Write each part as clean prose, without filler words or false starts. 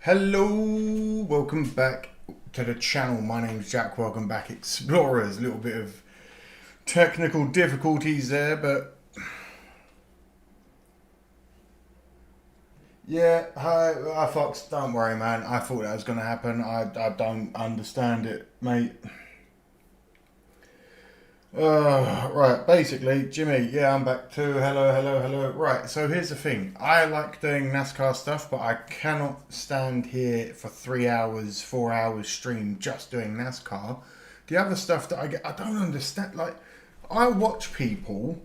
Hello, welcome back to the channel. My name's Jack. Welcome back, Explorers. A little bit of technical difficulties there, but yeah, hi Fox, don't worry man, I thought that was going to happen. I don't understand it, mate. Right, basically, Jimmy, yeah, I'm back too. Hello. Right, so here's the thing. I like doing NASCAR stuff, but I cannot stand here for 3 hours, 4 hours stream just doing NASCAR. The other stuff that I get, I don't understand. Like, I watch people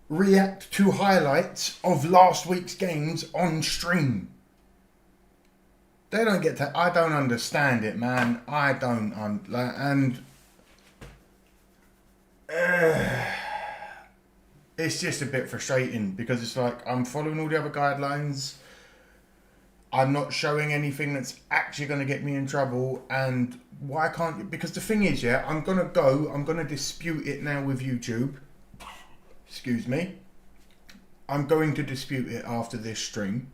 react to highlights of last week's games on stream. They don't get to, I don't understand it, man. I don't, and it's just a bit frustrating because it's like I'm following all the other guidelines. I'm not showing anything that's actually going to get me in trouble. And why can't you? Because the thing is, yeah, I'm going to dispute it now with YouTube. Excuse me. I'm going to dispute it after this stream.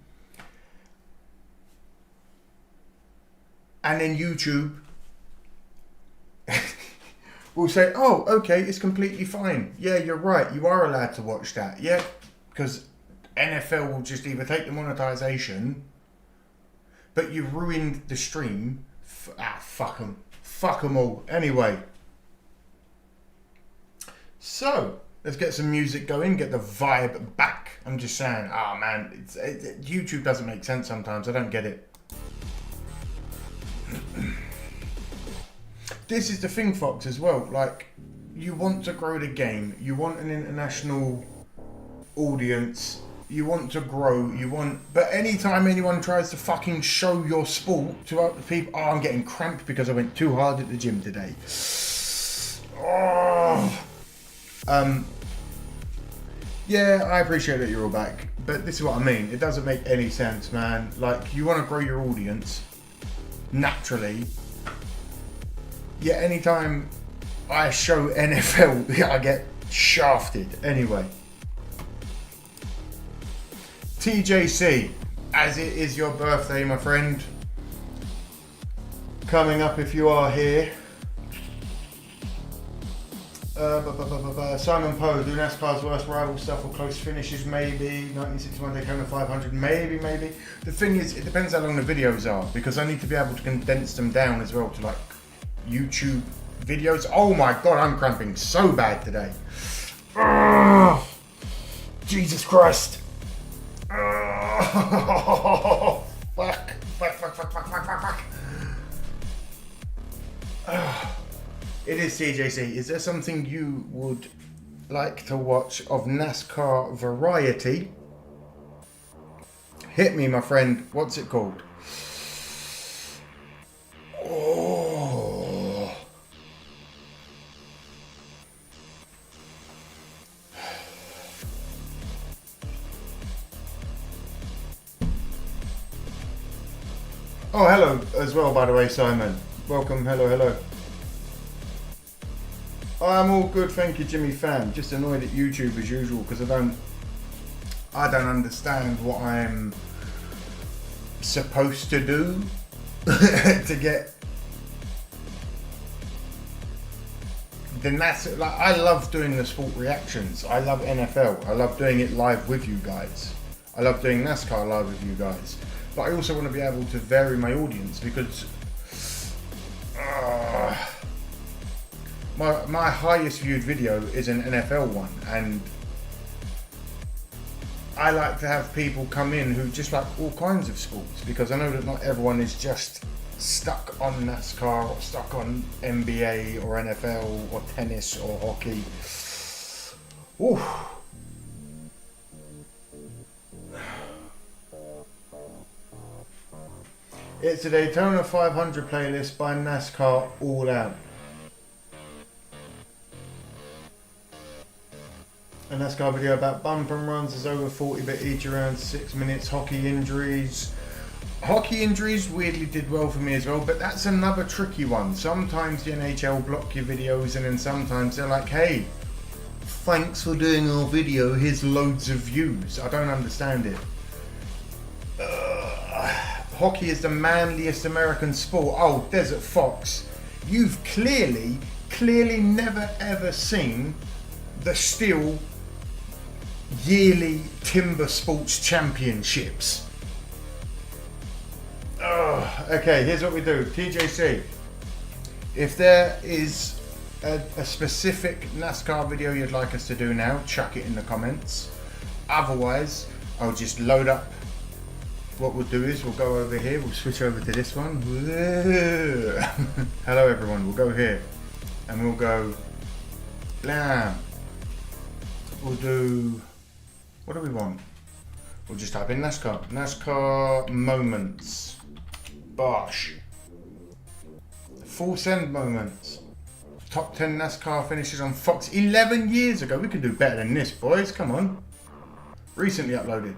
And then YouTube will say, oh, okay, it's completely fine. Yeah, you're right. You are allowed to watch that. Yeah, because NFL will just either take the monetization, but you ruined the stream. Fuck them. Fuck them all. Anyway. So, let's get some music going, get the vibe back. I'm just saying, oh man, YouTube doesn't make sense sometimes. I don't get it. This is the thing, Fox, as well. Like, you want to grow the game. You want an international audience. You want to grow. But anytime anyone tries to fucking show your sport to other people, oh, I'm getting cramped because I went too hard at the gym today. Oh. Yeah, I appreciate that you're all back, but this is what I mean. It doesn't make any sense, man. Like, you want to grow your audience naturally. Yeah, anytime I show NFL, I get shafted. Anyway. TJC, as it is your birthday, my friend. Coming up if you are here. Simon Poe, do NASCAR's worst rival stuff or close finishes, maybe. 1961 Daytona 500, maybe. The thing is, it depends how long the videos are, because I need to be able to condense them down as well to like YouTube videos. Oh my god, I'm cramping so bad today. Jesus Christ. Fuck. It is TJC. Is there something you would like to watch of NASCAR variety? Hit me, my friend. What's it called? Oh, hello as well, by the way, Simon. Welcome, hello. I'm all good, thank you, Jimmy Fan. Just annoyed at YouTube as usual because I don't understand what I'm supposed to do to get the NASCAR. Like, I love doing the sport reactions. I love NFL. I love doing it live with you guys. I love doing NASCAR live with you guys. But I also want to be able to vary my audience because my highest viewed video is an NFL one, and I like to have people come in who just like all kinds of sports, because I know that not everyone is just stuck on NASCAR or stuck on NBA or NFL or tennis or hockey. Ooh. It's a Daytona 500 playlist by NASCAR All Out. A NASCAR video about bump and runs is over 40, but each around 6 minutes. Hockey injuries. Hockey injuries weirdly did well for me as well, but that's another tricky one. Sometimes the NHL block your videos, and then sometimes they're like, hey, thanks for doing our video, here's loads of views. I don't understand it. hockey is the manliest American sport. Oh, Desert Fox, you've clearly never ever seen the still yearly Timber Sports Championships. Oh, okay, here's what we do. TJC, if there is a specific NASCAR video you'd like us to do now, chuck it in the comments. Otherwise, I'll just load up. What we'll do is we'll go over here, we'll switch over to this one. Hello everyone, we'll go here and we'll go blam. We'll do, what do we want? We'll just type in NASCAR. NASCAR moments. Bosh. Full send moments. Top 10 NASCAR finishes on Fox 11 years ago. We can do better than this, boys. Come on. Recently uploaded.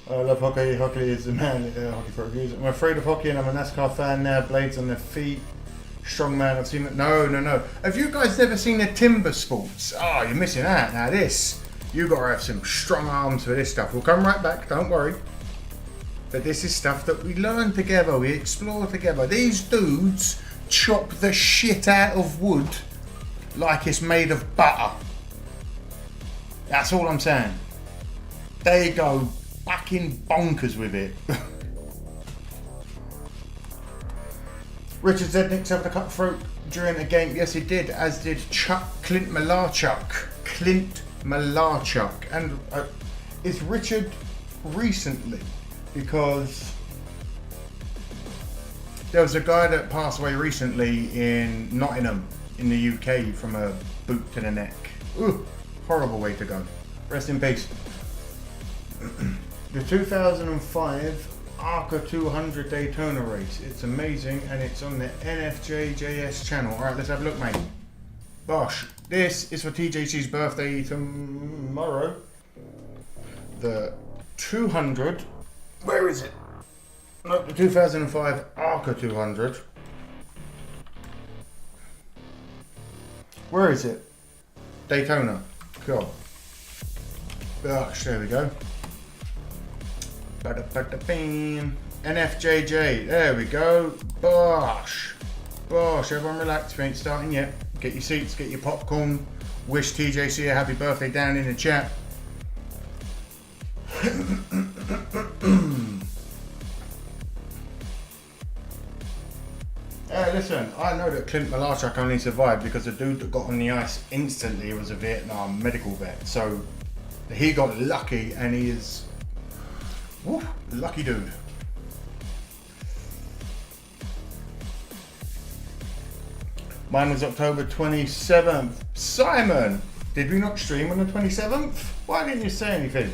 I love hockey. Hockey is the man. Hockey for reviews. I'm afraid of hockey and I'm a NASCAR fan now. Blades on their feet. Strong man. I've seen it. No. Have you guys never seen the Timber Sports? Oh, you're missing out. Now this. You gotta have some strong arms for this stuff. We'll come right back. Don't worry. But this is stuff that we learn together. We explore together. These dudes chop the shit out of wood like it's made of butter. That's all I'm saying. They go fucking bonkers with it. Richard Zednick suffered a cutthroat during a game. Yes, he did, as did Clint Malarchuk. And is Richard recently? Because there was a guy that passed away recently in Nottingham in the UK from a boot to the neck. Ooh, horrible way to go. Rest in peace. The 2005 ARCA 200 Daytona race. It's amazing and it's on the NFJJS channel. Alright, let's have a look, mate. Bosh. This is for TJC's birthday tomorrow. The 200. Where is it? Nope, the 2005 ARCA 200. Where is it? Daytona. Cool. Gosh, there we go. NFJJ. There we go. Bosh. Bosh. Everyone relax. We ain't starting yet. Get your seats, get your popcorn. Wish TJC a happy birthday down in the chat. Listen, I know that Clint Malarchuk only survived because the dude that got on the ice instantly was a Vietnam medical vet. So he got lucky and he is lucky dude. Mine was October 27th. Simon, did we not stream on the 27th? Why didn't you say anything?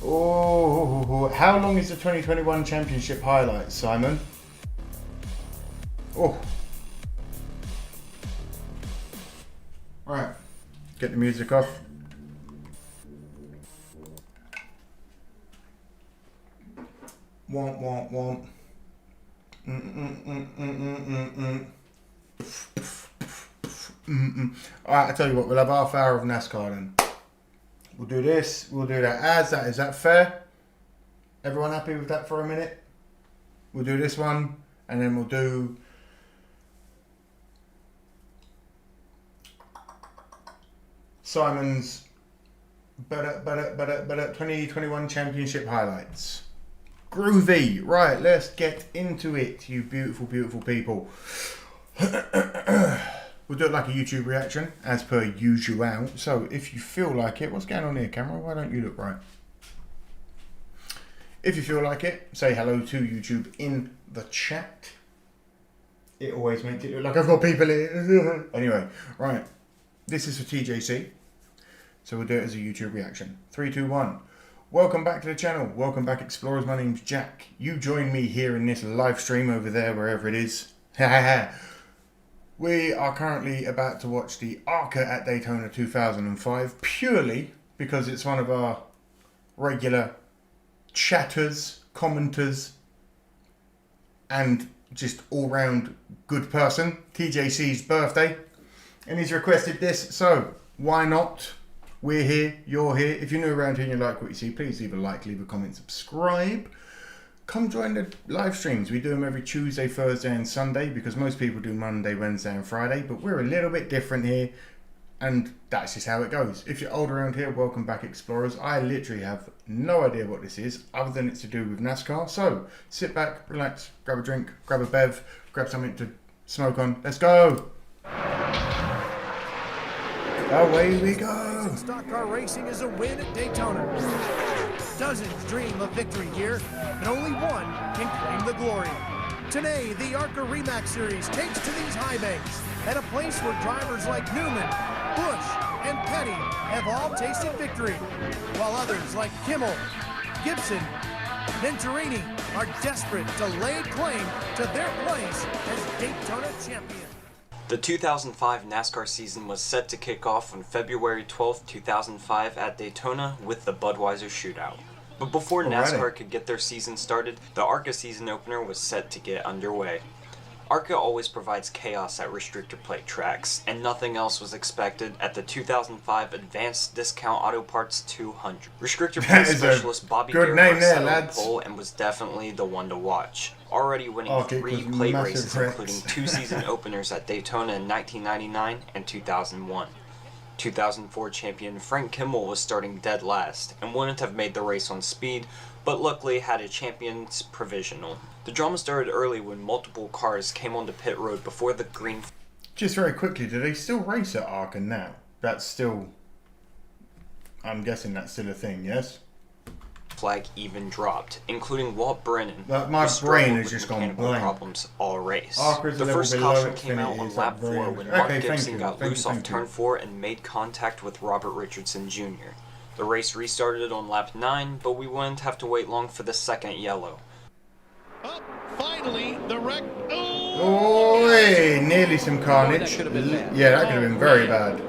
Oh, how long is the 2021 championship highlights, Simon? Oh. Right, get the music off. Want. Alright, I tell you what, we'll have half hour of NASCAR then. We'll do this, we'll do that as that. Is that fair? Everyone happy with that for a minute? We'll do this one and then we'll do Simon's 2021 championship highlights. Groovy. Right, let's get into it, you beautiful, beautiful people. We'll do it like a YouTube reaction, as per usual. So if you feel like it, what's going on here, camera? Why don't you look right? If you feel like it, say hello to YouTube in the chat. It always makes it look like I've got people here. Anyway, right. This is for TJC. So we'll do it as a YouTube reaction. 3, 2, 1. Welcome back to the channel. Welcome back, Explorers. My name's Jack. You join me here in this live stream over there, wherever it is. We are currently about to watch the ARCA at Daytona 2005, purely because it's one of our regular chatters, commenters, and just all-round good person. TJC's birthday. And he's requested this, so why not? We're here, you're here. If you're new around here and you like what you see, please leave a like, leave a comment, subscribe. Come join the live streams. We do them every Tuesday, Thursday and Sunday because most people do Monday, Wednesday and Friday, but we're a little bit different here and that's just how it goes. If you're old around here, welcome back Explorers. I literally have no idea what this is other than it's to do with NASCAR. So sit back, relax, grab a drink, grab a bev, grab something to smoke on. Let's go. Away we go. Stock car racing is a win at Daytona. Dozens dream of victory here, but only one can claim the glory. Today, the ARCA Remax Series takes to these high banks at a place where drivers like Newman, Busch, and Petty have all tasted victory, while others like Kimmel, Gibson, Venturini are desperate to lay claim to their place as Daytona champion. The 2005 NASCAR season was set to kick off on February 12, 2005 at Daytona with the Budweiser Shootout. But before NASCAR could get their season started, the ARCA season opener was set to get underway. ARCA always provides chaos at restrictor plate tracks, and nothing else was expected at the 2005 Advanced Discount Auto Parts 200. Restrictor plate specialist Bobby Garrett set on pole and was definitely the one to watch. Already winning 3 plate races, including 2 season openers at Daytona in 1999 and 2001. 2004 champion Frank Kimmel was starting dead last and wouldn't have made the race on speed, but luckily had a champion's provisional. The drama started early when multiple cars came onto pit road before the green. Just very quickly, do they still race at ARCA now? That's still, I'm guessing that's still a thing, yes? Flag even dropped, including Walt Brennan. My brain has just gone blank. Problems all race. The first caution came out on lap 4 when Mark Gibson got loose off turn 4 and made contact with Robert Richardson Jr. The race restarted on lap 9, but we wouldn't have to wait long for the second yellow. Finally, the wreck. Oh, hey, nearly some carnage. Yeah, that could have been very bad.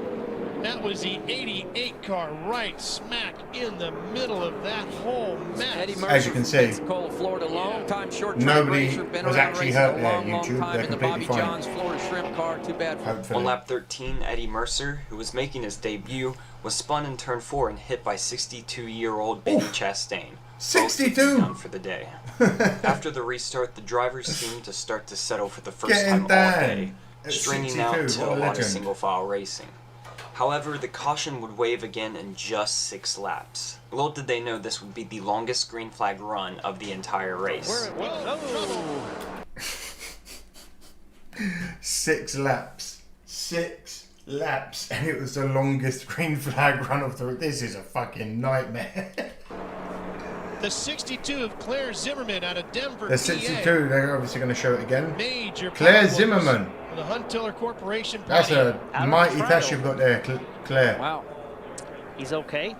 That was the 88 car right smack in the middle of that whole mess. As you can see, nobody was actually hurt there, YouTube. They're completely fine. Hopefully. On lap 13, Eddie Mercer, who was making his debut, was spun in turn 4 and hit by 62-year-old Benny Chastain. 62! Done for the day. After the restart, the drivers seemed to start to settle for the first time all day, stringing out to a lot of single-file racing. However, the caution would wave again in just 6 laps. Little did they know this would be the longest green flag run of the entire race. 6 laps. 6 laps. And it was the longest green flag run of the... This is a fucking nightmare. The 62 of Claire Zimmerman out of Denver, The 62, they're obviously going to show it again. Major Claire Zimmerman. The Hunt Tiller Corporation. That's a mighty touch you've got there, Claire. Wow. He's okay.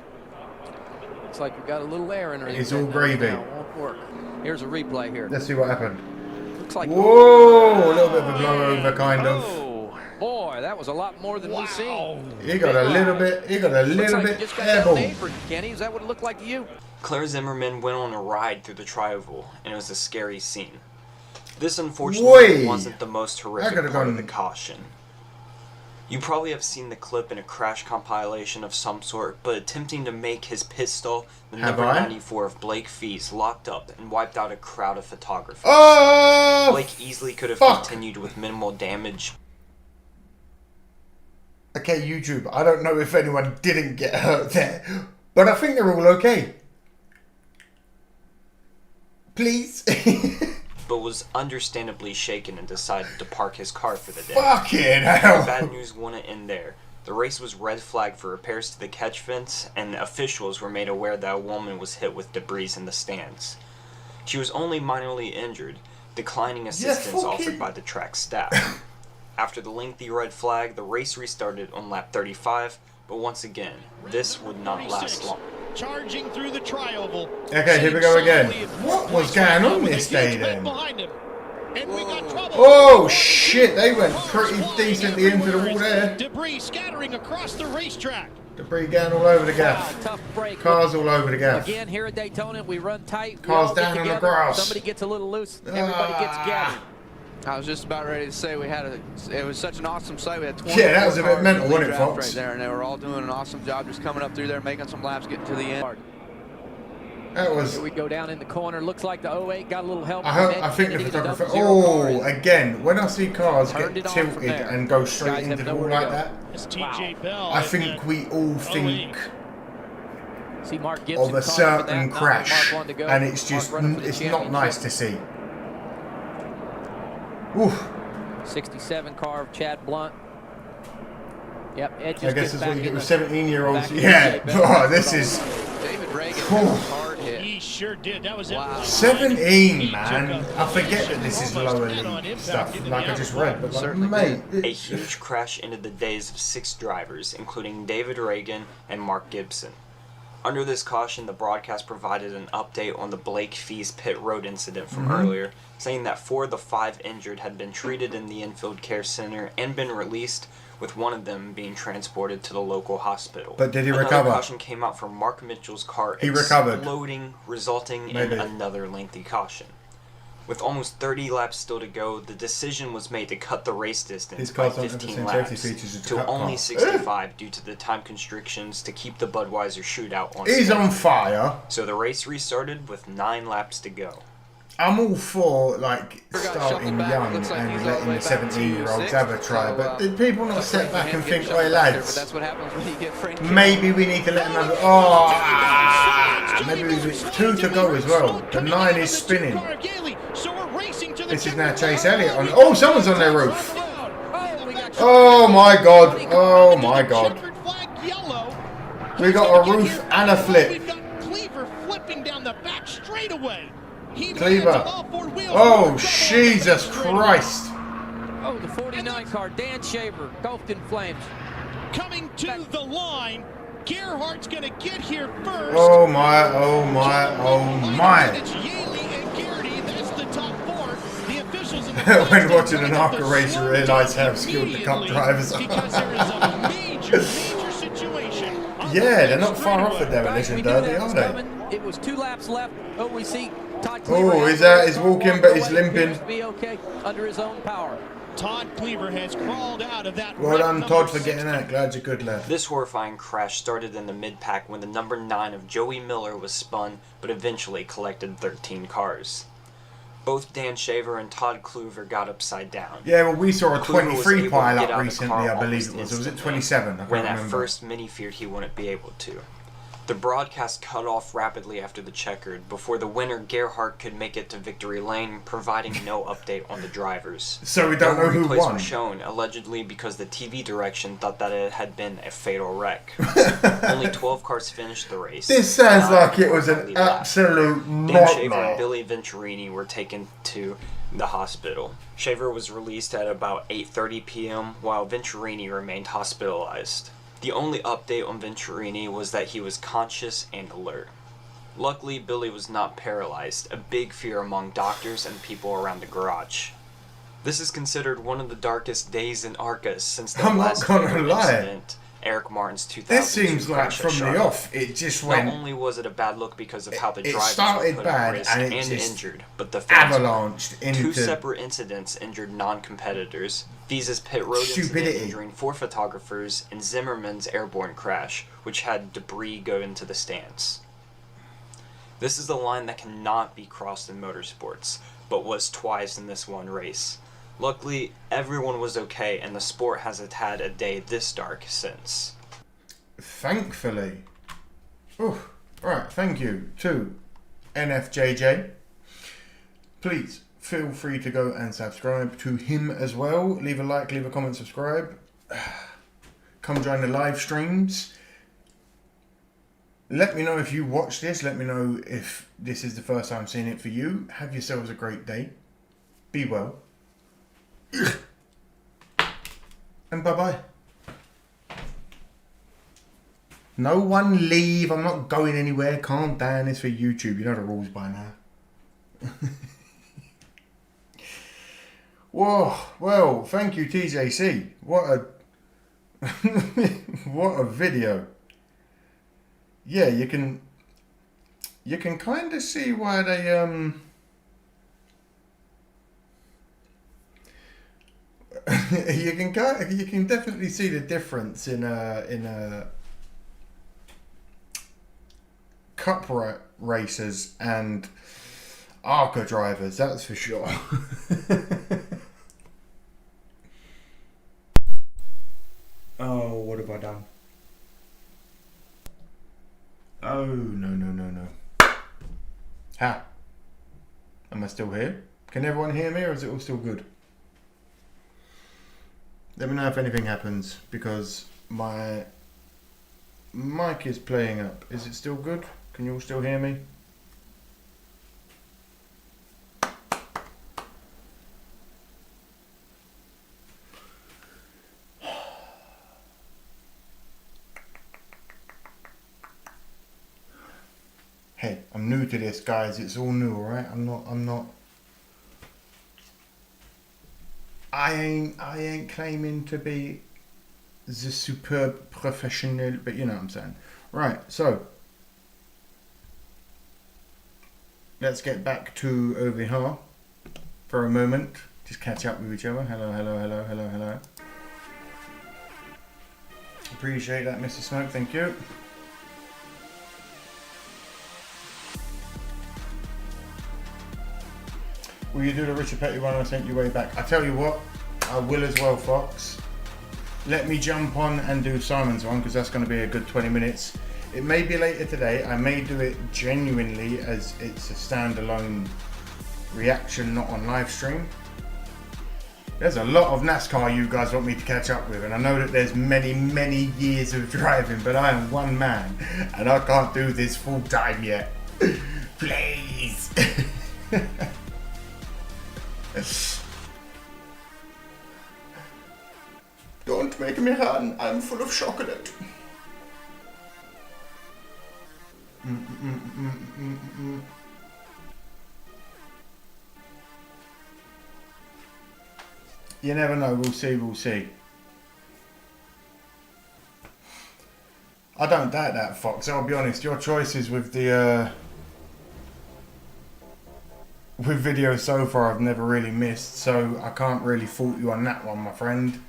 Looks like we got a little air in her. It's all gravy. Won't work. Here's a replay here. Let's see what happened. Looks like whoa, a little bit of a blowover, kind of. Oh, boy, that was a lot more than we've seen. He got a little bit. He got a little bit airborne. Kenny, is that what it looked like to you? Claire Zimmerman went on a ride through the tri-oval, and it was a scary scene. This unfortunately wasn't the most horrific part of the caution. You probably have seen the clip in a crash compilation of some sort, but attempting to make his pit stall, the number 94 of Blake Fees locked up and wiped out a crowd of photographers. Oh, Blake easily could have continued with minimal damage. Okay, YouTube, I don't know if anyone didn't get hurt there, but I think they're all okay. Please. But was understandably shaken and decided to park his car for the day. Fucking hell. The bad news wouldn't end there. The race was red flagged for repairs to the catch fence, and officials were made aware that a woman was hit with debris in the stands. She was only minorly injured, declining assistance offered by the track staff. After the lengthy red flag, the race restarted on lap 35, but once again, this would not last long. Charging through the tri-oval. Okay, here we go again. What was going on this day then? Oh shit, they went pretty decently into the wall there. Debris scattering across the racetrack. Debris going all over the gaff. Tough break. Cars all over the gaff. Again, here at Daytona, we run tight. Cars down on the grass. Somebody gets a little loose. Everybody gets gathered. I was just about ready to say it was such an awesome sight. We had 20. Yeah, that was a bit mental, wasn't it, Fox? Right there, and they were all doing an awesome job just coming up through there, making some laps, getting to the end. That was. Here we go down in the corner. Looks like the 08 got a little help. I think the photographer. Oh, again, when I see cars get tilted and go straight into the wall like that, I think we all think of a certain crash, and it's just it's not nice to see. Oof. 67 car of Chad Blunt. Yep, Ed just I guess that's what you get with 17-year-olds. back Yeah, oh, this is. David Reagan had a hard hit. He sure did. That was wow. 17, man. I forget that this is lower league stuff, like I just read, but like, mate. A huge crash ended the days of 6 drivers, including David Reagan and Mark Gibson. Under this caution, the broadcast provided an update on the Blake Fees pit road incident from earlier, saying that 4 of the 5 injured had been treated in the infield care center and been released, with one of them being transported to the local hospital. But did he Another recover? Caution came out from Mark Mitchell's car recovered. exploding, resulting in another lengthy caution. With almost 30 laps still to go, the decision was made to cut the race distance by 15 laps to only 65 due to the time constrictions to keep the Budweiser shootout on. He's on fire. So the race restarted with 9 laps to go. I'm all for like starting young and letting the 17-year-olds have a try, but did people not sit back and think, "Oi lads, that's what happens when you get Frank maybe we need to let them have it." Maybe it's 2 to go as well. The 9 is spinning. This is now Chase Elliott on. Oh, someone's on their roof. Oh my god. Oh my god. We got a roof and a flip. Cleaver flipping down the back straightaway. Cleaver. Oh, Jesus Christ. Oh, the 49 car, Dan Shaver, engulfed in flames. Coming to the line. Gerhardt's going to get here first. Oh my, oh my, oh my. It's Yaley and Garrity. That's the top 4. The officials in the when watching an ARCA race, you realise how skilled the cup drivers are. Because there is a major situation. Yeah, they're not far off the demolition derby, are they? It was 2 laps left. Oh, we see Todd Cleaver. He's walking, but he's limping. Be okay under his own power. Todd Cleaver has crawled out of that. Well done, Todd, for getting that. Glad you're good, lad. This horrifying crash started in the mid-pack when the number 9 of Joey Miller was spun, but eventually collected 13 cars. Both Dan Shaver and Todd Cleaver got upside down. Yeah, well, we saw a 23 pile up recently, recently, I believe it was. Or was it 27? I can't when remember. at first many feared he wouldn't be able to. The broadcast cut off rapidly after the checkered, before the winner Gerhardt could make it to victory lane, providing no update on the drivers. So we don't know who replays won. Were shown, allegedly because the TV direction thought that it had been a fatal wreck. Only 12 cars finished the race. This sounds like it was an absolute Dan Shaver and nightmare. Billy Venturini were taken to the hospital. Shaver was released at about 8:30 p.m., while Venturini remained hospitalized. The only update on Venturini was that he was conscious and alert. Luckily, Billy was not paralyzed, a big fear among doctors and people around the garage. This is considered one of the darkest days in ARCA since the last incident, Eric Martin's 2000. This seems like from the off, it just went. Not only was it a bad look because of how the drivers started were put bad at risk and and just injured, but the fans avalanched into 2 separate incidents injured non-competitors. Visa's pit road incident injuring 4 photographers, and Zimmerman's airborne crash, which had debris go into the stands. This is a line that cannot be crossed in motorsports, but was twice in this one race. Luckily, everyone was okay, and the sport hasn't had a day this dark since. Thankfully. Oh, right, thank you to NFJJ. Please feel free to go and subscribe to him as well. Leave a like, leave a comment, subscribe. Come join the live streams. Let me know if you watch this. Let me know if this is the first time seeing it for you. Have yourselves a great day. Be well. And bye-bye. No one leave. I'm not going anywhere. Calm down. It's for YouTube. You know the rules by now. Whoa. Well, thank you, TJC. What a... what a video. Yeah, you can kind of see why they you can definitely see the difference in cup racers and ARCA drivers, that's for sure. Oh, what have I done? Oh, no. Ha! Am I still here? Can everyone hear me, or is it all still good? Let me know if anything happens, because my mic is playing up. Is it still good? Can you all still hear me? Hey, I'm new to this, guys. It's all new, alright? I ain't claiming to be the superb professional, but you know what I'm saying. Right, so let's get back to over here for a moment. Just catch up with each other. Hello. Appreciate that, Mr. Smoke. Thank you. Will you do the Richard Petty one I sent you way back? I tell you what, I will as well, Fox. Let me jump on and do Simon's one, because that's going to be a good 20 minutes. It may be later today. I may do it genuinely as it's a standalone reaction, not on live stream. There's a lot of NASCAR you guys want me to catch up with, and I know that there's many years of driving, but I am one man, and I can't do this full time yet. Please. Don't make me run, I'm full of chocolate. You never know, we'll see. I don't doubt that, Fox, I'll be honest, your choices with the with videos so far I've never really missed, so I can't really fault you on that one, my friend.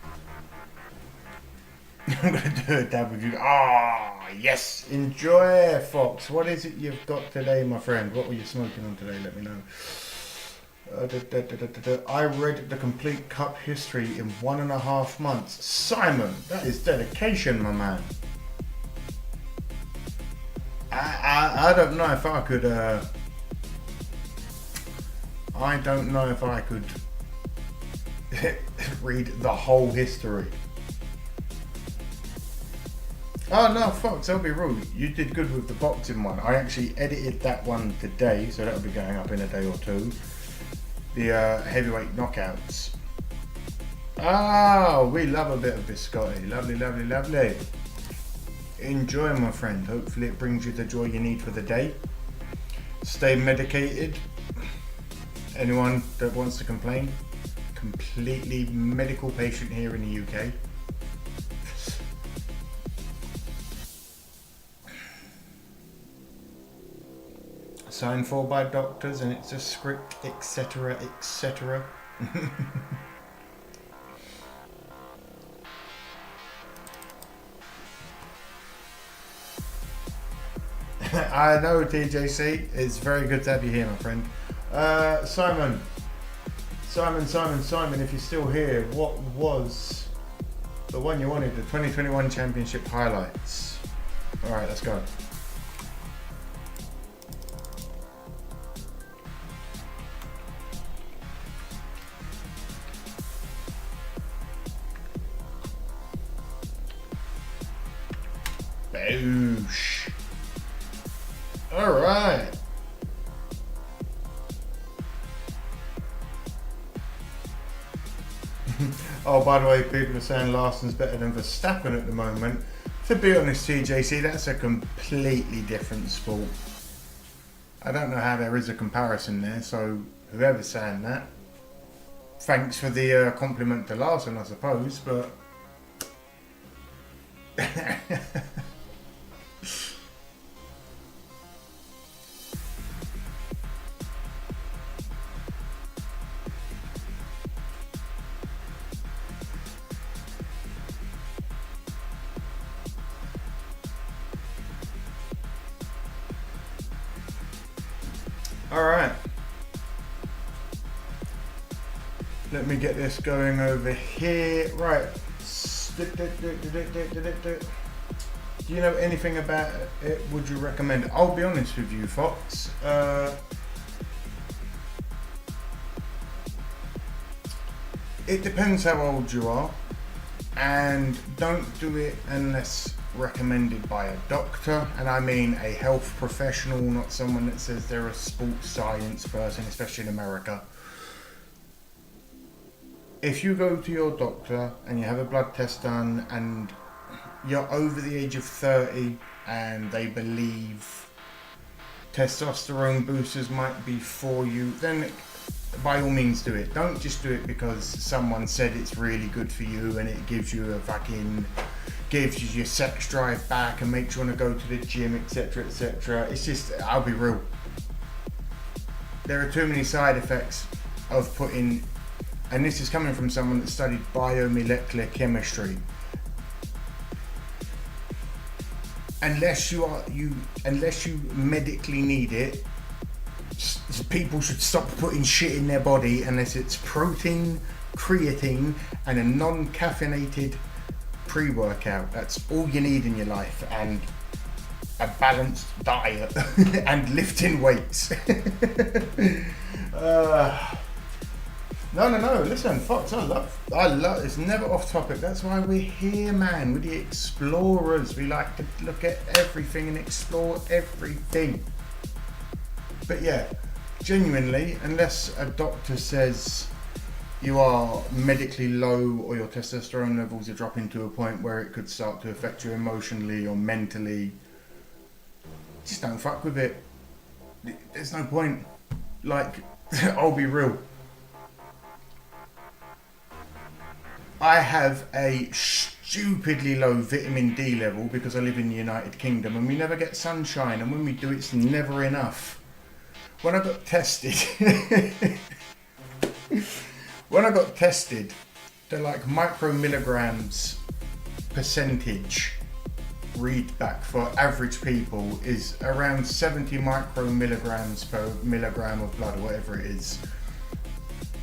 I'm gonna do a dab with you. Ah, yes, enjoy, Fox. What is it you've got today, my friend? What were you smoking on today? Let me know. I read the complete cup history in 1.5 months. Simon, that is dedication, my man. I don't know if I could. I don't know if I could read the whole history. Oh no, Fox, I'll be rude. You did good with the boxing one. I actually edited that one today, so that'll be going up in a day or two. The heavyweight knockouts. Oh, we love a bit of biscotti. Lovely. Enjoy, my friend. Hopefully it brings you the joy you need for the day. Stay medicated. Anyone that wants to complain, completely medical patient here in the UK. Signed for by doctors, and it's a script, etc. I know, TJC. It's very good to have you here, my friend. Simon, if you're still here, what was the one you wanted, the 2021 championship highlights? Alright, let's go. Boosh. Alright. Oh, by the way, people are saying Larson's better than Verstappen at the moment. To be honest, TJC, that's a completely different sport. I don't know how there is a comparison there, so whoever's saying that, thanks for the compliment to Larson, I suppose, but... Alright. Let me get this going over here. Right. Do you know anything about it? Would you recommend it? I'll be honest with you, Fox. It depends how old you are, and don't do it unless recommended by a doctor, and I mean a health professional, not someone that says they're a sports science person, especially in America. If you go to your doctor and you have a blood test done and you're over the age of 30 and they believe testosterone boosters might be for you, then by all means do it. Don't just do it because someone said it's really good for you and it gives you gives you your sex drive back and makes you want to go to the gym, etc, etc. It's just, I'll be real, there are too many side effects of putting, and this is coming from someone that studied biomolecular chemistry. Unless you medically need it, people should stop putting shit in their body unless it's protein, creatine, and a non-caffeinated pre-workout. That's all you need in your life, and a balanced diet and lifting weights. No, listen, Fox, I love, it's never off topic. That's why we're here, man. We're the explorers. We like to look at everything and explore everything. But yeah, genuinely, unless a doctor says you are medically low or your testosterone levels are dropping to a point where it could start to affect you emotionally or mentally, just don't fuck with it. There's no point. Like, I'll be real. I have a stupidly low vitamin D level because I live in the United Kingdom and we never get sunshine, and when we do, it's never enough. When I got tested, they're like micromilligrams percentage read back for average people is around 70 micromilligrams per milligram of blood, or whatever it is.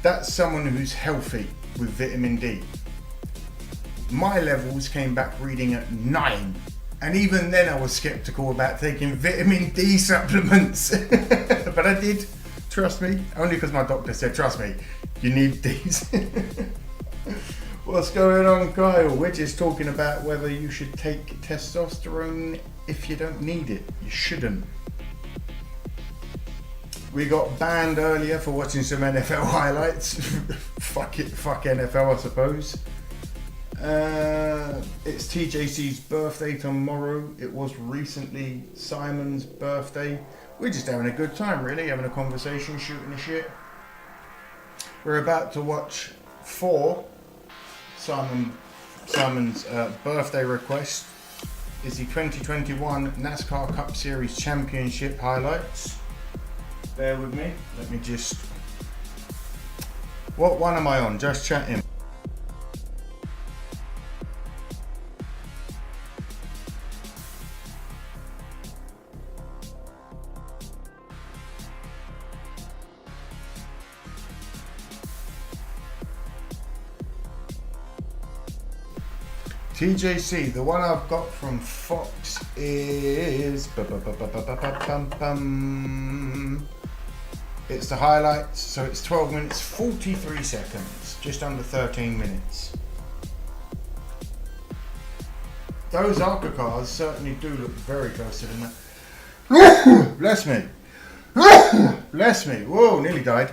That's someone who's healthy with vitamin D. My levels came back reading at 9, and even then I was skeptical about taking vitamin D supplements. But I did, trust me, only because my doctor said, trust me, you need these. What's going on, Kyle? We're just talking about whether you should take testosterone if you don't need it. You shouldn't. We got banned earlier for watching some NFL highlights. Fuck NFL, I suppose. It's TJC's birthday tomorrow. It was recently Simon's birthday. We're just having a good time, really, having a conversation, shooting the shit. We're about to watch 4 Simon's birthday request is the 2021 NASCAR Cup Series Championship highlights. Bear with me. Let me just... What one am I on? Just chatting. TJC, the one I've got from Fox is... It's the highlights, so it's 12 minutes 43 seconds, just under 13 minutes. Those ARCA cars certainly do look very close to the map. Bless me. Bless me. Whoa, nearly died.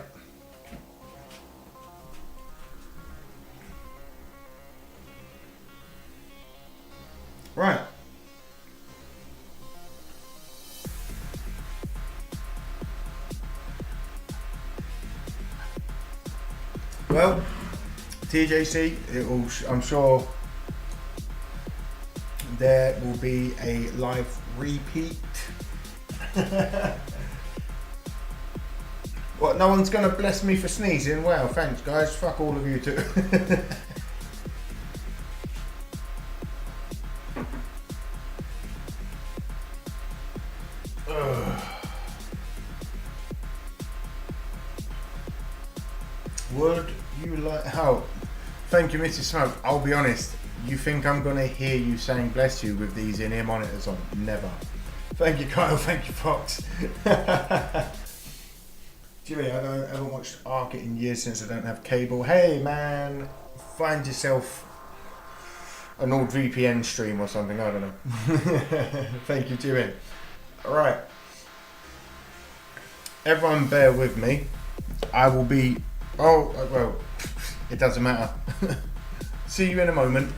Right. Well, TJC, I'm sure there will be a live repeat. What, no one's going to bless me for sneezing? Well, thanks guys, fuck all of you too. Would you like help? Thank you, Mrs. Smoke. I'll be honest. You think I'm gonna hear you saying bless you with these in-ear monitors on? Never. Thank you, Kyle. Thank you, Fox. Jimmy, I haven't watched Ark in years since I don't have cable. Hey, man, find yourself an old VPN stream or something. I don't know. Thank you, Jimmy. All right. Everyone, bear with me. I will be. Oh, well, it doesn't matter. See you in a moment.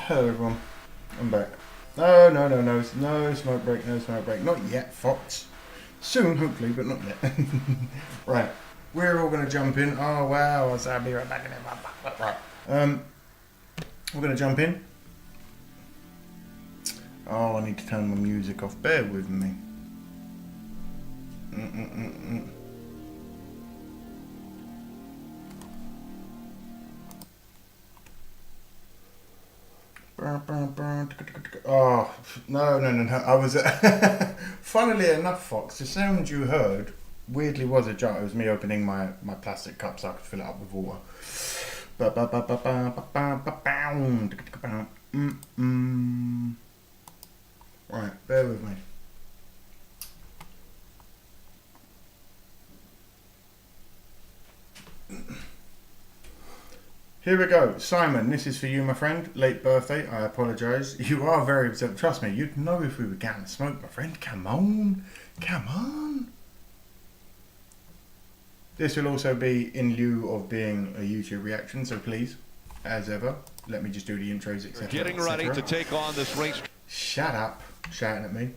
Hello everyone, I'm back. No smoke break, no smoke break. Not yet, Fox. Soon, hopefully, but not yet. Right, we're all going to jump in. Oh wow, I'll be right back in it. Right, we're going to jump in. Oh, I need to turn my music off. Bear with me. Oh, no. I was... Funnily enough, Fox, the sound you heard weirdly was a jar. It was me opening my plastic cup so I could fill it up with water. Right, bear with me. Here we go. Simon, this is for you, my friend. Late birthday. I apologise. You are very upset. Trust me, you'd know if we were getting smoke, my friend. Come on. Come on. This will also be in lieu of being a YouTube reaction, so please, as ever, let me just do the intros, etc. Getting ready to take on this race. Shut up. Shouting at me.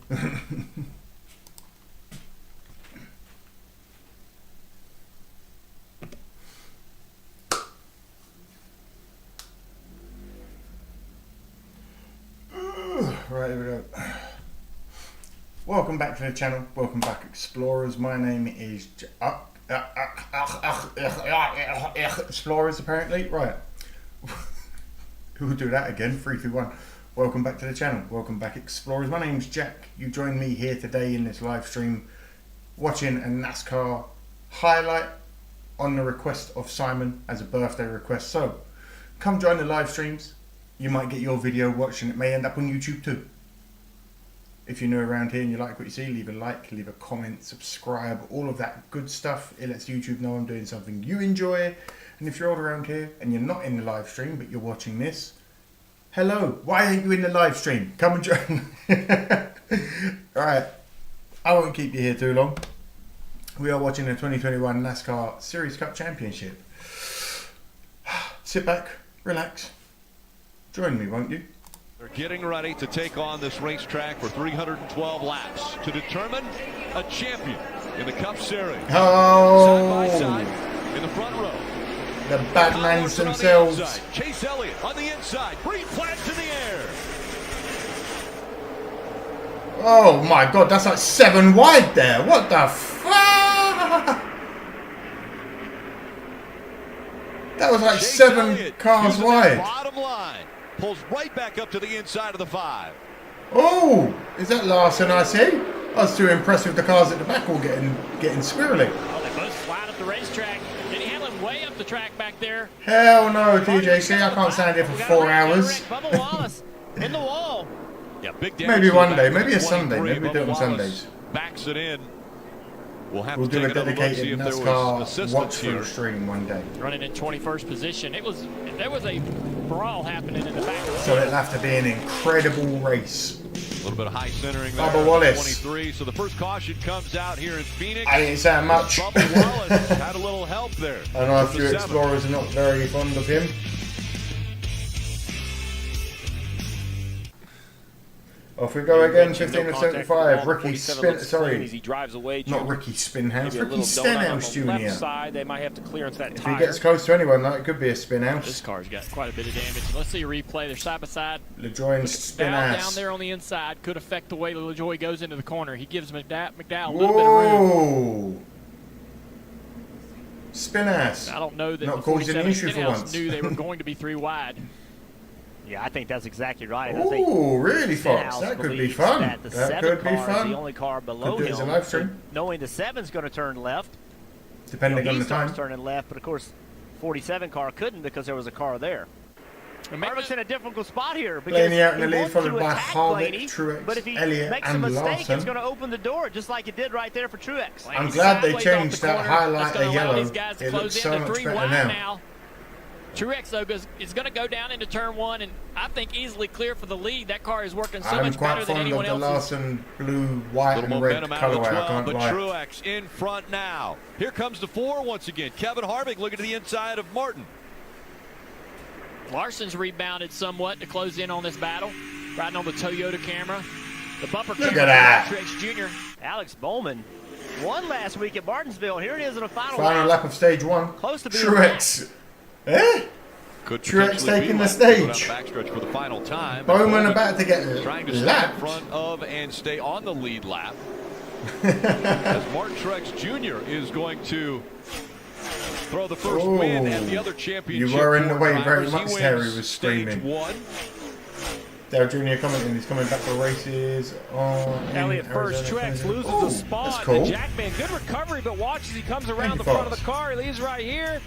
Right, here we go. Welcome back to the channel. Welcome back, explorers. My name is explorers, apparently. Right. We'll do that again. 3, 2, 1. Welcome back to the channel. Welcome back, explorers. My name's Jack. You joined me here today in this live stream, watching a NASCAR highlight on the request of Simon as a birthday request. So, come join the live streams. You might get your video watched and it may end up on YouTube too. If you're new around here and you like what you see, leave a like, leave a comment, subscribe, all of that good stuff. It lets YouTube know I'm doing something you enjoy. And if you're all around here and you're not in the live stream but you're watching this, hello, why aren't you in the live stream? Come and join. Alright, I won't keep you here too long. We are watching the 2021 NASCAR Series Cup Championship. Sit back, relax. Join me, won't you? They're getting ready to take on this racetrack for 312 laps to determine a champion in the Cup Series. Oh! Side by side, in the front row. The Batmans themselves. Chase Elliott on the inside. Green flag to the air. Oh my God, that's like 7 wide there. What the fuck? That was like Chase 7 Elliott cars using wide. that bottom line. Pulls right back up to the inside of the 5. Oh, is that Larson I see? I was too impressed with the cars at the back all getting squirrely. Oh, they both flat up the racetrack. Denny Hamlin way up the track back there. Hell no, TJC. I can't stand here for 4 hours. Bubba Wallace in the wall. Yeah, big Maybe damage one to the day, back maybe of a Sunday, 23. maybe we do it on Bubba Sundays. Wallace backs it in. We'll have We'll to do a take another look, see dedicated if there was NASCAR assistance watch-through here. stream one day. Running in 21st position. There was a brawl happening in the back of the So it'll have to be an incredible race. A little bit of high centering there. Bubba Wallace. 23. So the first caution comes out here in Phoenix. I ain't saying much. Bubba Wallace had a little help there. I know a From few the 7th. explorers are not very fond of him. Off we go again, 15 of 75. Ricky He drives away. Not Ricky Spinhouse, Maybe a Ricky little donut on Stenhouse the left Jr. side. They might have to clearance that If tire. he gets close to anyone, that could be a This Spinhouse. car's got quite a bit of damage. Let's see a replay. They're side by side. LeJoy's Down Spinass. there on the inside could affect the way LaJoy goes into the corner. He gives McDowell a little bit of room. Whoa! Spinass. I don't know that Not the causing an 47 issue for Stenhouse once. knew they were going to be 3 wide. Yeah, I think that's exactly right. I think Oh, really, Fox? Stenhouse That could be believes fun. That the That 7 could be car is fun. the only car below Could do it as a him. live So stream. knowing the 7's going to turn left, Depending on he the starts time. turning left, but of course, 47 car couldn't because there was a car there. Harvick's in a difficult spot here because Blaney out in the he lead, wants followed to by attack Harvick, Blaney, Truex, but if he Elliott, makes a and mistake, Larson. it's going to open the door, just like it did right there for Truex. I'm glad they Sideways changed off the that corner. highlight That's gonna to allow yellow. these guys to It close looks in so to much 3 better wide now. Truex, though, is going to go down into turn 1, and I think easily clear for the lead. That car is working so I'm much quite better than fond of anyone the else's. Larson blue, white, Little and red momentum out of the colorway. I 12, can't but lie. Truex in front now. Here comes the 4 once again. Kevin Harvick looking to the inside of Martin. Larson's rebounded somewhat to close in on this battle, riding on the Toyota camera. The bumper Look camera at for that. Truex Jr. Alex Bowman won last week at Martinsville. Here it is in the final Final lap. lap of stage 1. Close to being Truex. Eh? Could Truex potentially taking be the left to go down stage. the backstretch for the final time. Bowman about to get trying to stay in lapped. front of and stay on the lead lap. As Martin Truex Jr. is going to throw the first win at the other championship. You were in the way drivers. very much, He Harry wins was stage screaming. 1. Dale Jr. commenting, he's coming back for races on Elliott first. Truex loses the spot. That's cool. The Jackman, good recovery, but watch as he comes around Thank the you, front of Fox. the car. He leaves right here.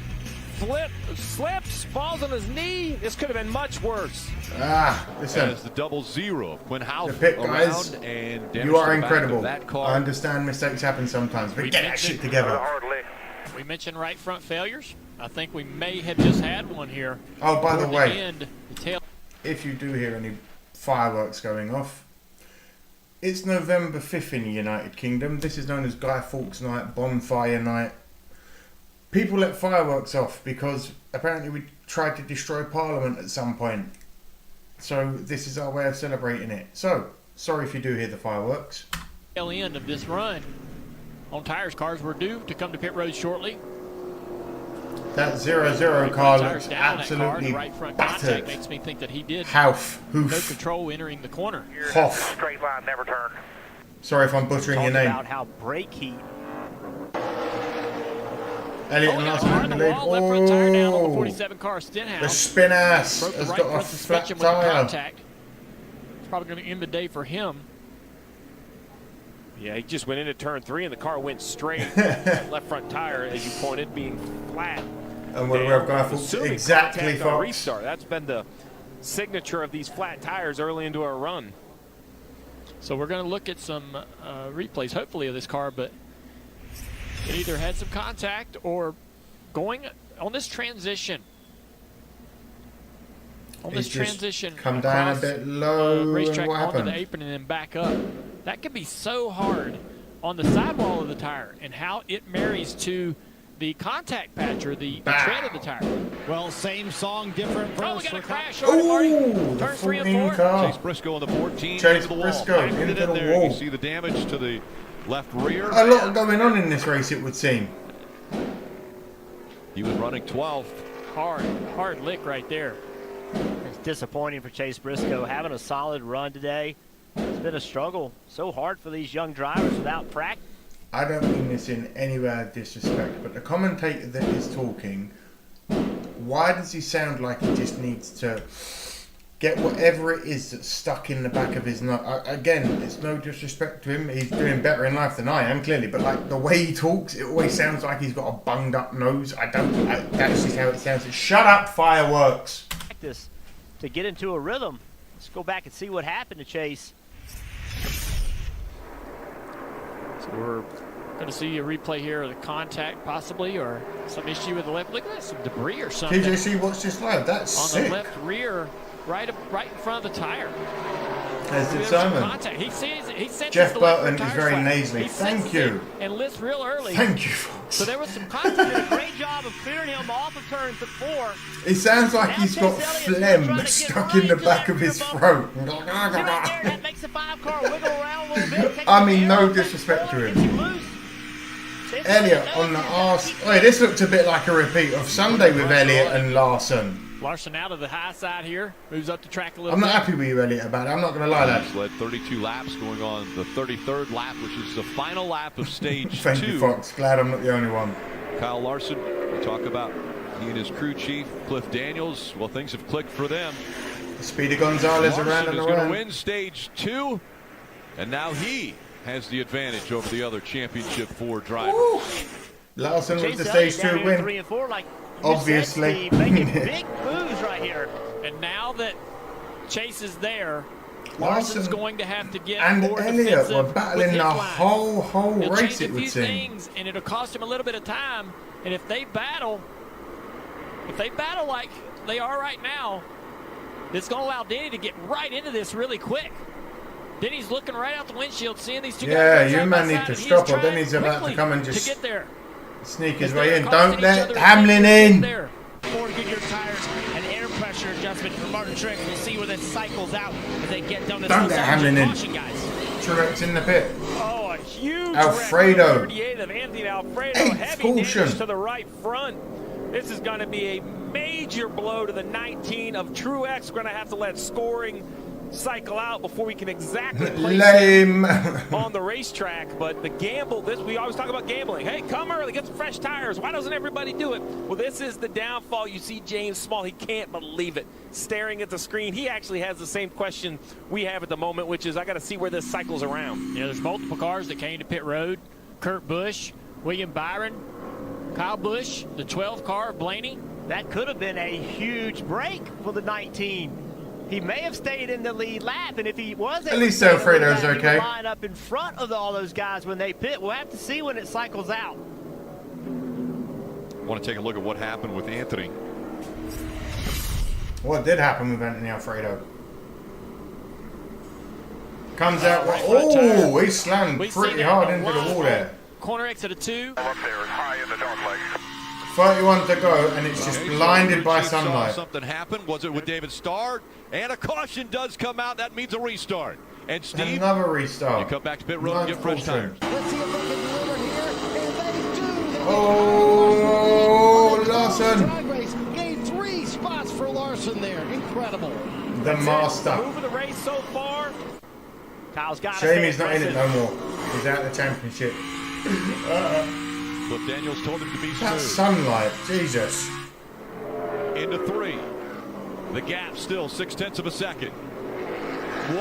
Slips, falls on his knee. This could have been much worse. Ah, listen. As the 0-0 of Quinn The Houff pit around guys, and damage you are to the back of incredible. that I car. understand mistakes happen sometimes, but get that shit together. We mentioned right front failures. I think we may have just had one here. Oh, by the Toward way, end, the tail. if you do hear any fireworks going off, it's November 5th in the United Kingdom. This is known as Guy Fawkes Night, Bonfire Night. People let fireworks off because apparently we tried to destroy Parliament at some point. So this is our way of celebrating it. So, sorry if you do hear the fireworks. tail end of this run on tires. Cars were due to come to pit road shortly. That 0-0 car Tires looks down that car. absolutely The right front contact battered. makes me think that he did Hoof. no Hoof. control entering the corner. Hoff. Straight line, never turn. Sorry if I'm butchering your Talked name. about how brake heat. Elliott and yeah, Larson hard in on the the lead. wall, left front tire down on the Oh, 47 car the Stenhouse. spin ass Broke the has right got a front flat suspension with the tire. contact. It's probably going to end the day for him. Yeah, he just went into turn 3 and the car went straight. Left front tire, as you pointed, being flat. And we've got full Assuming exactly contact on Fox. restart. That's been the signature of these flat tires early into our run. So we're going to look at some replays, hopefully, of this car, but it either had some contact or going on this transition. On this It's just transition, come down a across, bit low, and racetrack what onto the happened? apron and then back up. That could be so hard on the sidewall of the tire and how it marries to the contact patch or the tread of the tire. Well, same song, different verse. Oh, we got a crash already, Marty. Ooh, the Turns 3 and 14 4. car. Chase Briscoe on the 14 Chase into the wall. Briscoe Backed it into in the there. wall. You see the damage to the left rear. A lot going on in this race, it would seem. He was running 12th. Hard lick right there. It's disappointing for Chase Briscoe. Having a solid run today. It's been a struggle. So hard for these young drivers without practice. I don't mean this in any way of disrespect, but the commentator that is talking, why does he sound like he just needs to get whatever it is that's stuck in the back of his nose? Again, it's no disrespect to him. He's doing better in life than I am, clearly. But like the way he talks, it always sounds like he's got a bunged up nose. That's just how it sounds. Shut up, fireworks. Practice to get into a rhythm. Let's go back and see what happened to Chase. So we're going to see a replay here of the contact possibly, or some issue with the left. Look at that, some debris or something. TJC, watch this live. That's on sick. the left rear, right in front of the tire. As did Simon. He Jeff Burton is very nasally. Thank you. And lifts real early. Thank you, folks. So there was some contact. Did a great job of clearing him off of turn 4. It sounds like he's got phlegm stuck in the back of his throat. That makes the 5-car wiggle around a little bit. I mean, no disrespect to him. Elliot on the arse. Oh, this looked a bit like a repeat of Sunday with Elliot and Larson. Larson out of the high side here, moves up the track a little I'm bit. not happy with you, Elliot, about it. I'm not going to lie, lad. He's led 32 laps, going on the 33rd lap, which is the final lap of stage 2. Thank you, Fox. Glad I'm not the only one. Kyle Larson, we talk about he and his crew chief, Cliff Daniels. Well, things have clicked for them. Speedy Gonzalez Larson around and is going to around. win stage 2, and now he has the advantage over the other championship 4 drivers. Woo. Larson with the stage 2 win. 3 and 4, like obviously. said, Steve, making big moves right here. And now that Chase is there, Larson's going to have to get more Elliot defensive were battling the whole He'll race, change it a would few seem. things, and it'll cost him a little bit of time. And if they battle like they are right now, it's going to allow Denny to get right into this really quick. Denny's looking right out the windshield, seeing these two guys. Yeah, side you by man side, need to and stop, he's or Denny's trying about to quickly come and just to get there. sneak his As way they're in. costing Don't each let other Hamlin things in. there. 4 Goodyear tires and air pressure adjustment for Martin Truex. We'll see where this cycles out as they get down this Don't let Hamlin in. caution, guys. Truex in the pit. Oh, a huge Alfredo. wreck. 38 of Anthony Alfredo. Heavy caution. damage to the right front. This is going to be a major blow to the 19 of Truex. We're going to have to let scoring cycle out before we can exactly place Lame. him on the racetrack. But the gamble, we always talk about gambling. Hey, come early, get some fresh tires. Why doesn't everybody do it? Well, this is the downfall. You see James Small, he can't believe it. Staring at the screen, he actually has the same question we have at the moment, which is I got to see where this cycles around. Yeah, there's multiple cars that came to pit road. Kurt Busch, William Byron, Kyle Busch, the 12 car of Blaney. That could have been a huge break for the 19. He may have stayed in the lead lap, and if he was at least Alfredo's okay. He would line up in front of all those guys when they pit. We'll have to see when it cycles out. I want to take a look at what happened with Anthony. What did happen with Anthony Alfredo? Comes out. Oh, he slammed pretty hard into the wall there. Corner exit of 2. 31 to go, and it's just blinded by Saw sunlight. something happened. Was it with David Starr? And a caution does come out. That means a restart. And Steve, Another restart. you come back to pit road and get fresh tires. Let's see if they can deliver here, and they do. Oh, Larson. Drag race gained 3 spots for Larson there. Incredible. The master. Move of the race so far. Kyle's got Shame he's not in it no more. He's out of the championship. But Daniels told him to be That smooth. sunlight, Jesus. Into 3. The gap still 0.6 of a second. 1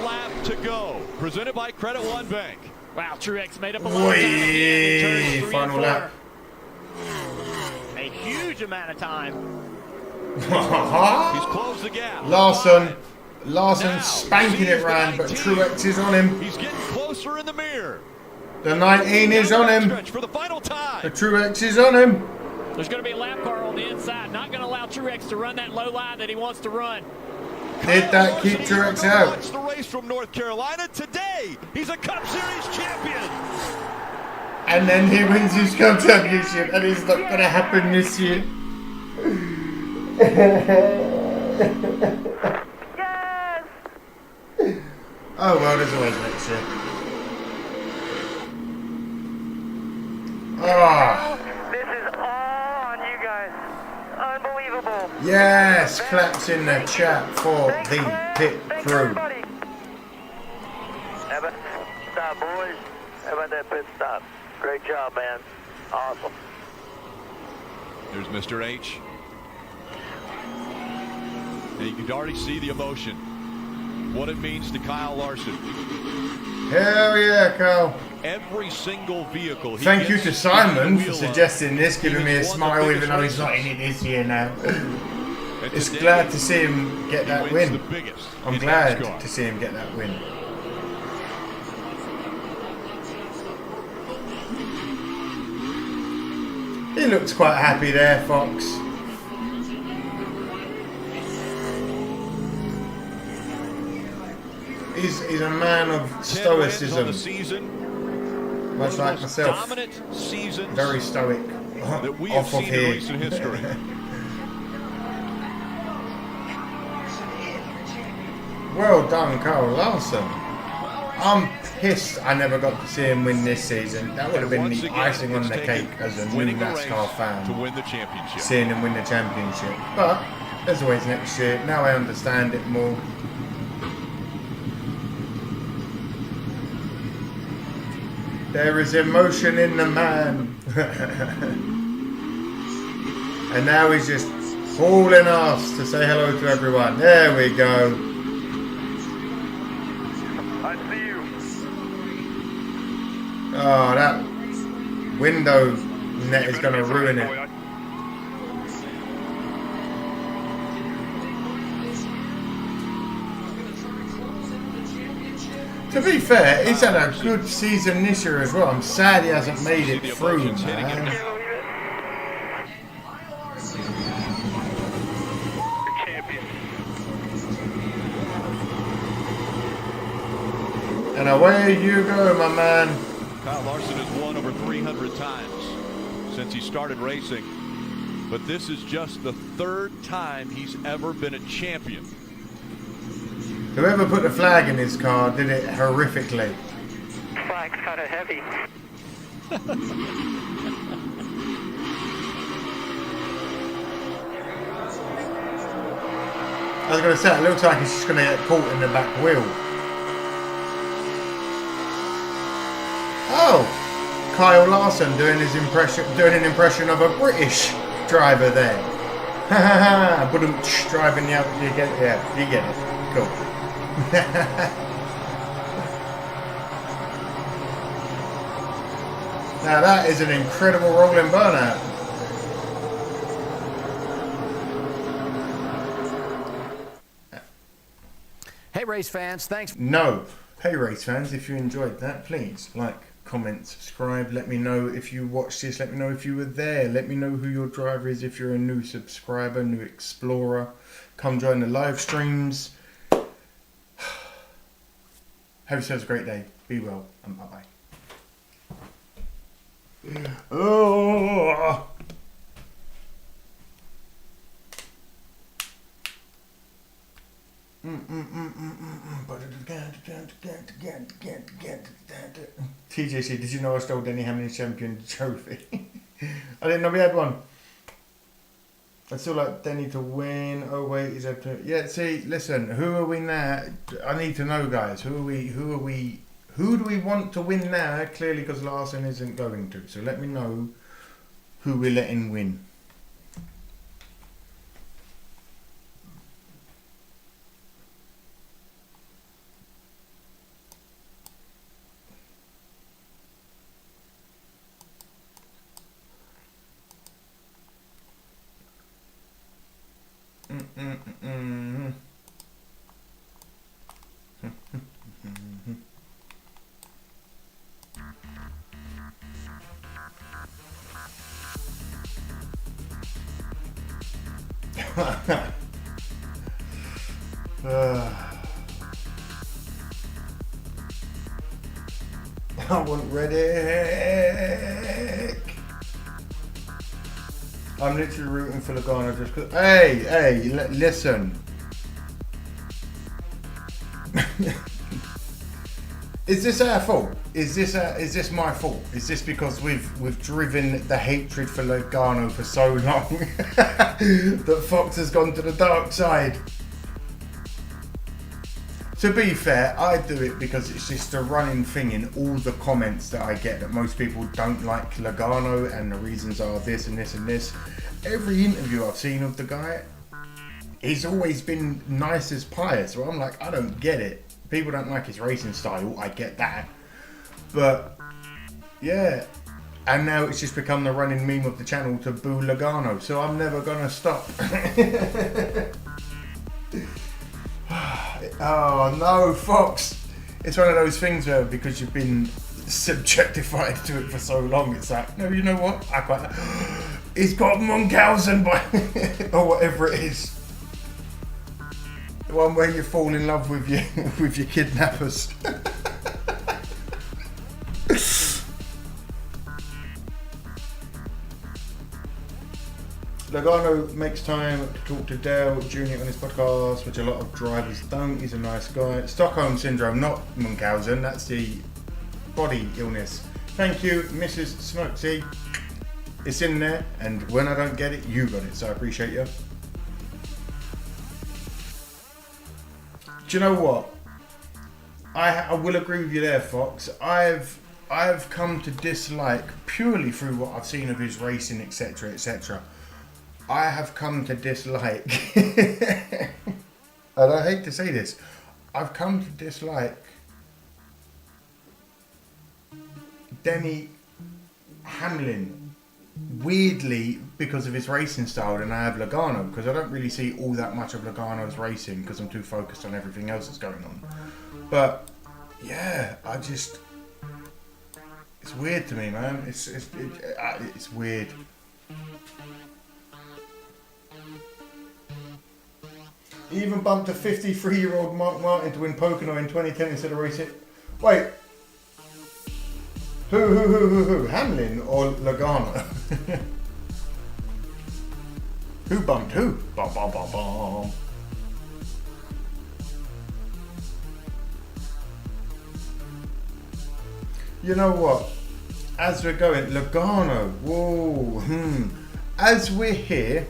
lap to go. Presented by Credit One Bank. Wow, Truex made up a lot of time again in turns 3 and 4. Final lap. a huge amount of time. He's closed the gap. Larson Now, spanking it round, but Truex is on him. He's getting closer in the mirror. The 19 is on him. For the final time. The Truex is on him. There's going to be a lap car on the inside. Not going to allow Truex to run that low line that he wants to run. Did that keep Truex out? Watch the race from North Carolina today. He's a Cup Series champion. And then he wins his Cup Championship, and it's not going to happen this year. Oh well, there's always next year. Ah. This is all on you Yes, claps in the chat for the pit crew. How about stop, boys? How about that pit stop? Great job, man. Awesome. There's Mr. H. And you can already see the emotion. What it means to Kyle Larson. Hell yeah, Kyle. Every single vehicle. Thank you to Simon for suggesting this, giving me a smile even though he's not in it this year now. It's glad to see him get that win. I'm glad to see him get that win. He looks quite happy there, Fox. He's a man of stoicism, much like myself. Very stoic, off of here. Well done, Kyle Larson. I'm pissed I never got to see him win this season. That would have been the icing on the cake as a new NASCAR fan, seeing him win the championship. But there's always next year. Now I understand it more. There is emotion in the man. And now he's just hauling ass to say hello to everyone. There we go. I see you. Oh, that window net is going to ruin it. To be fair, he's had a good season this year as well. I'm sad he hasn't made it through, man. And away you go, my man. Kyle Larson has won over 300 times since he started racing, but this is just the third time he's ever been a champion. Whoever put the flag in his car did it horrifically. Flag's kind of heavy. I was going to say, it looks like he's just going to get caught in the back wheel. Oh, Kyle Larson doing an impression of a British driver there. Ha ha ha! But driving the other, you get it? Yeah, you get it. Cool. Now that is an incredible rolling burnout. Hey race fans, thanks. No. Hey race fans, if you enjoyed that, please like, comment, subscribe. Let me know if you watched this. Let me know if you were there. Let me know who your driver is if you're a new subscriber, new explorer. Come join the live streams. Have yourselves a great day. Be well and bye-bye. Oh. TJC, did you know I stole Denny Hamlin's champion trophy? I didn't know we had one. I still like Denny to win. Oh wait, is that to... Yeah, see, listen, who are we now? I need to know, guys. Who do we want to win now? Clearly because Larson isn't going to. So let me know who we're letting win. I want Reddick. I'm literally rooting for Logano just because. Hey, listen. Is this our fault? Is this my fault? Is this because we've driven the hatred for Logano for so long that Fox has gone to the dark side? To be fair, I do it because it's just a running thing in all the comments that I get that most people don't like Logano and the reasons are this and this and this. Every interview I've seen of the guy, he's always been nice as pie. So I'm like, I don't get it. People don't like his racing style, I get that. But yeah, and now it's just become the running meme of the channel to boo Logano, so I'm never gonna stop. Oh no, Fox. It's one of those things where because you've been subjectified to it for so long, it's like, no, you know what? I quite he's got Munchausen by or whatever it is. The one where you fall in love with your kidnappers. Logano makes time to talk to Dale Jr. on his podcast, which a lot of drivers don't. He's a nice guy. Stockholm Syndrome, not Munchausen. That's the body illness. Thank you, Mrs. Smokesy. It's in there, and when I don't get it, you got it, so I appreciate you. Do you know what? I will agree with you there, Fox. I've come to dislike, purely through what I've seen of his racing, etc., etc. I have come to dislike, and I hate to say this, I've come to dislike Denny Hamlin, weirdly, because of his racing style than I have Logano, because I don't really see all that much of Logano's racing because I'm too focused on everything else that's going on. But yeah, it's weird to me, man. It's weird. He even bumped a 53-year-old Mark Martin to win Pocono in 2010 instead of racing. Wait. Who? Hamlin or Logano? Who bumped who? Bum, bum, bum, bum. You know what? As we're going, Logano. Whoa. As we're here,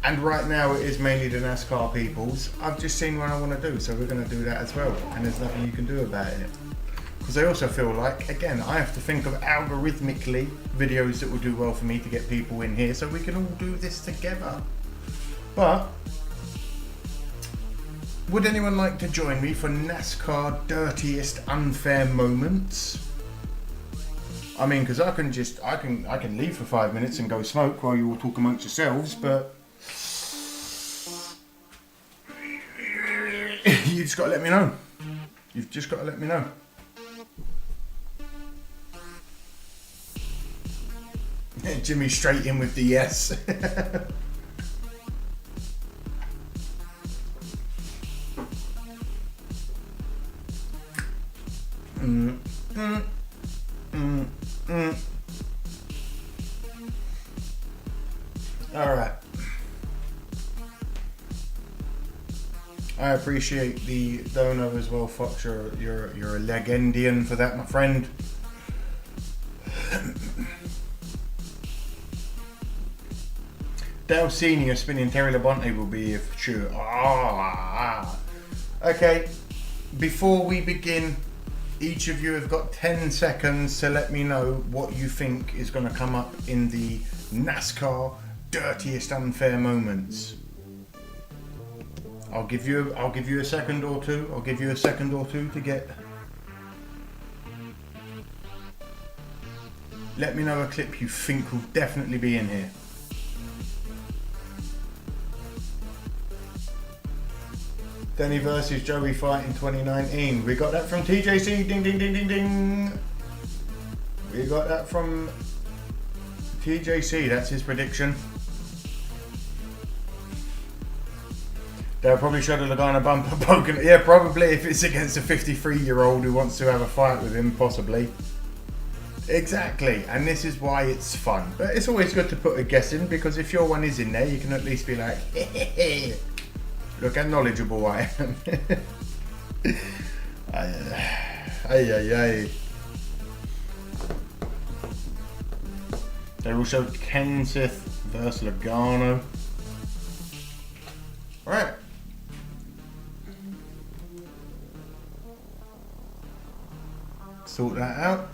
and right now it is mainly the NASCAR peoples, I've just seen what I want to do, so we're going to do that as well. And there's nothing you can do about it. Because I also feel like, again, I have to think of algorithmically videos that will do well for me to get people in here so we can all do this together. But would anyone like to join me for NASCAR dirtiest unfair moments? I mean, because I can leave for 5 minutes and go smoke while you all talk amongst yourselves, but you just got to let me know. You've just got to let me know. Jimmy straight in with the yes. All right. I appreciate the dono as well, Fox. You're a legendian for that, my friend. Dale Senior spinning Terry Labonte will be here for sure. Okay, before we begin, each of you have got 10 seconds to let me know what you think is going to come up in the NASCAR dirtiest unfair moments. I'll give you a second or two. I'll give you a second or two to get. Let me know a clip you think will definitely be in here. Denny versus Joey fight in 2019. We got that from TJC. Ding, ding, ding, ding, ding. We got that from TJC. That's his prediction. They'll probably show the Logano bumper poking. Yeah, probably if it's against a 53-year-old who wants to have a fight with him, possibly. Exactly, and this is why it's fun. But it's always good to put a guess in, because if your one is in there, you can at least be like, look how knowledgeable I am. Ay. They will show Kenseth versus Logano. Right. Sort that out.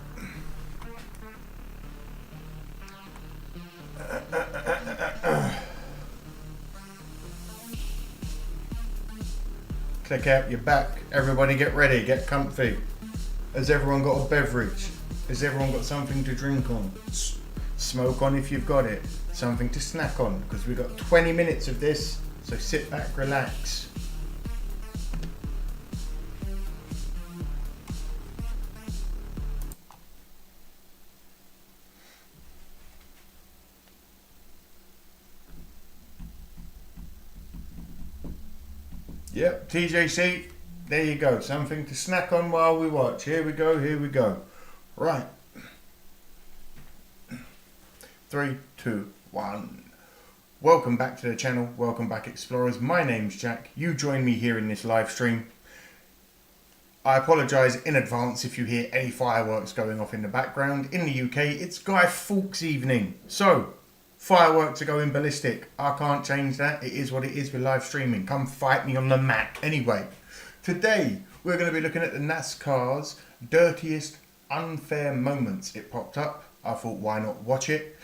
Click out your back. Everybody get ready, get comfy. Has everyone got a beverage? Has everyone got something to drink on? Smoke on if you've got it. Something to snack on, because we've got 20 minutes of this, so sit back, relax. Yep, TJC, there you go. Something to snack on while we watch. Here we go. Right. 3, 2, 1. Welcome back to the channel. Welcome back, Explorers. My name's Jack. You join me here in this live stream. I apologise in advance if you hear any fireworks going off in the background. In the UK, it's Guy Fawkes evening. So, fireworks are going ballistic. I can't change that. It is what it is with live streaming. Come fight me on the Mac. Anyway, today we're going to be looking at the NASCAR's dirtiest unfair moments. It popped up. I thought, why not watch it?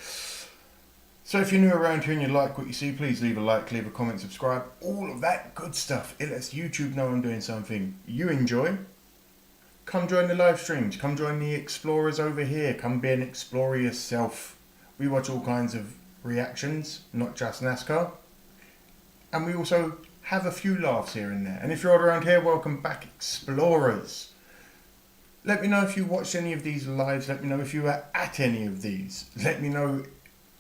So if you're new around here and you like what you see, please leave a like, leave a comment, subscribe. All of that good stuff. It lets YouTube know I'm doing something you enjoy. Come join the live streams. Come join the Explorers over here. Come be an Explorer yourself. We watch all kinds of reactions, not just NASCAR, and we also have a few laughs here and there. And if you're around here, welcome back, Explorers. Let me know if you watched any of these lives. Let me know if you were at any of these. Let me know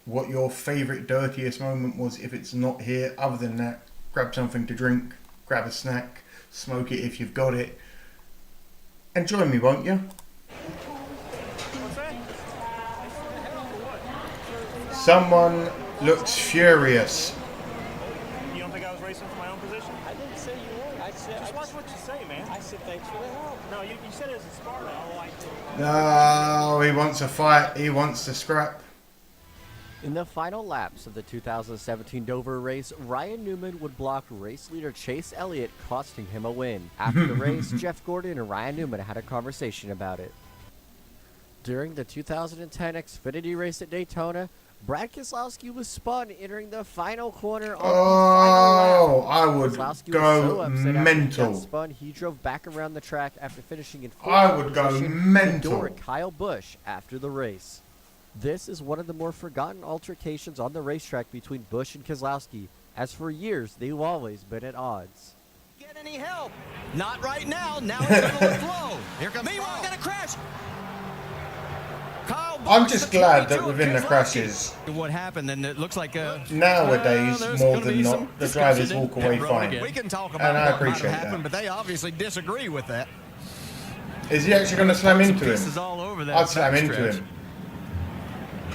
what your favourite dirtiest moment was if it's not here. Other than that, grab something to drink, grab a snack, smoke it if you've got it, and join me, won't you? Someone looks furious. You don't think I was racing for my own position? I didn't say you were. I said, just watch what you say, man. I said thanks for the help. No, you said it was a Sparta. No, he wants a fight. He wants to scrap. In the final laps of the 2017 Dover race, Ryan Newman would block race leader Chase Elliott, costing him a win. After the race, Jeff Gordon and Ryan Newman had a conversation about it. During the 2010 Xfinity race at Daytona, Brad Keselowski was spun entering the final corner on the final lap. I would Keselowski go was so upset after mental. he got spun, he drove back around the track after finishing in fourth I would go position, mental. enduring Kyle Busch after the race. This is one of the more forgotten altercations on the racetrack between Busch and Keselowski, as for years they've always been at odds. Get any help? Not right now. Now it's going to look low. Here comes Meanwhile, going to crash. I'm just glad that within the crashes, what happened, and it looks like nowadays, more than not, the drivers walk away fine. We can talk And about I what might appreciate have happened, that. but they obviously disagree with that. Is he actually going to slam into Pieces him? all over that I'd slam into backstretch. him.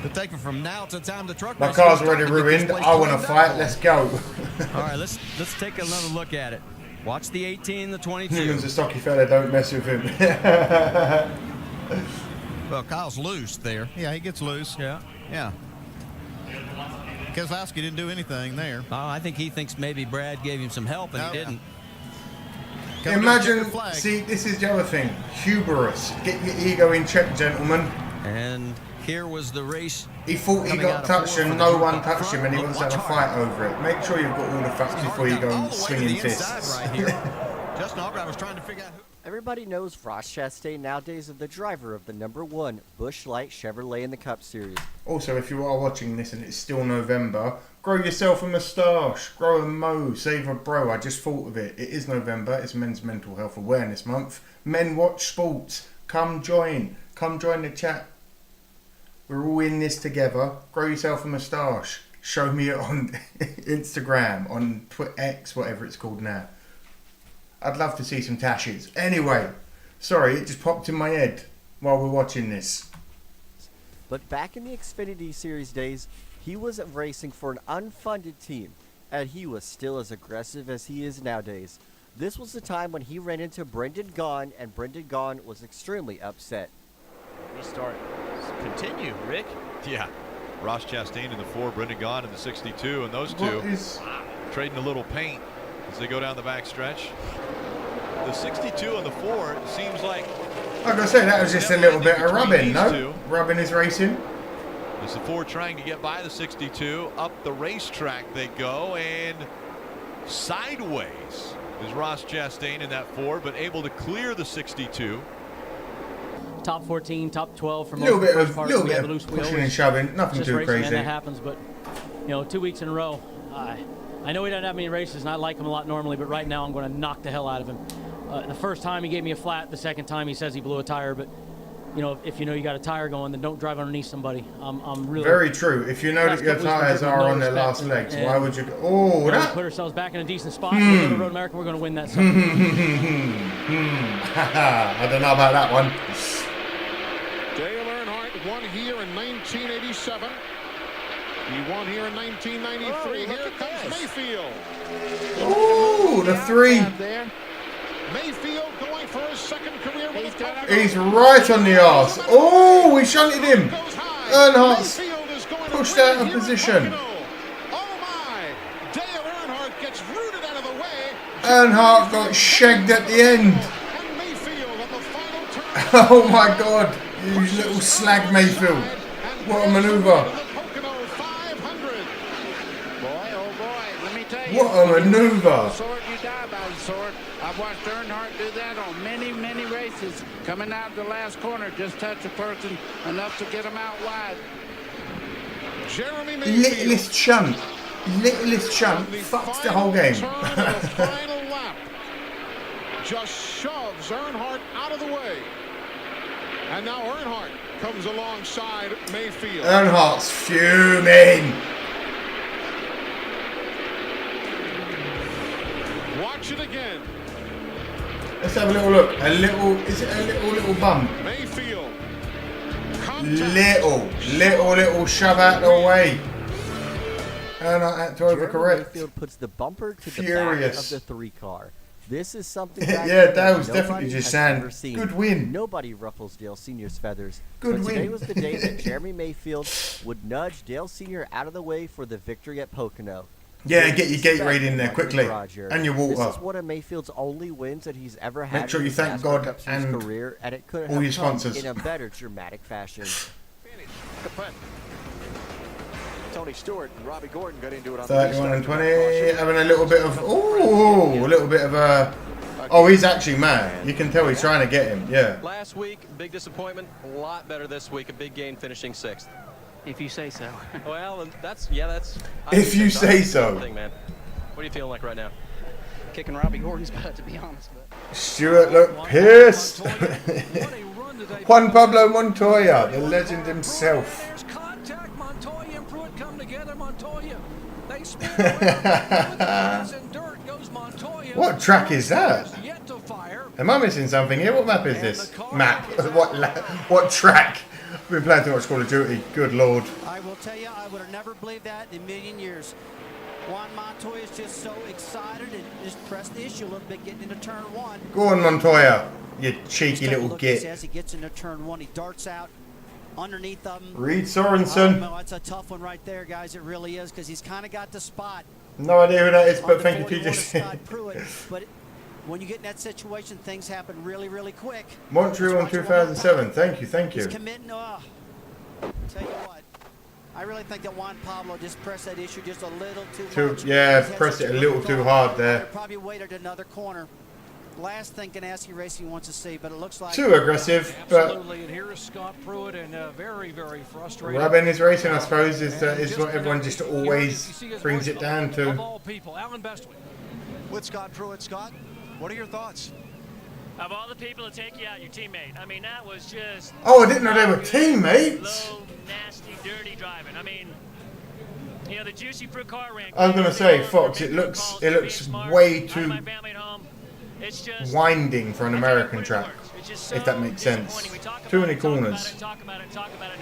To take him from now to the time the truck My race car's is already starting to get this ruined. place I want to cleaned fight. up. Let's go. All right, let's take another look at it. Watch the 18, the 22. Newman's a stocky fella. Don't mess with him. Well, Kyle's loose there. Yeah, he gets loose. Yeah. Keselowski didn't do anything there. Oh, I think he thinks maybe Brad gave him some help and he didn't. Imagine, see, this is the other thing. Hubris. Get your ego in check, gentlemen. And here was the race. He thought he got touched and no one touched him, and he wants to have a fight over it. Make sure you've got all the facts before you go swinging fists. Right here. Justin Allgaier was trying to figure out who. Everybody knows Ross Chastain nowadays is the driver of the #1 Busch Light Chevrolet in the Cup Series. Also, if you are watching this and it's still November, grow yourself a moustache, grow a mo, save a bro. I just thought of it. It is November. It's Men's Mental Health Awareness Month. Men watch sports. Come join. Come join the chat. We're all in this together. Grow yourself a moustache. Show me it on Instagram, on X, whatever it's called now. I'd love to see some tashes. Anyway, sorry, it just popped in my head while we're watching this. But back in the Xfinity Series days, he was racing for an unfunded team, and he was still as aggressive as he is nowadays. This was the time when he ran into Brendan Gaughan, and Brendan Gaughan was extremely upset. Restart. Continue, Rick. Yeah. Ross Chastain in the 4, Brendan Gaughan in the 62, and those two trading a little paint as they go down the back stretch. The 62 and the 4 seems like I said, that was just a little bit of rubbing, no? Rubbing is racing. As the 4 trying to get by the 62, up the racetrack they go, and sideways is Ross Chastain in that 4, but able to clear the 62. Top 14, top 12 for most little of the bit first of part. little We bit have of a loose wheel. pushing and shoving, nothing Just too racing, man, crazy. that happens, but you know, 2 weeks in a row. I know he doesn't have many races, and I like him a lot normally, but right now I'm going to knock the hell out of him. The first time he gave me a flat. The second time he says he blew a tire, but you know, if you know you got a tire going, then don't drive underneath somebody. I'm really very true. If you know that your tires are on their last legs, why would you go? Oh, that. Put ourselves back in a decent spot. We'll go to Road America. We're going to win that. I don't know about that one. Dale Earnhardt won here in 1987. He won here in 1993. Here comes Mayfield. Ooh, the 3. Mayfield going for his second career win. He's right on the arse. Oh, he shunted him. Earnhardt's pushed out of position. Dale Earnhardt gets rooted out of the way. Earnhardt got shagged at the end. Oh my God, you little slag Mayfield. What a maneuver. What a maneuver. Sword, you die by the sword. I've watched Earnhardt do that on many, many races. Coming out of the last corner, just touch a person enough to get him out wide. Jeremy Littlest chump. Fucks the whole game. Final lap. Just shoves Earnhardt out of the way. And now Earnhardt comes alongside Mayfield. Earnhardt's fuming. Watch it again. Let's have a little look. Is it a little bump? Mayfield. Little shove out the way. Earnhardt had to overcorrect. Mayfield puts the bumper to Furious. the back of the 3 car. This is something yeah, that was definitely just saying, good win. Nobody ruffles Dale Sr.'s feathers. Good but today win. was the day that Jeremy Mayfield would nudge Dale Sr. out of the way for the victory at Pocono. Yeah, get your Gatorade in there quickly. And your water. This is one of Mayfield's only wins that he's ever had. Make sure you in thank NASCAR God Cup Series and career, and it could all your have come sponsors. in a better dramatic fashion. Tony Stewart and Robbie Gordon got into it on 31 and 20, having a little bit of, oh, he's actually mad. You can tell he's trying to get him, yeah. Last week, big disappointment. A lot better this week. A big gain, finishing 6th. If you say so. Well, that's. If you say so. Thing, man. What are you feeling like right now? Kicking Robbie Gordon's butt, to be honest. But Stuart looked pissed. Juan Pablo Montoya, the legend himself. Montoya and Pruitt come together. Montoya, they spin dirt goes Montoya. What track is that? Am I missing something here? What map is this? Map. What track? I've been playing too much Call of Duty. Good Lord. I will tell you, I would have never believed that in a million years. Juan Montoya is just so excited and just pressed the issue a little bit getting into turn 1. Go on, Montoya. You cheeky little git. As he gets into turn 1, he darts out underneath them. Reed Sorensen. Oh, no, that's a tough one right there, guys. It really is, because he's kind of got the spot. No idea who that is, but thank you, just. But when you get in that situation, things happen really, really quick. Montreal in 2007. Thank you. He's committing. Tell you what, I really think that Juan Pablo just pressed that issue just a little too much. Yeah, pressed it a little too hard there. Probably waited another corner. Last thing Ganassi Racing wants to see, but it looks like too aggressive. Absolutely, and here is Scott Pruitt, and very, very frustrated. Rubbing his racing, I suppose, is what everyone just always brings it down to. Of all people, Alan Bestwick. With Scott Pruitt, Scott, what are your thoughts? Of all the people to take you out, your teammate. I mean, that was just. Oh, I didn't know they were teammates. Low, nasty, dirty driving. I mean, you know, the juicy fruit car ran. I was gonna say, Fox. It looks way too winding for an American track, if that makes sense. Too many corners.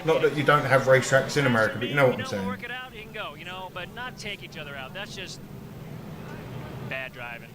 Not that you don't have racetracks in America, but you know what I'm saying. Work it out, you can go, but not take each other out. That's just bad driving.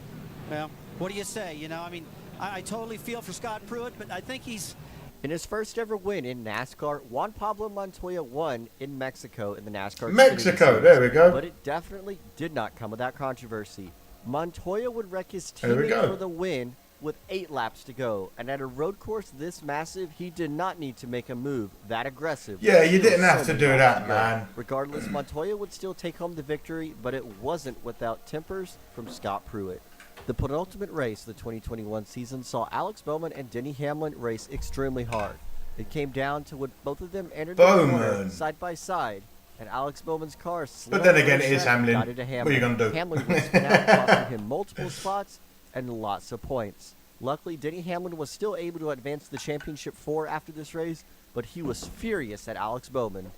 Well, what do you say? You know, I mean, I totally feel for Scott Pruitt, but I think he's... In his first ever win in NASCAR, Juan Pablo Montoya won in Mexico in the NASCAR Mexico, there we go. But it definitely did not come without controversy. Montoya would wreck his teammate for the win with 8 laps to go, and at a road course this massive, he did not need to make a move that aggressive. Yeah, you didn't have to do that, man. Regardless, Montoya would still take home the victory, but it wasn't without tempers from Scott Pruitt. The penultimate race of the 2021 season saw Alex Bowman and Denny Hamlin race extremely hard. It came down to when both of them entered the corner side by side, and Alex Bowman's car slid. But then again, it is Hamlin. What are you going to do? Hamlin would spin out, costing him multiple spots and lots of points. Luckily, Denny Hamlin was still able to advance to the championship 4 after this race, but he was furious at Alex Bowman.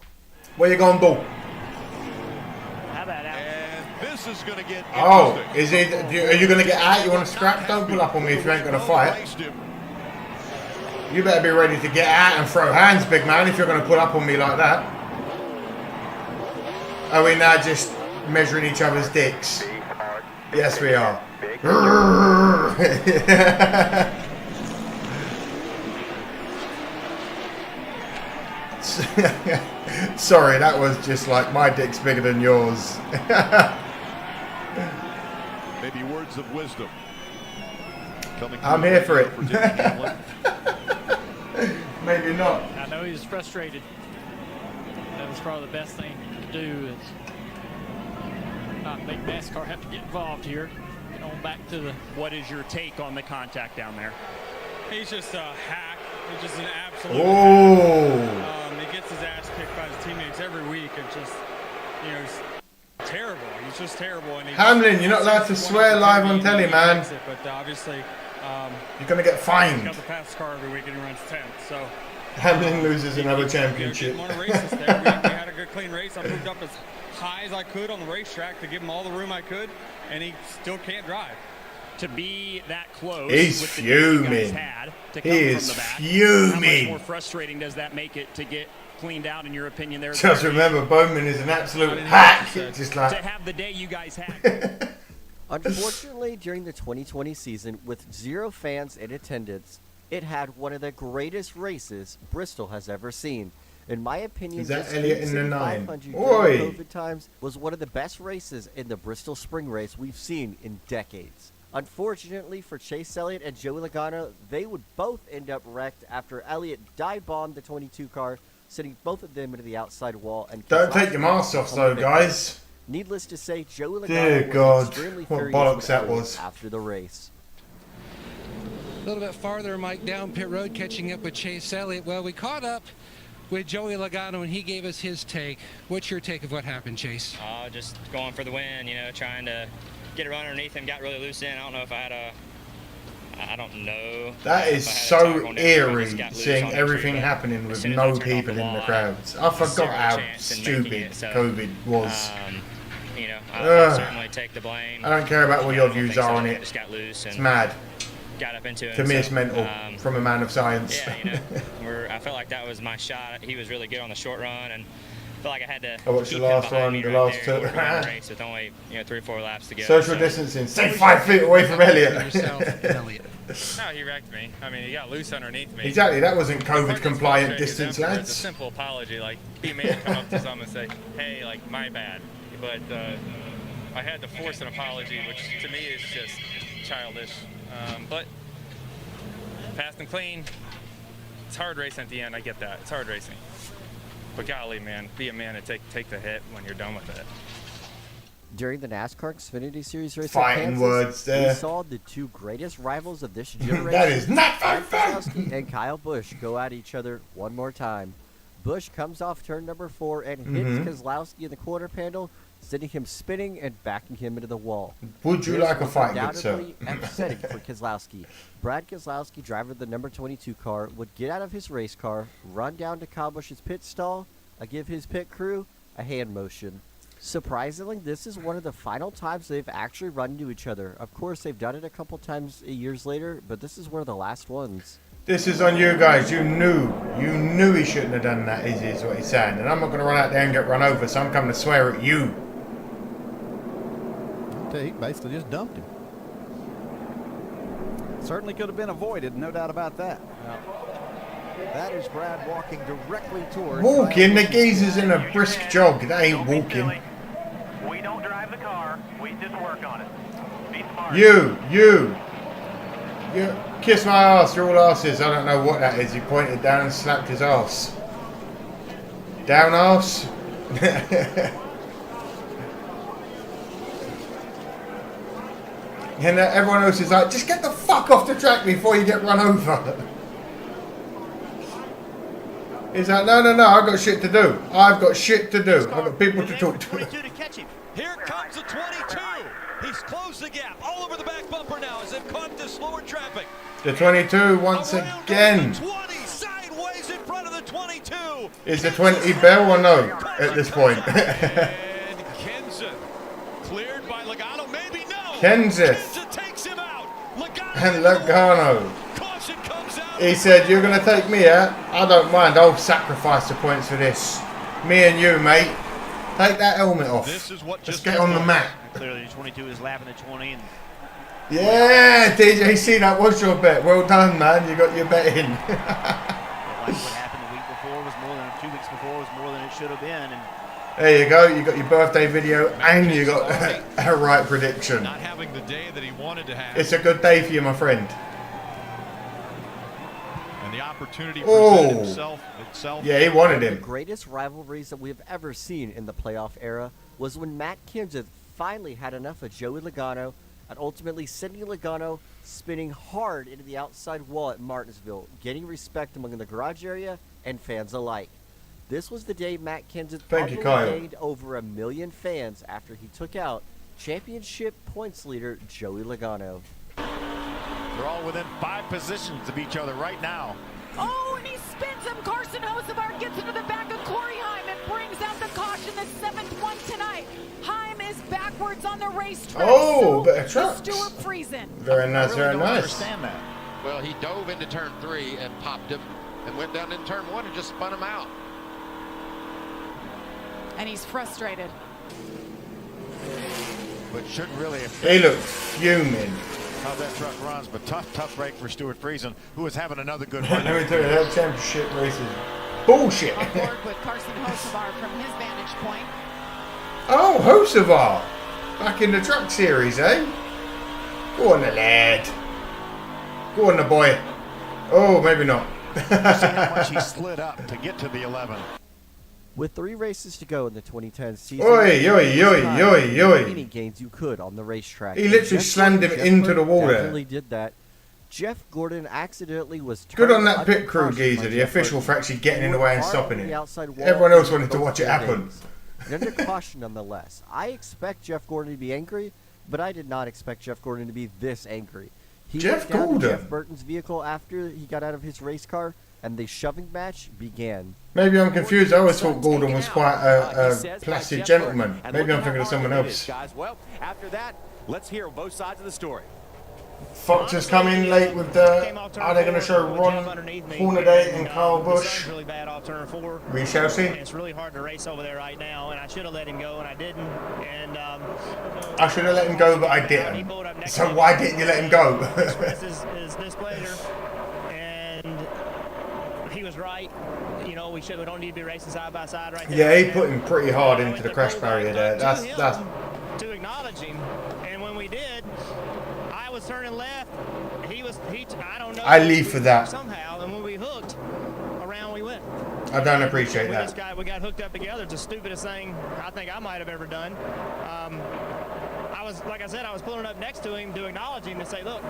Where you going, Bull? How about Alex? This is going to get is it? Are you going to get out? You want to scrap? Don't pull up on me if you ain't going to fight. You better be ready to get out and throw hands, big man, if you're going to pull up on me like that. Are we now just measuring each other's dicks? Yes, we are. Sorry, that was just like my dick's bigger than yours. Maybe words of wisdom. I'm here for it. Maybe not. I know he was frustrated. That was probably the best thing to do is not make NASCAR have to get involved here. Get on back to the... What is your take on the contact down there? He's just a hack. He's just an absolute hack. He gets his ass kicked by his teammates every week and just, you know, he's terrible. He's just terrible. And Hamlin, you're not allowed to swear live on telly, man. But obviously... you're going to get fined. He's got the fastest car every week and he runs 10th, so... Hamlin loses another championship. We had a good clean race. I moved up as high as I could on the racetrack to give him all the room I could, and he still can't drive. To be that close, he's with the fuming. To he is fuming. How much more frustrating does that make it to get cleaned out, in your opinion? There. Just remember, Bowman is an absolute hack. Just like to have the day you guys had. Unfortunately, during the 2020 season, with 0 fans in attendance, it had one of the greatest races Bristol has ever seen. In my opinion, is that this Elliott in the 9? During COVID times was one of the best races in the Bristol Spring Race we've seen in decades. Unfortunately for Chase Elliott and Joey Logano, they would both end up wrecked after Elliott dive-bombed the 22 car, sending both of them into the outside wall. And don't take your mask off, though, guys. Needless to say, Joey Logano was extremely furious bollocks that was after the race. A little bit farther, Mike, down pit road, catching up with Chase Elliott. Well, we caught up with Joey Logano, and he gave us his take. What's your take of what happened, Chase? Just going for the win, you know, trying to get a run underneath him, got really loose in. I don't know if I had a... I don't know. That is so eerie, seeing everything happening with no people in the crowds. I forgot how stupid COVID was. You know, I'll certainly take the blame. I don't care about what your views are on it. Just got loose and it's mad. Got up into it. To me, it's mental from a man of science. Yeah, you know, I felt like that was my shot. He was really good on the short run, and I felt like I had to. I watched the last one, the last two. Race with only 3 or 4 laps to go. Social distancing. Stay 5 feet away from Elliott. No, he wrecked me. I mean, he got loose underneath me. Exactly. That wasn't COVID compliant distance, lads. It's a simple apology, like be a man, come up to someone and say, "Hey, like my bad," but I had to force an apology, which to me is just childish. But fast and clean. It's hard racing at the end. I get that. It's hard racing. But golly, man, be a man and take the hit when you're done with it. During the NASCAR Xfinity Series race fighting words there. We saw the 2 greatest rivals of this generation, that is not Brad Keselowski and Kyle Busch, go at each other one more time. Busch comes off turn number 4 and hits Keselowski in the quarter panel, sending him spinning and backing him into the wall. Would you like a fight, good sir? Upsetting for Keselowski. Brad Keselowski, driver of the number 22 car, would get out of his race car, run down to Kyle Busch's pit stall, give his pit crew a hand motion. Surprisingly, this is one of the final times they've actually run into each other. Of course, they've done it a couple times years later, but this is one of the last ones. This is on you guys. You knew he shouldn't have done that, is what he's saying. And I'm not going to run out there and get run over, so I'm coming to swear at you. He basically just dumped him. Certainly could have been avoided, no doubt about that. That is Brad walking directly toward. Walking? The geezer's in a brisk jog. That ain't walking. We don't drive the car. We just work on it. Be smart. You. Kiss my ass. You're all asses. I don't know what that is. He pointed down and slapped his ass. Down ass. And everyone else is like, just get the fuck off the track before you get run over. He's like, no, I've got shit to do. I've got people to talk to. Here comes the 22. He's closed the gap all over the back bumper now as they've caught the slower traffic. The 22 once again. 20 sideways in front of the 22. Is the 20 Bell or no at this point? And Kenseth cleared by Logano. Maybe no. Kenseth takes him out. and Logano. He said, you're going to take me out? I don't mind. I'll sacrifice the points for this. Me and you, mate. Take that helmet off. Let's get on the mat. Clearly, the 22 is lapping the 20. And yeah, DJC, that was your bet. Well done, man. You got your bet in. like what happened the week before was more than 2 weeks before was more than it should have been. And there you go. You got your birthday video and you got a right prediction. Not having the day that he wanted to have. It's a good day for you, my friend. And the opportunity presented itself. Yeah, he wanted him. One of the greatest rivalries that we have ever seen in the playoff era was when Matt Kenseth finally had enough of Joey Logano and ultimately sending Logano spinning hard into the outside wall at Martinsville, getting respect among the garage area and fans alike. This was the day Matt Kenseth gained over 1 million fans after he took out championship points leader Joey Logano. They're all within 5 positions of each other right now. Oh, and he spins him. Carson Hocevar gets into the back of Corey Heim and brings out the caution, the 7th one tonight. Heim is backwards on the racetrack. Oh, better trucks. Stuart Friesen. Very nice, very nice. Understand that. Well, he dove into turn 3 and popped him and went down in turn 1 and just spun him out. And he's frustrated. But shouldn't really have. He looked fuming. How that truck runs, but tough break for Stuart Friesen, who is having another good run. Let me tell you, that championship race is bullshit. On board with Carson Hocevar from his vantage point. Oh, Hocevar. Back in the truck series, eh? Go on, the lad. Go on, the boy. Oh, maybe not. See how much he slid up to get to the 11. With 3 races to go in the 2010 season, any gains you could on the racetrack. He literally slammed him into the wall there. Definitely did that. Jeff Gordon accidentally was good on that pit crew geezer, the official, for actually getting in the way and stopping it. Everyone else wanted to watch it happen. Under caution, nonetheless. I expect Jeff Gordon to be angry, but I did not expect Jeff Gordon to be this angry. He went down to Jeff Burton's vehicle after he got out of his race car, and the shoving match began. Maybe I'm confused. I always thought Gordon was quite a placid gentleman. Maybe I'm thinking of someone else. Well, after that, let's hear both sides of the story. Fox has come in late with the. Are they going to show Ron Hornaday and Kyle Busch? really bad off turn 4. We shall see. It's really hard to race over there right now, and I should have let him go, and I didn't. And I should have let him go, but I didn't. So why didn't you let him go? is displeasure, and he was right. You know, we don't need to be racing side by side right now. Yeah, he put him pretty hard into the crash barrier there. That's to acknowledge him, and when we did, I was turning left. I don't know. I leave for that. Somehow, and when we hooked, around we went. I don't appreciate that. We got hooked up together. It's the stupidest thing I think I might have ever done. Like I said, I was pulling up next to him to acknowledge him to say, look,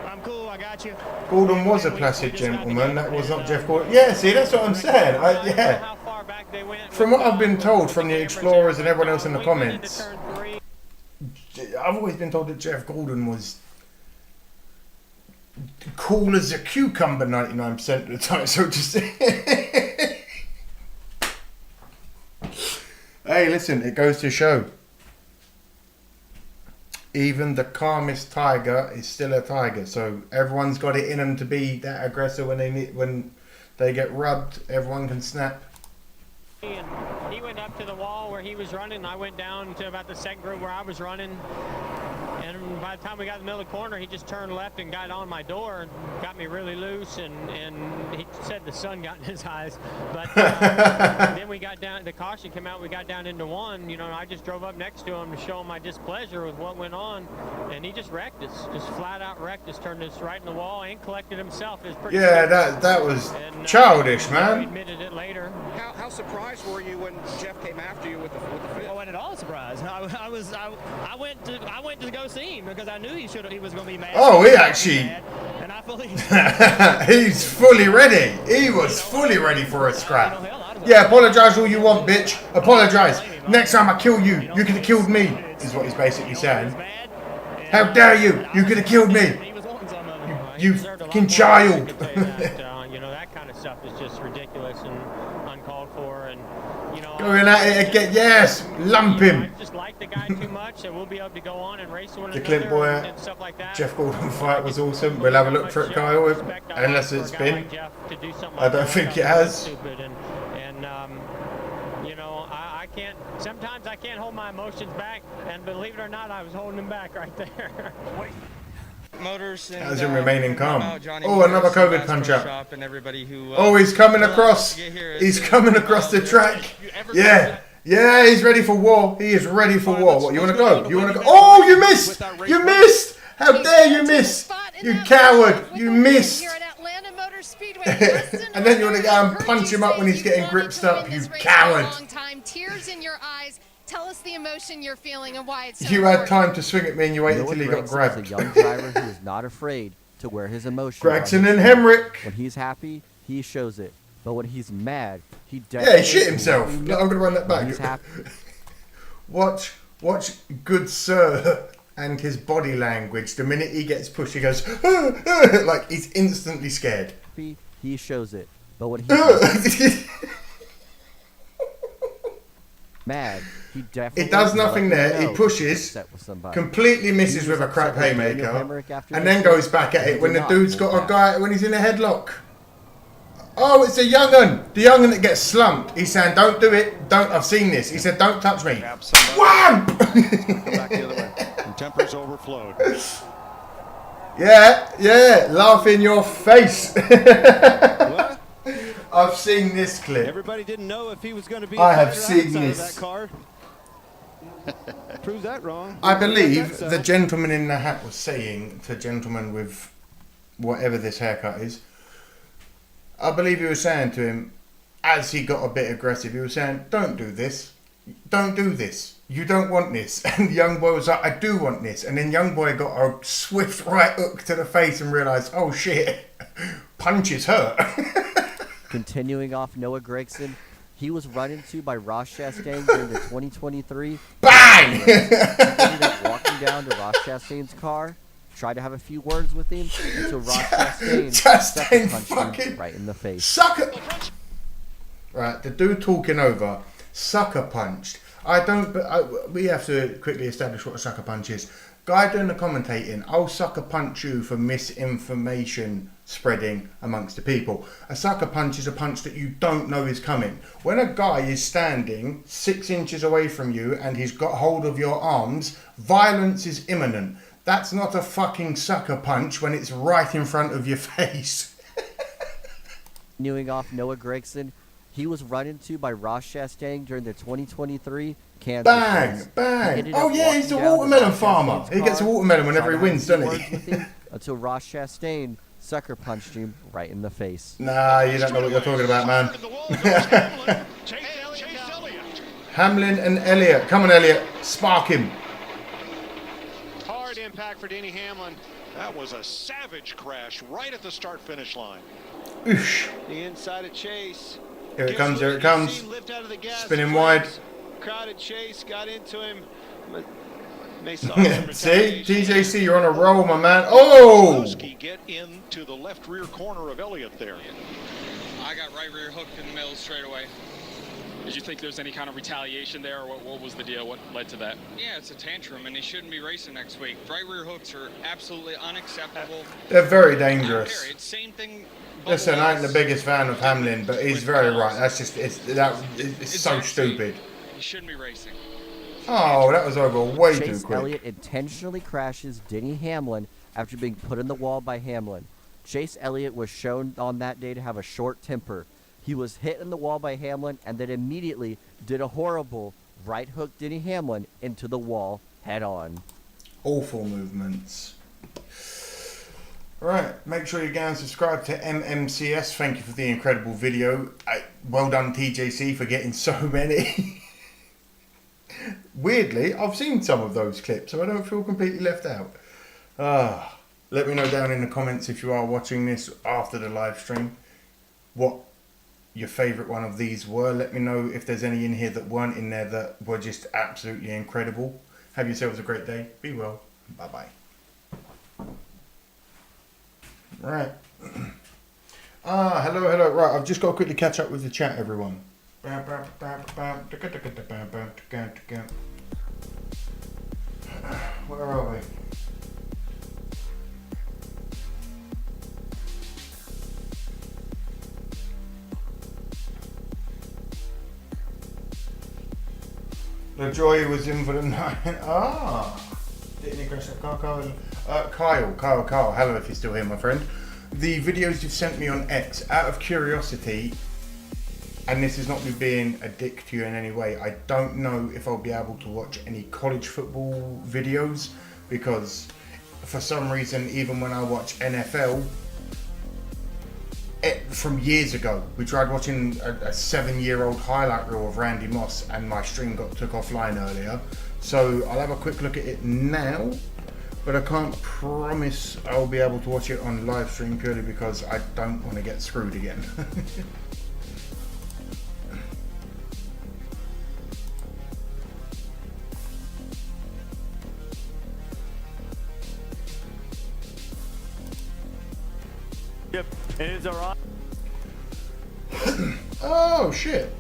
I'm cool, I got you. Gordon was a placid gentleman. That was not Jeff Gordon. Yeah, see, that's what I'm saying. Yeah. From what I've been told from the Explorers and everyone else in the comments, I've always been told that Jeff Gordon was cool as a cucumber 99% of the time, so to say. Hey, listen, it goes to show. Even the calmest tiger is still a tiger, so everyone's got it in them to be that aggressive when they get rubbed. Everyone can snap. And he went up to the wall where he was running. I went down to about the second group where I was running. And by the time we got in the middle of the corner, he just turned left and got on my door and got me really loose. And he said the sun got in his eyes. But then we got down, the caution came out, we got down into one. You know, I just drove up next to him to show him my displeasure with what went on. And he just wrecked us, just flat out wrecked us, turned us right in the wall and collected himself. It was pretty that was childish, man. He admitted it later. How surprised were you when Jeff came after you with the fifth? I wasn't at all surprised. I went to go see him because I knew he was going to be mad. Oh, he actually. And I fully. He's fully ready. He was fully ready for a scrap. Yeah, apologise all you want, bitch. Apologise. Next time I kill you, you could have killed me. Is what he's basically saying. How dare you? You could have killed me. You fucking child. You know, that kind of stuff is just ridiculous and uncalled for. And you know, going at it again. Yes, lump him. I just like the guy too much, so we'll be able to go on and race one The another Clint Boyer, and stuff like that. Jeff Gordon fight was awesome. We'll have a look for it, Kyle, unless it's been. I don't think it has. You know, I can't. Sometimes I can't hold my emotions back, and believe it or not, I was holding them back right there. Motors and, As in remaining calm. Oh, another COVID punch up. And everybody who, oh, he's coming across. He's coming across the track. Yeah. Yeah, he's ready for war. He is ready for war. What, you want to go? You want to go? Oh, you missed. You missed. How dare you miss? You coward. You missed. And then you want to go and punch him up when he's getting gripped up. You coward. Tears in your eyes. Tell us the emotion you're feeling and why it's so You had time to swing at me and you waited until he got grabbed. Is a young driver who is not afraid to wear his emotions. Gregson and Hemrick. When he's happy, he shows it. But when he's mad, he definitely... Yeah, he shit himself. I'm going to run that back. He's happy. Watch good sir and his body language. The minute he gets pushed, he goes... like he's instantly scared. He shows it. But when he's mad, he definitely... It does nothing there. He pushes, completely misses with a crap haymaker, and then goes back at it when the dude's got a guy, when he's in a headlock. Oh, it's a young'un. The young'un that gets slumped. He's saying, don't do it. Don't. I've seen this. He said, don't touch me. Wham! Come back the other way. And tempers overflowed. Yeah. Laugh in your face. What? I've seen this clip. Everybody didn't know if he was going to be. I have seen this. That car. Proves that wrong. I believe the gentleman in the hat was saying to gentleman with whatever this haircut is. I believe he was saying to him, as he got a bit aggressive, he was saying, don't do this. Don't do this. You don't want this. And the young boy was like, I do want this. And then young boy got a swift right hook to the face and realised, oh shit, punches hurt. Continuing off Noah Gragson, he was run into by Ross Chastain during the 2023. Bang! He ended up walking down to Ross Chastain's car, tried to have a few words with him, until Ross Chastain punched him right in the face. Sucker! Right, the dude talking over, sucker punched. We have to quickly establish what a sucker punch is. Guy doing the commentating, I'll sucker punch you for misinformation spreading amongst the people. A sucker punch is a punch that you don't know is coming. When a guy is standing 6 inches away from you and he's got hold of your arms, violence is imminent. That's not a fucking sucker punch when it's right in front of your face. Continuing off Noah Gragson, he was run into by Ross Chastain during the 2023 Kansas Bang! race. Bang! Oh yeah, he's a watermelon farmer. He gets a watermelon whenever he wins, doesn't he? Until Ross Chastain sucker punched him right in the face. Nah, you don't know what you're talking about, man. Hamlin and Elliott. Come on, Elliott. Spark him. Hard impact for Denny Hamlin. That was a savage crash right at the start-finish line. Oosh. The inside of Chase. Here it comes, here it comes. Spinning wide. Crowded Chase, got into him. See? TJC, you're on a roll, my man. Oh! Get into the left rear corner of Elliott there. I got right rear hooked in the middle straight away. Did you think there was any kind of retaliation there, or what was the deal? What led to that? Yeah, it's a tantrum, and he shouldn't be racing next week. Right rear hooks are absolutely unacceptable. They're very dangerous. It's same thing. Listen, I ain't the biggest fan of Hamlin, but he's very right. That's just, it's so stupid. He shouldn't be racing. Oh, that was over way too Chase quick. Elliott intentionally crashes Denny Hamlin after being put in the wall by Hamlin. Chase Elliott was shown on that day to have a short temper. He was hit in the wall by Hamlin and then immediately did a horrible right hook Denny Hamlin into the wall head on. Awful movements. Right, make sure you go and subscribe to MMCS. Thank you for the incredible video. Well done, TJC, for getting so many. Weirdly, I've seen some of those clips, so I don't feel completely left out. Let me know down in the comments if you are watching this after the live stream what your favourite one of these were. Let me know if there's any in here that weren't in there that were just absolutely incredible. Have yourselves a great day. Be well. Bye-bye. Right. Hello. Right, I've just got to quickly catch up with the chat, everyone. Where are we? The joy was in for the night. Didn't he crash that car? Kyle, hello if you're still here, my friend. The videos you've sent me on X, out of curiosity, and this is not me being a dick to you in any way, I don't know if I'll be able to watch any college football videos, because for some reason, even when I watch NFL, from years ago, we tried watching a 7-year-old highlight reel of Randy Moss and my stream took offline earlier. So I'll have a quick look at it now, but I can't promise I'll be able to watch it on live stream purely because I don't want to get screwed again. Yep, and it's alright. Oh shit.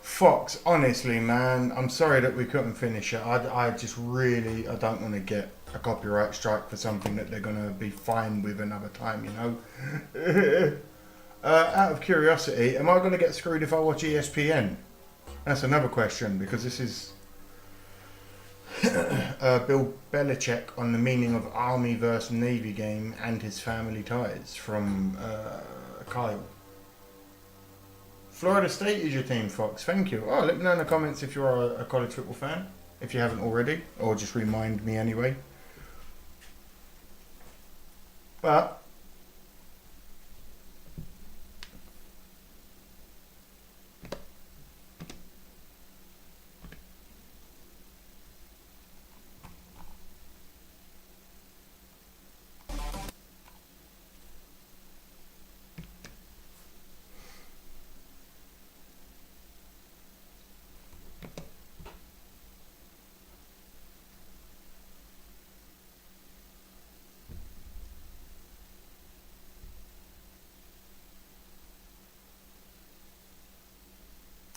Fox, honestly man, I'm sorry that we couldn't finish it. I just really, I don't want to get a copyright strike for something that they're going to be fine with another time, you know. Out of curiosity, am I going to get screwed if I watch ESPN? That's another question, because this is Bill Belichick on the meaning of Army versus Navy game and his family ties from Kyle. Florida State is your team, Fox. Thank you. Oh, let me know in the comments if you're a college football fan, if you haven't already, or just remind me anyway. But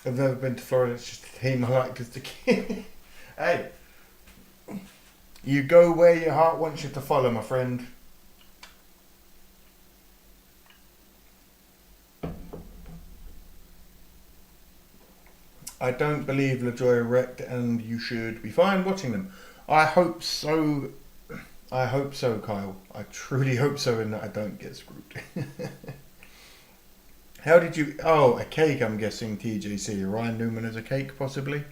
I've never been to Florida, it's just a team I like as a kid. Hey, you go where your heart wants you to follow, my friend. I don't believe LaJoy wrecked and you should be fine watching them. I hope so. I hope so, Kyle. I truly hope so, and that I don't get screwed. How did you... Oh, a cake, I'm guessing, TJC. Ryan Newman as a cake, possibly?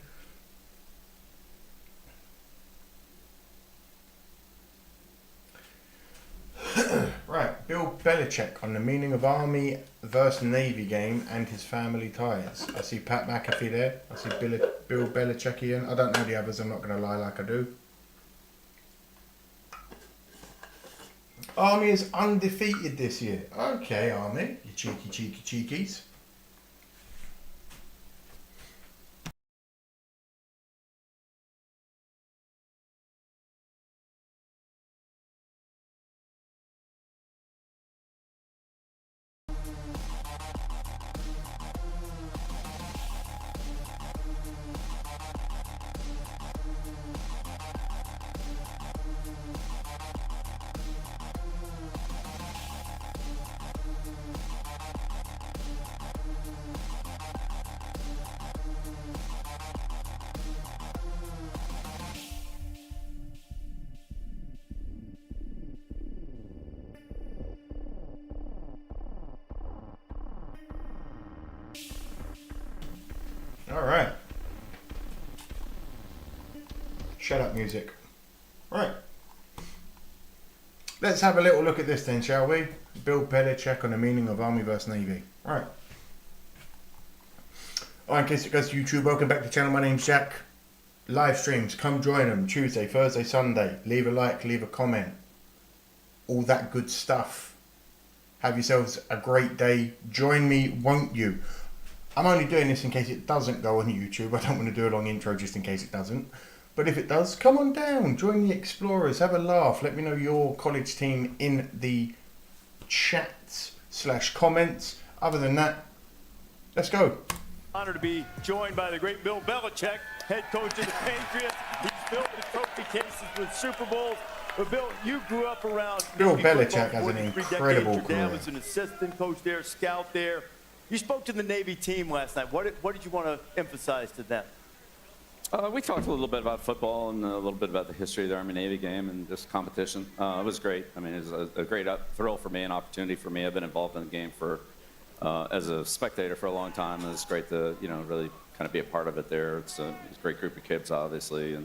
Right, Bill Belichick on the meaning of Army versus Navy game and his family ties. I see Pat McAfee there. I see Bill Belichickian. I don't know the others, I'm not going to lie like I do. Army is undefeated this year. Okay, Army, you cheeky cheekies. All right. Shut up, music. Right. Let's have a little look at this then, shall we? Bill Belichick on the meaning of Army versus Navy. Right. In case it goes to YouTube, welcome back to the channel. My name's Jack. Live streams, come join them. Tuesday, Thursday, Sunday. Leave a like, leave a comment. All that good stuff. Have yourselves a great day. Join me, won't you? I'm only doing this in case it doesn't go on YouTube. I don't want to do a long intro just in case it doesn't. But if it does, come on down. Join the Explorers. Have a laugh. Let me know your college team in the chats/comments. Other than that, let's go. Honor to be joined by the great Bill Belichick, head coach of the Patriots. He's filled with trophy cases with Super Bowls. But Bill, you grew up around Bill Navy Belichick football has an for 3 incredible decades. Your dad career. was an assistant coach there, scout there. You spoke to the Navy team last night. What did you want to emphasize to them? We talked a little bit about football and a little bit about the history of the Army-Navy game and just competition. It was great. I mean, it was a great thrill for me, an opportunity for me. I've been involved in the game as a spectator for a long time, and it's great to really kind of be a part of it there. It's a great group of kids, obviously, and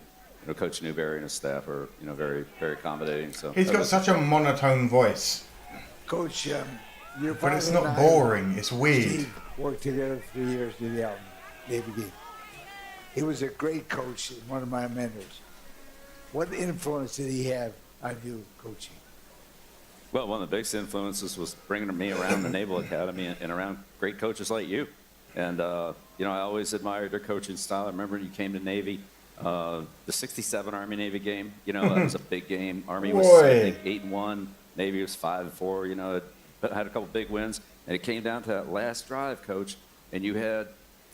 Coach Newberry and his staff are very, very accommodating. So he's got such a monotone voice. Coach, your but it's father not and boring. It's weird. Steve worked together 3 years in the Navy game. He was a great coach and one of my mentors. What influence did he have on you coaching? Well, one of the biggest influences was bringing me around the Naval Academy and around great coaches like you. And, I always admired your coaching style. I remember when you came to Navy, the 67 Army-Navy game, that was a big game. Army was, I think, 8-1. Navy was 5-4, but had a couple big wins. And it came down to that last drive, Coach, and you had...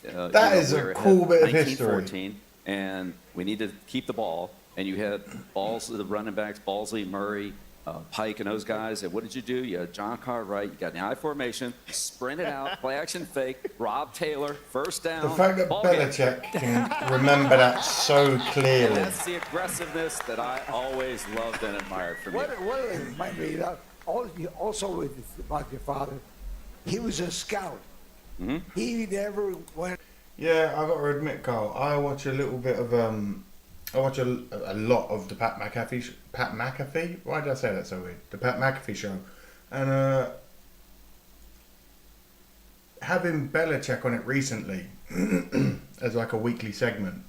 that is a cool bit of history. And we needed to keep the ball. And you had the running backs, Balsley, Murray, Pike, and those guys. And what did you do? You had John Cartwright. You got an I formation, sprinted out, play action fake, Rob Taylor, first down. The fact that Belichick can remember that so clearly. And that's the aggressiveness that I always loved and admired from you. What it reminded me of, also about your father, he was a scout. Mm-hmm. He never went. Yeah, I got to admit, Carl, I watch a little bit of I watch a lot of the Pat McAfee. Why did I say that so weird? The Pat McAfee show, and having Belichick on it recently as like a weekly segment.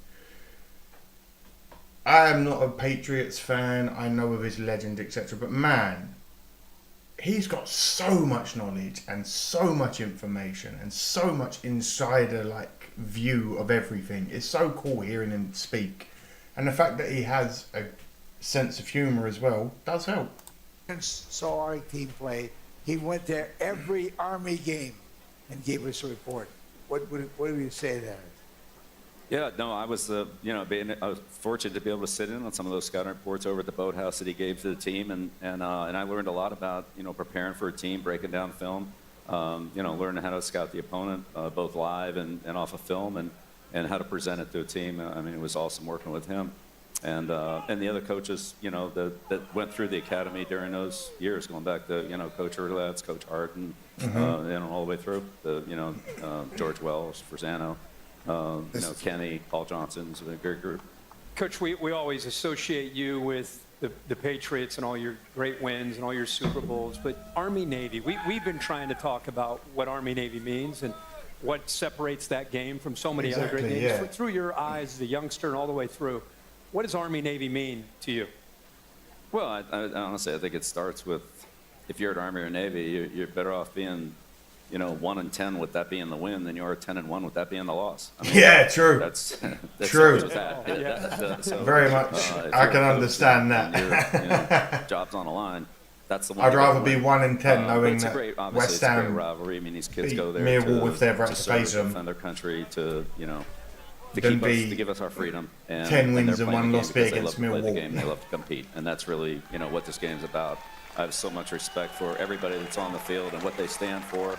I am not a Patriots fan. I know of his legend, etc. But man, he's got so much knowledge and so much information and so much insider view of everything. It's so cool hearing him speak, and the fact that he has a sense of humor as well does help. Saw our team play. He went there every Army game and gave us a report. What do you say to that? Yeah, no, I was, I was fortunate to be able to sit in on some of those scouting reports over at the boathouse that he gave to the team, and I learned a lot about, preparing for a team, breaking down film, learning how to scout the opponent, both live and off of film, and how to present it to a team. I mean, it was awesome working with him, and the other coaches, that went through the academy during those years, going back to, Coach Erlatz, Coach Harden, all the way through, George Wells, Frazano. Kenny, Paul Johnson's a great group. Coach, we always associate you with the Patriots and all your great wins and all your Super Bowls, but Army-Navy, we've been trying to talk about what Army-Navy means and what separates that game from so many other great games. Yeah. Through your eyes, the youngster and all the way through, what does Army-Navy mean to you? Well, I honestly, I think it starts with, if you're at Army or Navy, you're better off being 1-10 with that being the win than you are 10-1 with that being the loss. I mean, yeah, true. That's true. So, very much. I can understand that. Job's on the line. That's the one. I'd rather be 1-10 knowing it's that great, West Ham, it's a great rivalry. I mean, these kids go there Millwall if they're to face them, defend their country, to to give us our freedom. And 10 wins and 1 loss big against Millwall. They love to play the game. They love to compete, and that's really what this game's about. I have so much respect for everybody that's on the field and what they stand for.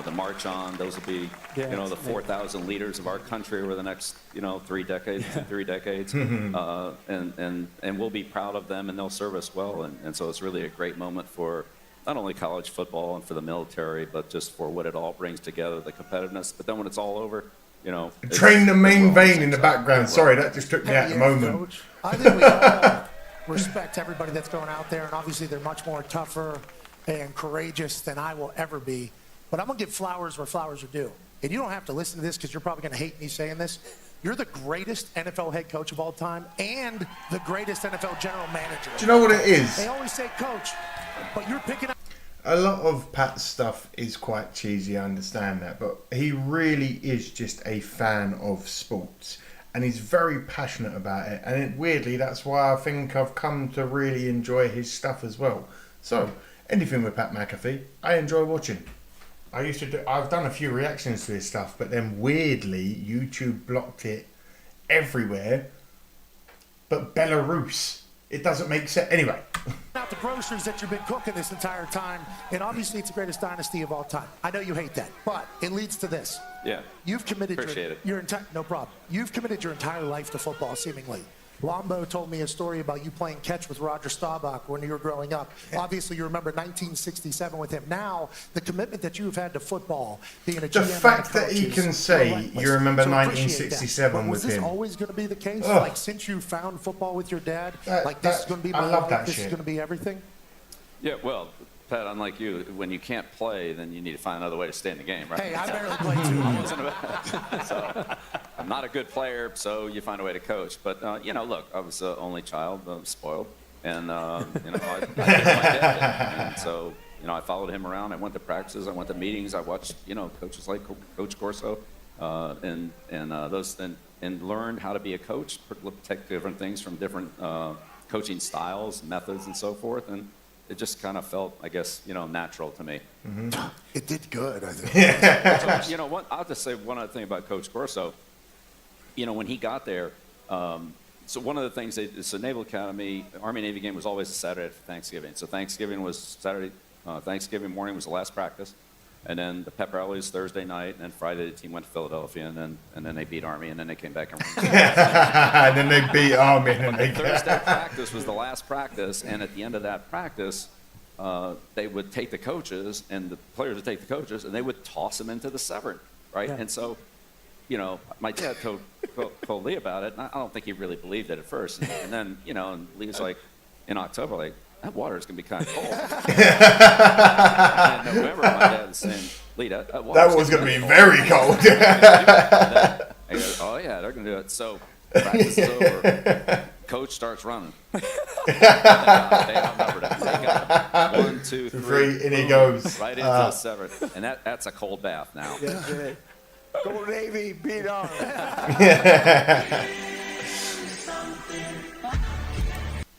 The march on, those will be, the 4,000 leaders of our country over the next, 3 decades, and we'll be proud of them, and they'll serve us well, and so it's really a great moment for not only college football and for the military, but just for what it all brings together, the competitiveness. But then when it's all over, you know. Train the main vein in the background. Sorry, that just took me out the moment. Coach. I think we all respect everybody that's going out there, and obviously they're much more tougher and courageous than I will ever be. But I'm going to give flowers where flowers are due. And you don't have to listen to this because you're probably going to hate me saying this. You're the greatest NFL head coach of all time and the greatest NFL general manager. Do you know what it is? They always say coach, but you're picking up. A lot of Pat's stuff is quite cheesy, I understand that, but he really is just a fan of sports and he's very passionate about it, and weirdly that's why I think I've come to really enjoy his stuff as well. So anything with Pat McAfee I enjoy watching. I've done a few reactions to his stuff, but then weirdly YouTube blocked it everywhere but Belarus. It doesn't make sense. Anyway. Out the groceries that you've been cooking this entire time, and obviously it's the greatest dynasty of all time. I know you hate that, but it leads to this. Yeah. You've committed Appreciate your entire no problem. You've committed your entire life to football, seemingly. Lombo told me a story about you playing catch with Roger Staubach when you were growing up. Obviously, you remember 1967 with him. Now, the commitment that you've had to football, being a GM, the fact that he can say you remember 1967 with him. Was this always going to be the case? Like since you found football with your dad, this is going to be my life, this is going to be everything? Yeah, well, Pat, unlike you, when you can't play, then you need to find another way to stay in the game, right? Hey, I barely play too. So, I'm not a good player, so you find a way to coach. But, you know, look, I was the only child, spoiled, and, you know, I did my dad. And so, you know, I followed him around. I went to practices. I went to meetings. I watched, you know, coaches like Coach Corso and learned how to be a coach, take different things from different coaching styles, methods, and so forth. And it just kind of felt, I guess, you know, natural to me. Mm-hmm. It did good, I think. So, you know, I'll just say one other thing about Coach Corso. You know, when he got there, so one of the things, so Naval Academy, Army-Navy game was always a Saturday after Thanksgiving. So Thanksgiving was Saturday, Thanksgiving morning was the last practice. And then the pep rally was Thursday night, and then Friday the team went to Philadelphia, and then they beat Army, and then they came back and won. And then they beat Army. And the Thursday practice was the last practice, and at the end of that practice, they would take the coaches, and the players would take the coaches, and they would toss them into the Severn, right? Yeah. And so, you know, my dad told Lee about it, and I don't think he really believed it at first. And then, you know, and Lee's like, in October, like, that water is going to be kind of cold. And in November, my dad was saying, Lee, that was going to be very cold. I go, oh, yeah, they're going to do it. So practice is over. Coach starts running. They outnumbered him. They got 1, 2, 3. And he goes. Right into the Severn. And that's a cold bath now. Yeah. Go Navy, beat on.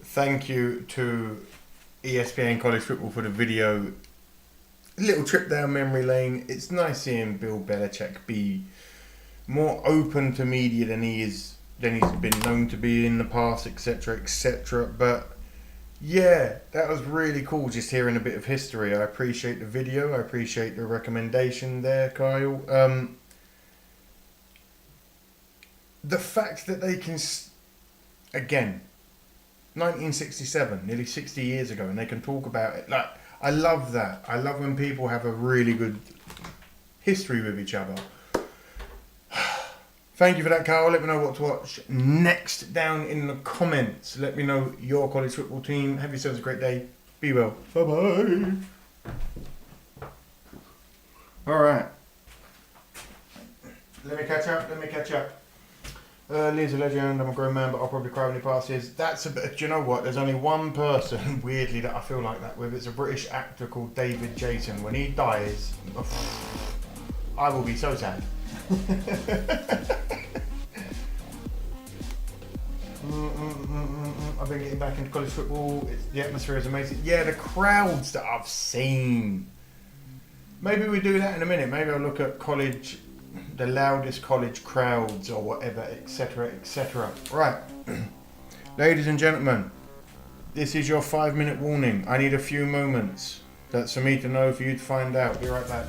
Thank you to ESPN College Football for the video. Little trip down memory lane. It's nice seeing Bill Belichick be more open to media than he's been known to be in the past, etc., etc. But yeah, that was really cool just hearing a bit of history. I appreciate the video. I appreciate the recommendation there, Kyle. The fact that they can, again, 1967, nearly 60 years ago, and they can talk about it. Like, I love that. I love when people have a really good history with each other. Thank you for that, Carl. Let me know what to watch next down in the comments. Let me know your college football team. Have yourselves a great day. Be well. Bye-bye. All right. Let me catch up. Lee's a legend. I'm a grown man, but I'll probably cry when he passes. That's a bit. Do you know what? There's only one person, weirdly, that I feel like that with. It's a British actor called David Jason. When he dies, I will be so sad. I've been getting back into college football. The atmosphere is amazing. Yeah, the crowds that I've seen. Maybe we do that in a minute. Maybe I'll look at college. The loudest college crowds or whatever, etc., etc. Right. Ladies and gentlemen, this is your 5-minute warning. I need a few moments. That's for me to know, for you to find out. Be right back.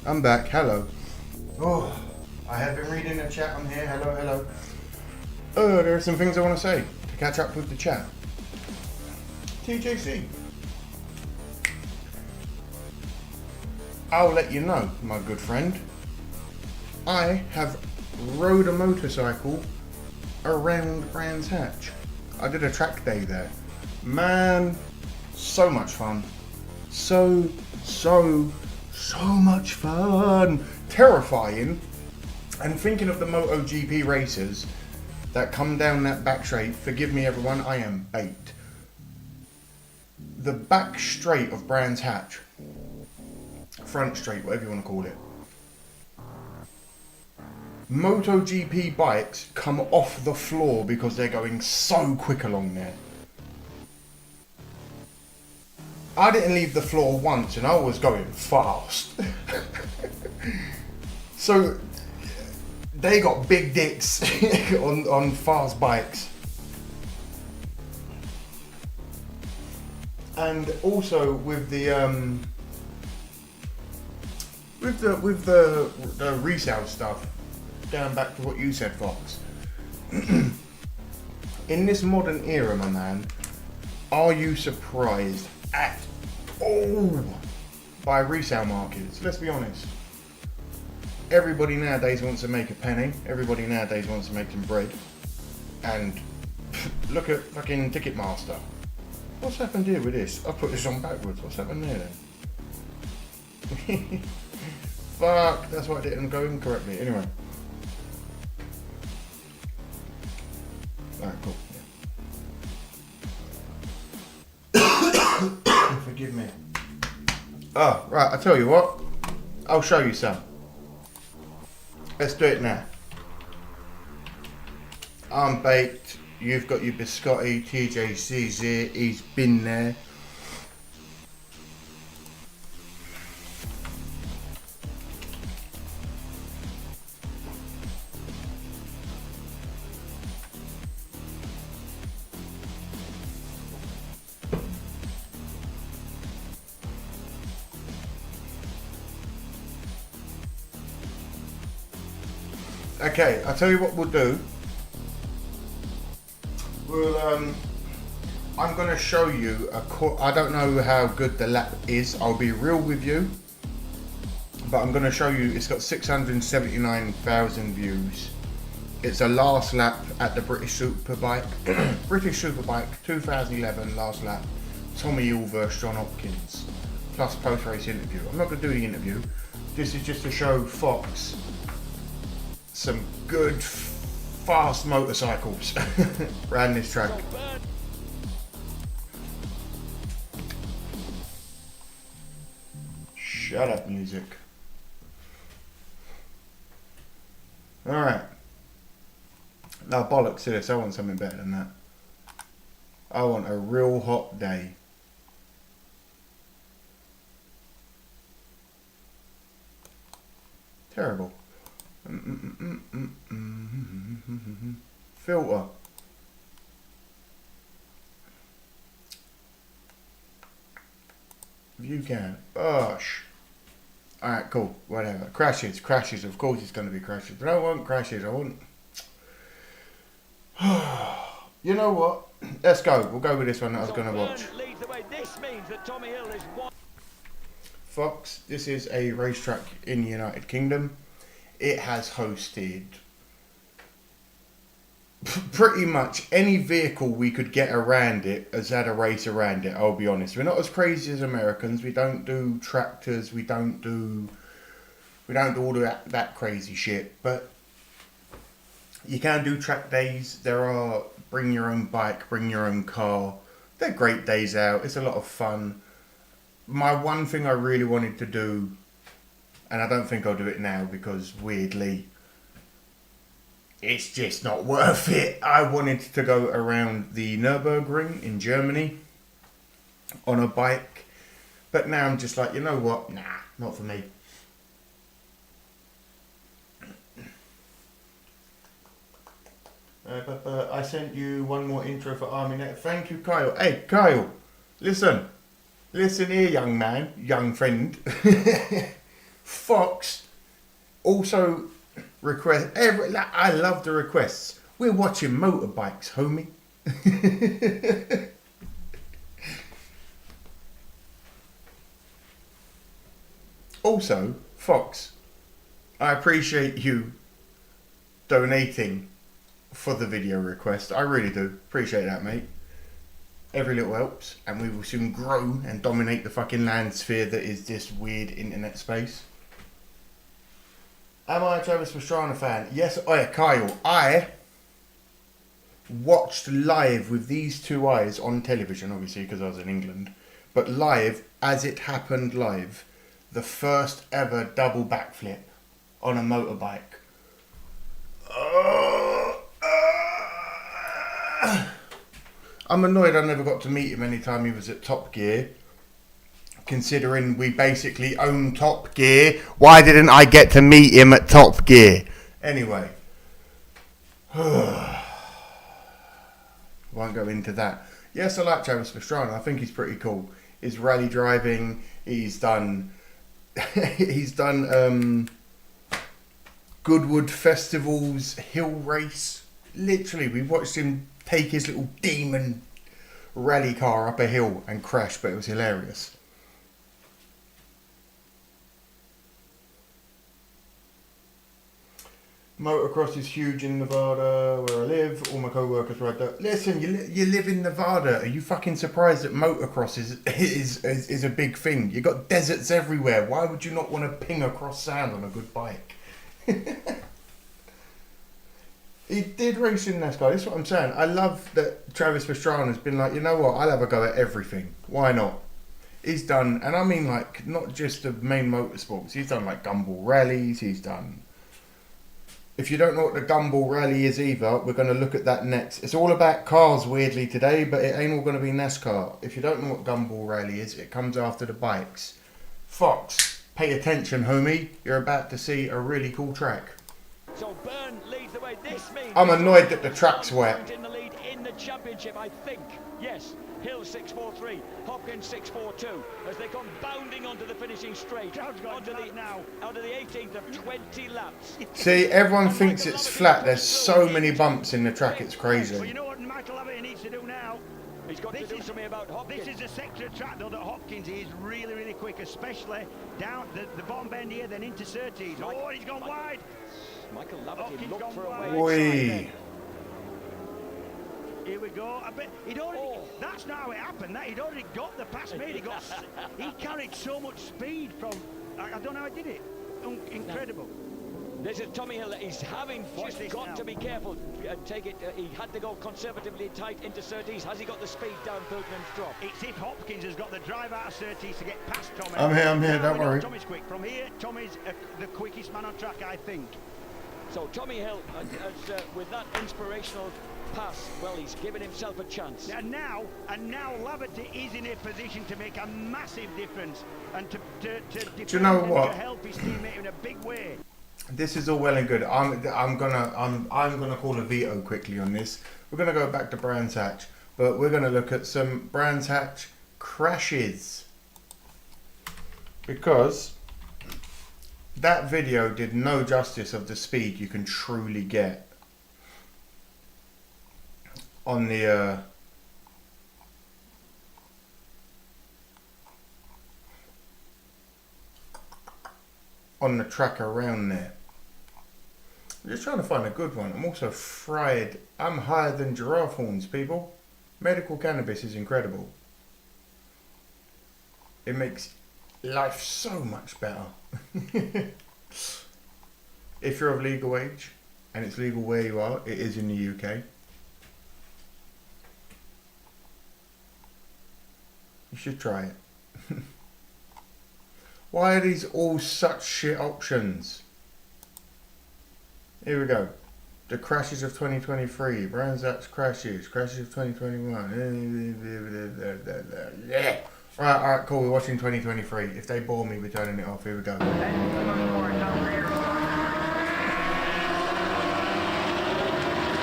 I'm back. Hello. Oh, I have been reading the chat on here. Hello, hello. Oh, there are some things I want to say to catch up with the chat. TJC. I'll let you know, my good friend. I have rode a motorcycle around Brands Hatch. I did a track day there. Man, so much fun. So much fun. Terrifying. And thinking of the MotoGP racers that come down that back straight, forgive me everyone, I am baked. The back straight of Brands Hatch, front straight, whatever you want to call it. MotoGP bikes come off the floor because they're going so quick along there. I didn't leave the floor once and I was going fast. So they got big dicks on fast bikes. And also with the resale stuff, going back to what you said, Fox. In this modern era, my man, are you surprised at all by resale markets? Let's be honest. Everybody nowadays wants to make a penny. Everybody nowadays wants to make some bread. And look at fucking Ticketmaster. What's happened here with this? I put this on backwards. What's happened there then? Fuck, that's why I didn't go in correctly. Anyway. Alright, cool. Forgive me. Oh, right, I tell you what. I'll show you some. Let's do it now. I'm baked. You've got your biscotti. TJC's here. He's been there. Okay, I'll tell you what we'll do. We'll, I'm going to show you I don't know how good the lap is. I'll be real with you. But I'm going to show you, it's got 679,000 views. It's a last lap at the British Superbike. British Superbike 2011 last lap. Tommy Hill versus John Hopkins. Plus post-race interview. I'm not going to do the interview. This is just to show Fox some good fast motorcycles around this track. Shut up, music. Alright. Now bollocks to this, I want something better than that. I want a real hot day. Terrible. Filter. If you can. Gosh. Alright, cool. Whatever. Crashes. Crashes. Of course it's going to be crashes. But I don't want crashes. I want... You know what? Let's go. We'll go with this one that I was going to watch. Fox. This is a racetrack in the United Kingdom. It has hosted pretty much any vehicle we could get around it has had a race around it. I'll be honest. We're not as crazy as Americans. We don't do tractors. We don't do all that crazy shit. But you can do track days. There are bring your own bike, bring your own car. They're great days out. It's a lot of fun. My one thing I really wanted to do, and I don't think I'll do it now because weirdly, it's just not worth it. I wanted to go around the Nürburgring in Germany on a bike. But now I'm just like, you know what? Nah, not for me. I sent you one more intro for ArmyNet. Thank you, Kyle. Hey, Kyle, listen. Listen here, young man, young friend. Fox also request. I love the requests. We're watching motorbikes, homie. Also, Fox, I appreciate you donating for the video request. I really do. Appreciate that, mate. Every little helps, and we will soon grow and dominate the fucking land sphere that is this weird internet space. Am I a Travis Pastrana fan? Yes, Kyle. I watched live with these two eyes on television, obviously, because I was in England, but live, as it happened live, the first ever double backflip on a motorbike. I'm annoyed I never got to meet him anytime he was at Top Gear. Considering we basically own Top Gear, why didn't I get to meet him at Top Gear? Anyway. Won't go into that. Yes, I like Travis Pastrana. I think he's pretty cool. His rally driving, he's done Goodwood Festival's hill race. Literally, we watched him take his little demon rally car up a hill and crash, but it was hilarious. Motocross is huge in Nevada, where I live. All my co-workers ride that. Listen, you live in Nevada. Are you fucking surprised that motocross is a big thing? You got deserts everywhere. Why would you not want to ping across sand on a good bike? He did race in NASCAR. That's what I'm saying. I love that Travis Pastrana has been like, you know what? I'll have a go at everything. Why not? He's done, and I mean like not just the main motorsports. He's done like gumball rallies. He's done. If you don't know what the gumball rally is either, we're going to look at that next. It's all about cars weirdly today, but it ain't all going to be NASCAR. If you don't know what gumball rally is, it comes after the bikes. Fox, pay attention, homie. You're about to see a really cool track. So Byrne leads the way. This means I'm annoyed that the track's wet. in the lead in the championship, I think. Yes, Hill 6.43, Hopkins 6.42 as they come bounding onto the finishing straight. Onto the 18th of 20 laps. See, everyone thinks it's flat. There's so many bumps in the track. It's crazy. Well, you know what Michael Abbott needs to do now? He's got to do something about Hopkins. This is a sector of track though that Hopkins is really, really quick, especially down the bottom bend here, then into Surtees. Oh, he's gone wide. Michael Laverty looked for a way. Here we go. I bet he'd already. That's not how it happened. That he'd already got the pass made. He carried so much speed from. I don't know how he did it. Incredible. This is Tommy Hill. He's having just got to be careful. Take it. He had to go conservatively tight into Surtees. Has he got the speed down Pilgrim's Drop? It's if Hopkins has got the drive out of Surtees to get past Tommy. I'm here. Don't worry. Tommy's quick. From here, Tommy's the quickest man on track, I think. So Tommy Hill, with that inspirational pass, well, he's given himself a chance. And now Laverty is in a position to make a massive difference and to Do you know what? To help his teammate in a big way. This is all well and good. I'm gonna call a veto quickly on this. We're gonna go back to Brands Hatch, but we're gonna look at some Brands Hatch crashes because that video did no justice of the speed you can truly get on the track around there. I'm just trying to find a good one. I'm also fried. I'm higher than giraffe horns, people. Medical cannabis is incredible. It makes life so much better. If you're of legal age, and it's legal where you are, it is in the UK. You should try it. Why are these all such shit options? Here we go. The crashes of 2023. Brands Hatch crashes. Crashes of 2021. Yeah. Alright, cool. We're watching 2023. If they bore me, we're turning it off. Here we go.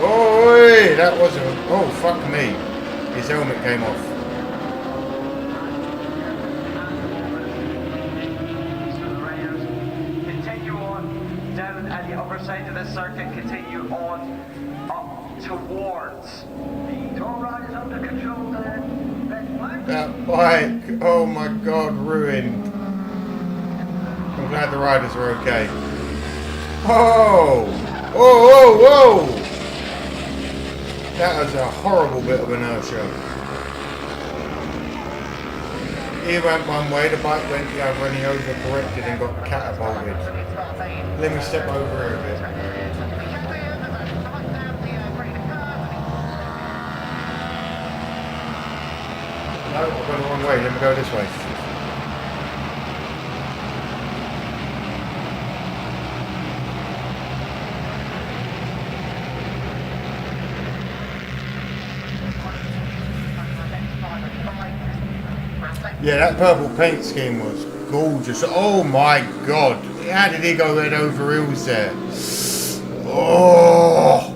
Oi! That wasn't. Oh, fuck me. His helmet came off. down at the upper side of the circuit, continue on up towards. The tow rod is under control there. That bike, oh my god, ruined. I'm glad the riders are okay. Oh! Whoa, whoa, whoa! That was a horrible bit of inertia. He went one way, the bike went the other, and he overcorrected and got catapulted. Let me step over here a bit. No, I've gone the wrong way. Let me go this way. Yeah, that purple paint scheme was gorgeous. Oh my god. How did he go head over heels there? Oh!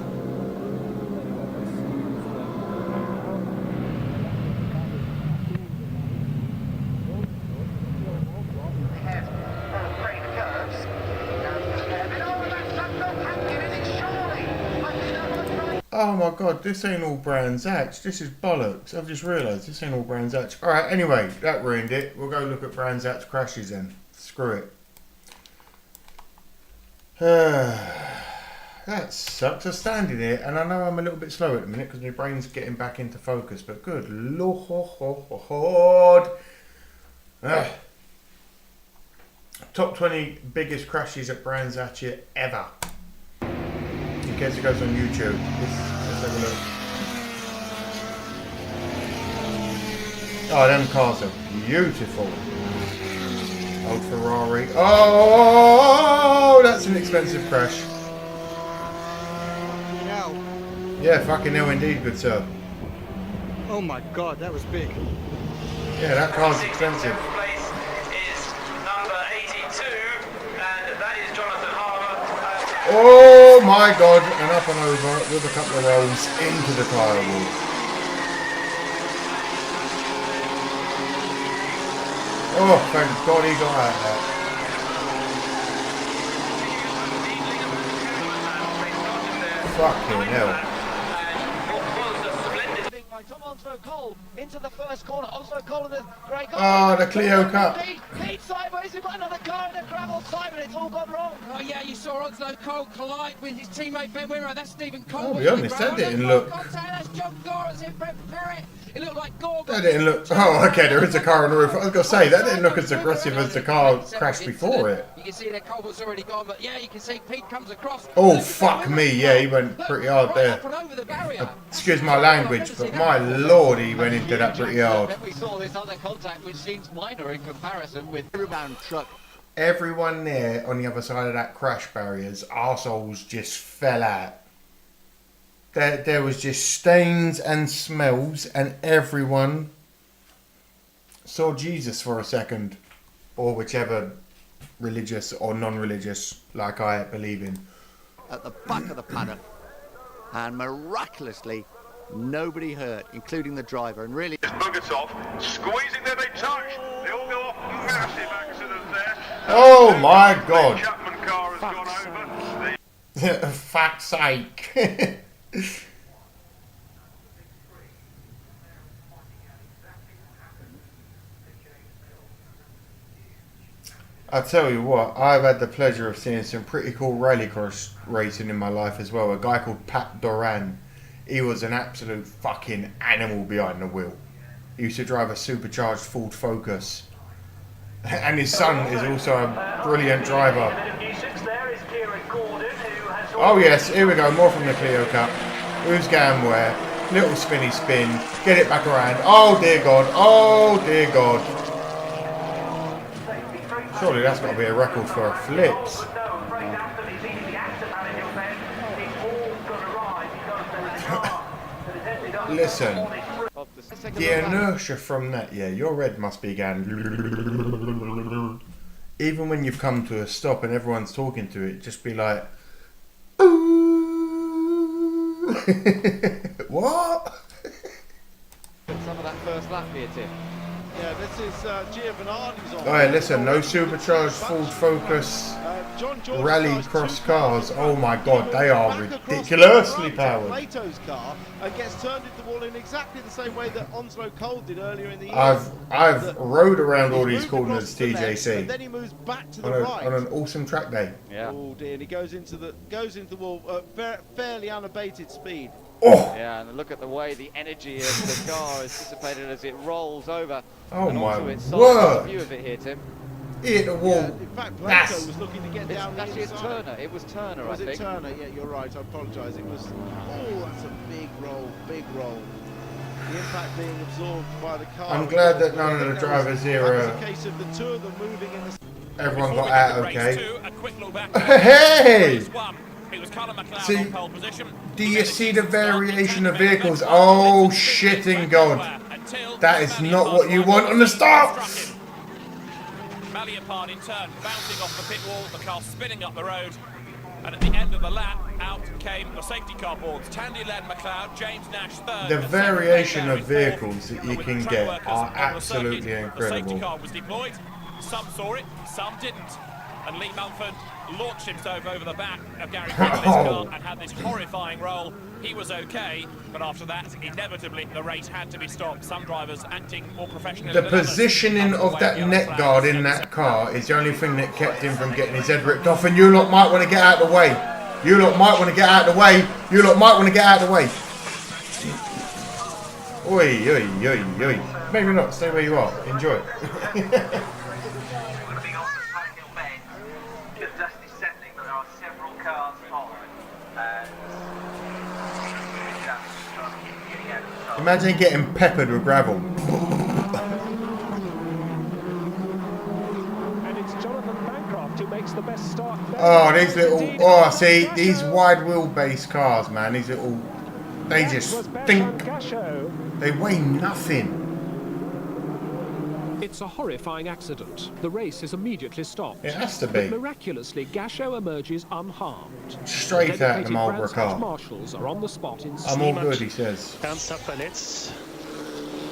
Oh my god, this ain't all Brands Hatch. This is bollocks. I've just realised this ain't all Brands Hatch. Alright, anyway, that ruined it. We'll go look at Brands Hatch crashes then. Screw it. That sucks. I'm standing here and I know I'm a little bit slow at the minute because my brain's getting back into focus, but good lord. Top 20 biggest crashes at Brands Hatch ever. In case it goes on YouTube. Let's have a look. Oh, them cars are beautiful. Old Ferrari. Oh, that's an expensive crash. Yeah, fucking hell indeed, good sir. Oh my god, that was big. Yeah, that car's expensive. Oh my god, and up and over with a couple of rolls into the tyre wall. Oh, thank god he got out of that. Fucking hell. Into the first corner, Oslo Cole in the grey car. Oh, the Clio Cup. Pete sideways, he got another car in the gravel side, and it's all gone wrong. Oh yeah, you saw Oslo Cole collide with his teammate Ben Winrow. That's Stephen Cole. I'll be honest, that didn't look. That's John Gore's in Brett Perrett. It looked like Gore. That didn't look. Oh, okay, there is a car on the roof. I was going to say, that didn't look as aggressive as the car crashed before it. You can see that Colbert's already gone, but yeah, you can see Pete comes across. Oh, fuck me. Yeah, he went pretty hard there. Excuse my language, but my lord, he went into that pretty hard. We saw this other contact, which seems minor in comparison with rebound truck. Everyone there on the other side of that crash barrier's arseholes just fell out. There was just stains and smells, and everyone saw Jesus for a second, or whichever religious or non-religious, like I believe in. At the back of the paddock, and miraculously, nobody hurt, including the driver, and really... Bogatov squeezing there, they touch. They all go off. Massive accident there. Oh my god. The Chapman car has gone over. Fuck's sake. I tell you what, I've had the pleasure of seeing some pretty cool rallycross racing in my life as well. A guy called Pat Doran. He was an absolute fucking animal behind the wheel. He used to drive a supercharged Ford Focus. And his son is also a brilliant driver. Oh yes, here we go, more from the Clio Cup. Who's going where? Little spinny spin. Get it back around. Oh dear God. Oh dear God. Surely that's got to be a record for flips. Listen. The inertia from that, yeah, your head must be going. Even when you've come to a stop and everyone's talking to it, just be like, what? Some of that first lap here, Tim. Yeah, this is Giovanardi's on. Alright, listen, no supercharged Ford Focus rallycross cars. Oh my god, they are ridiculously powered. Plato's car and gets turned into the wall in exactly the same way that Onslow Cole did earlier in the year. I've rode around all these corners, and TJC, then he moves back to the right on an awesome track day. Yeah. Oh dear, and he goes into the wall at fairly unabated speed. Oh. Yeah, and look at the way the energy of the car is dissipated as it rolls over. Oh and my also its word! view of it here, Tim. Hit the wall. Yeah, in fact, Plato was looking to get down the Actually, it's inside. Turner. It was Turner, Was I it think. Turner? Yeah, you're right. I apologise. It was. Oh, that's a big roll. Big roll. The impact being absorbed by the car. I'm glad that none of the drivers here That was a case of the two of them moving in the. Everyone got out okay. Hey! See, do you see the variation of vehicles? Oh, shitting God. That is not what you want on the start. Maliapard in turn, bouncing off the pit wall, the car spinning up the road. And at the end of the lap, out came the safety car boards. Tandy led McLeod, James Nash third. The variation of vehicles that you can get are absolutely The safety incredible. car was deployed. Some saw it, some didn't. And Lee Mumford launched himself over the back of Gary Quigley's car and had this horrifying roll. He was okay, but after that, inevitably, the race had to be stopped. Some drivers acting more professionally The than others. positioning of that neck guard in that car is the only thing that kept him from getting his head ripped off, and you lot might want to get out of the way. You lot might want to get out of the way. You lot might want to get out of the way. Oi, oi, oi, oi. Maybe not. Stay where you are. Enjoy. Imagine getting peppered with gravel. And it's Jonathan Bancroft who makes the best start. Oh, these little, oh, see, these wide wheelbase cars, man, these little, they just think, they weigh nothing. It's a horrifying accident. The race is immediately stopped. It has to be. But miraculously, Gasho emerges unharmed. Straight out of the Marlboro car. Marshals are on the spot in I'm all good, he says. Ernsthaft verletzt.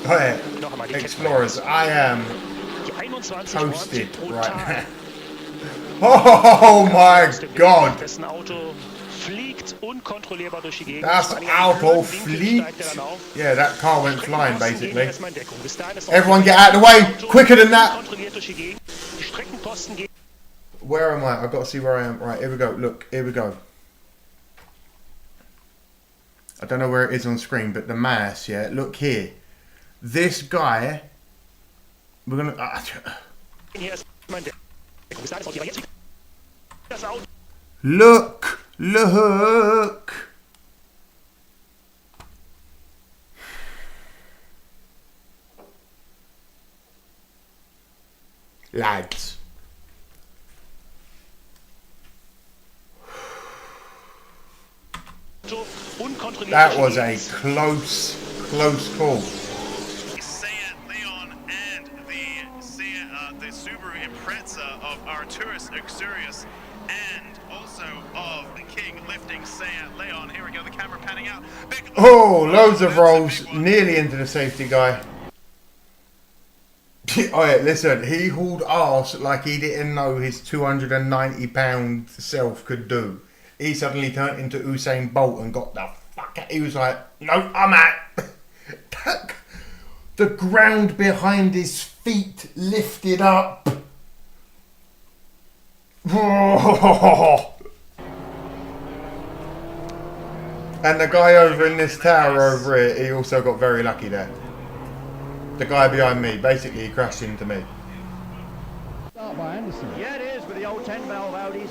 Oh yeah, Explorers, I am toasted right now. Oh my God! Das Auto fliegt. Yeah, that car went flying basically. Everyone get out of the way! Quicker than that! Where am I? I've got to see where I am. Right, here we go. Look, here we go. I don't know where it is on screen, but the mass, yeah, look here. This guy, we're gonna. Look! Look! Lads. That was a close call. The Subaru Impreza of Arturus Exurius and also of the King lifting Seat Leon. Here we go, the camera panning out. Oh, loads of rolls, nearly into the safety guy. Oh yeah, listen, he hauled arse like he didn't know his 290-pound self could do. He suddenly turned into Usain Bolt and got the fuck out. He was like, no, I'm out. The ground behind his feet lifted up. And the guy over in this tower over here, he also got very lucky there. The guy behind me, basically he crashed into me. Start by Anderson. Yeah, it is with the old 10-valve Audi.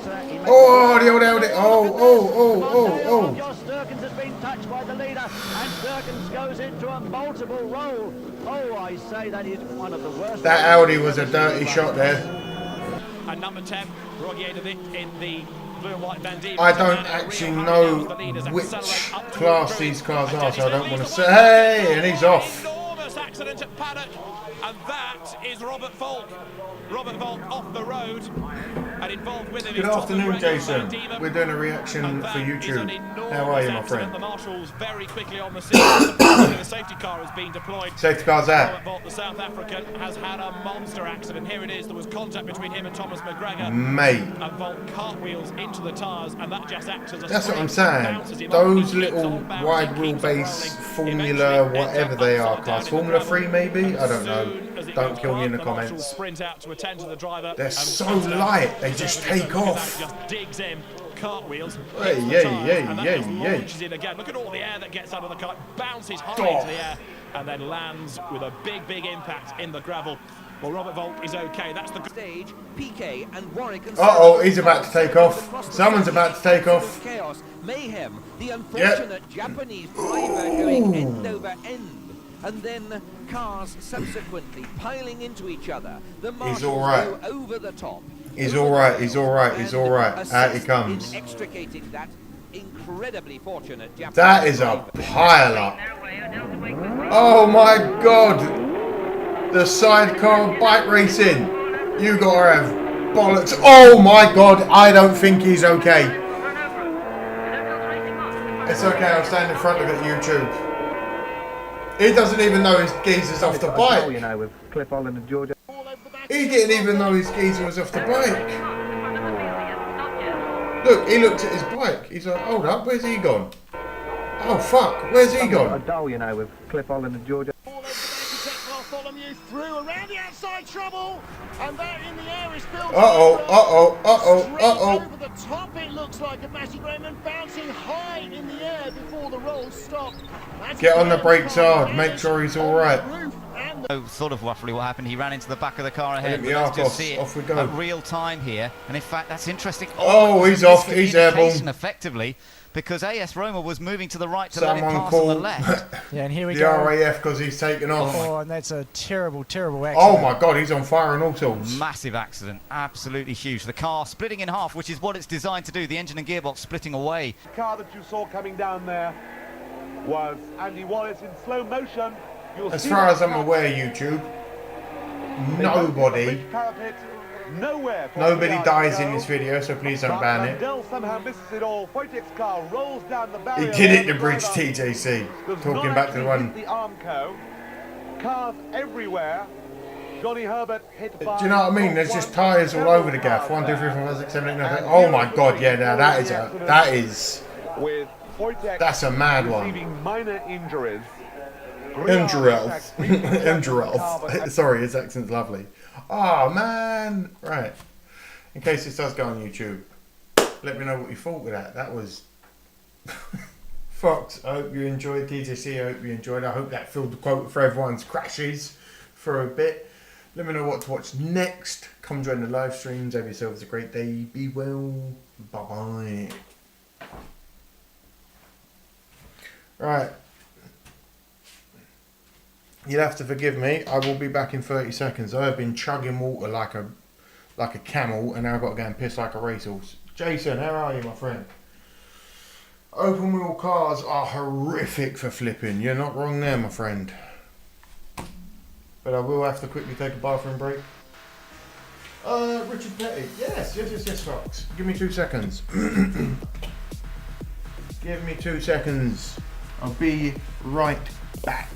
Oh, the old Audi. Oh. Josh Sturkins has been touched by the leader, and Sturkins goes into a multiple roll. Oh, I say that is one of the worst. That Audi was a dirty shot there. And number 10, Rogier in the blue and white Van Diemen. I don't actually know which class these cars are, so I don't want to say. Hey, and he's off. Accident at Paddock, and that is Robert Volk. Robert Volk off the road. and involved with him. Good afternoon, Jason. We're doing a reaction for YouTube. How are you, my friend? The marshals very quickly on the scene. The safety car has been deployed. Safety car's out. Robert Volt, the South African, has had a monster accident. Here it is. There was contact between him and Thomas McGregor. Mate. And Volt cartwheels into the tyres, and that just acts as a That's what I'm saying. Those little wide wheelbase Formula, whatever they are, class Formula 3 maybe? I don't know. Don't kill me in the comments. Sprint out to attend to the driver. They're so light, they just take off. Just digs in, cartwheels. Launches in again. Look at all the air that gets out of the car. Bounces high into the air and then lands with a big impact in the gravel. Well, Robert Volt is okay. That's the stage. PK and Warwick. Uh-oh, he's about to take off. Someone's about to take off. Chaos, mayhem. The unfortunate Japanese driver going end over end. And then cars subsequently piling into each other. The He's all right. go over the top. He's all right. He's all right. He's all right. Out he comes. Extricating that incredibly fortunate Japanese That is a pile up. Oh my God. The sidecar bike racing. You gotta have bollocks. Oh my God. I don't think he's okay. It's okay. I'll stand in front of it YouTube. He doesn't even know his geezer's off the bike. You know, with Cliff Holland and Georgia. He didn't even know his geezer was off the bike. Look, he looked at his bike. He's like, hold up, where's he gone? Oh fuck, where's he gone? A doll, you know, with Cliff Holland and Georgia. Bartholomew through around the outside trouble, and that in the air is built. Uh-oh. Over the top, it looks like a Matty Graham bouncing high in the air before the roll stopped. Get on the brakes hard, make sure he's alright. Sort of roughly what happened. He ran into the back of the car ahead. Let's just see it off we go. at real time here. And in fact, that's interesting. Oh, he's off. He's airborne. Effectively, because AS Roma was moving to the right to Someone let him pass call on the left. Yeah, and here we the go. RAF because he's taken off. Oh, and that's a terrible accident. Oh my God, he's on fire and all sorts. Massive accident, absolutely huge. The car splitting in half, which is what it's designed to do. The engine and gearbox splitting away. The car that you saw coming down there was Andy Wallace in slow motion. As far as I'm aware, YouTube, nobody dies in this video, so please don't ban it. Somehow misses it all. Wojtek's car rolls down the He barrier. did it to bridge TJC. Talking back to the one. The Armco. Cars everywhere. Johnny Herbert hit by. Do you know what I mean? There's just tyres all over the gaff. 1, 2, 3, 4, 5, 6, 7, 8, 9, 10. Oh my God, yeah, now that's a mad one. Receiving minor injuries. Injurelf. Sorry, his accent's lovely. Oh man. Right. In case this does go on YouTube, let me know what you thought of that. That was Fox. I hope you enjoyed TJC. I hope you enjoyed. I hope that filled the quota for everyone's crashes for a bit. Let me know what to watch next. Come join the live streams. Have yourselves a great day. Be well. Bye bye. Right. You'll have to forgive me. I will be back in 30 seconds. I have been chugging water like a camel, and now I've got to go and piss like a racehorse. Jason, how are you, my friend? Open wheel cars are horrific for flipping. You're not wrong there, my friend. But I will have to quickly take a bathroom break. Richard Petty. Yes, Fox. Give me 2 seconds. Give me 2 seconds. I'll be right back.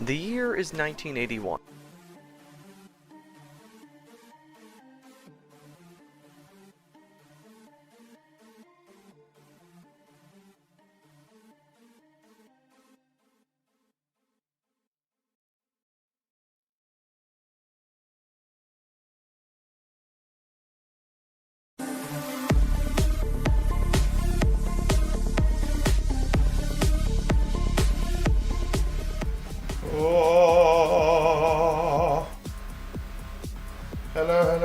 The year is 1981. Oh. Hello.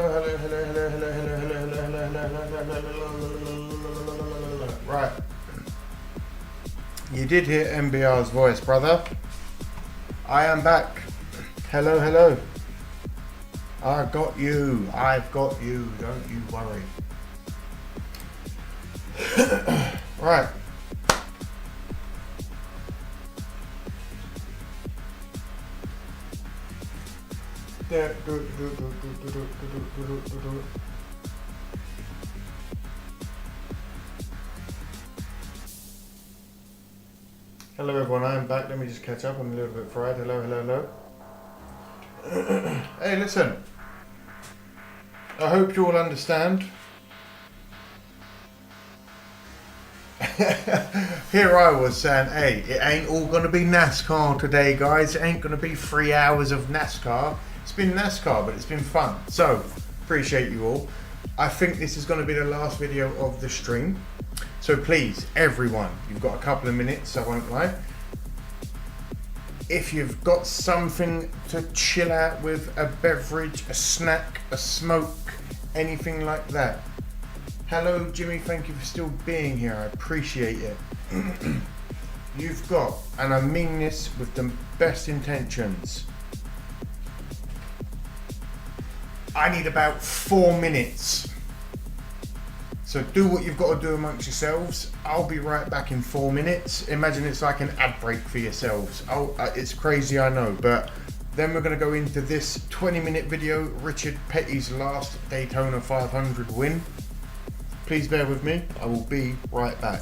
Right. You did hear MBR's voice, brother. I am back. Hello. I've got you. Don't you worry. Right. Hello everyone, I am back. Let me just catch up. I'm a little bit fried. Hello. Hey, listen. I hope you all understand. Here I was saying, hey, it ain't all going to be NASCAR today, guys. It ain't going to be 3 hours of NASCAR. It's been NASCAR, but it's been fun. So, appreciate you all. I think this is going to be the last video of the stream. So please, everyone, you've got a couple of minutes, I won't lie. If you've got something to chill out with, a beverage, a snack, a smoke, anything like that. Hello, Jimmy, thank you for still being here. I appreciate it. You've got, and I mean this with the best intentions, I need about 4 minutes. So do what you've got to do amongst yourselves. I'll be right back in 4 minutes. Imagine it's like an ad break for yourselves. It's crazy, I know, but then we're going to go into this 20-minute video, Richard Petty's last Daytona 500 win. Please bear with me. I will be right back.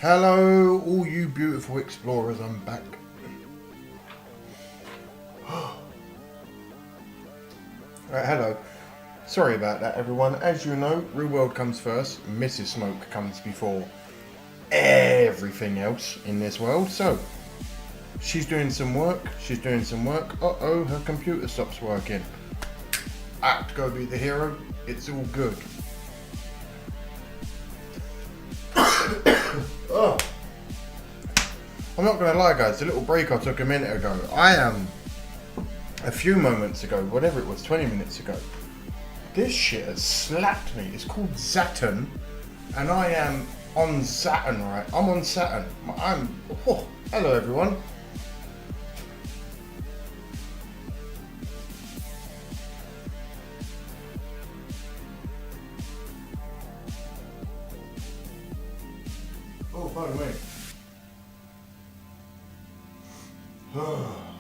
Hello, all you beautiful explorers, I'm back. Right, hello. Sorry about that, everyone. As you know, Real World comes first. Mrs. Smoke comes before everything else in this world. So, she's doing some work. She's doing some work. Uh-oh, her computer stops working. I have to go be the hero. It's all good. Oh. I'm not going to lie, guys. The little break I took a minute ago, I am a few moments ago, whatever it was, 20 minutes ago. This shit has slapped me. It's called Saturn, and I am on Saturn, right? I'm on Saturn. Oh, hello, everyone. Oh, pardon me.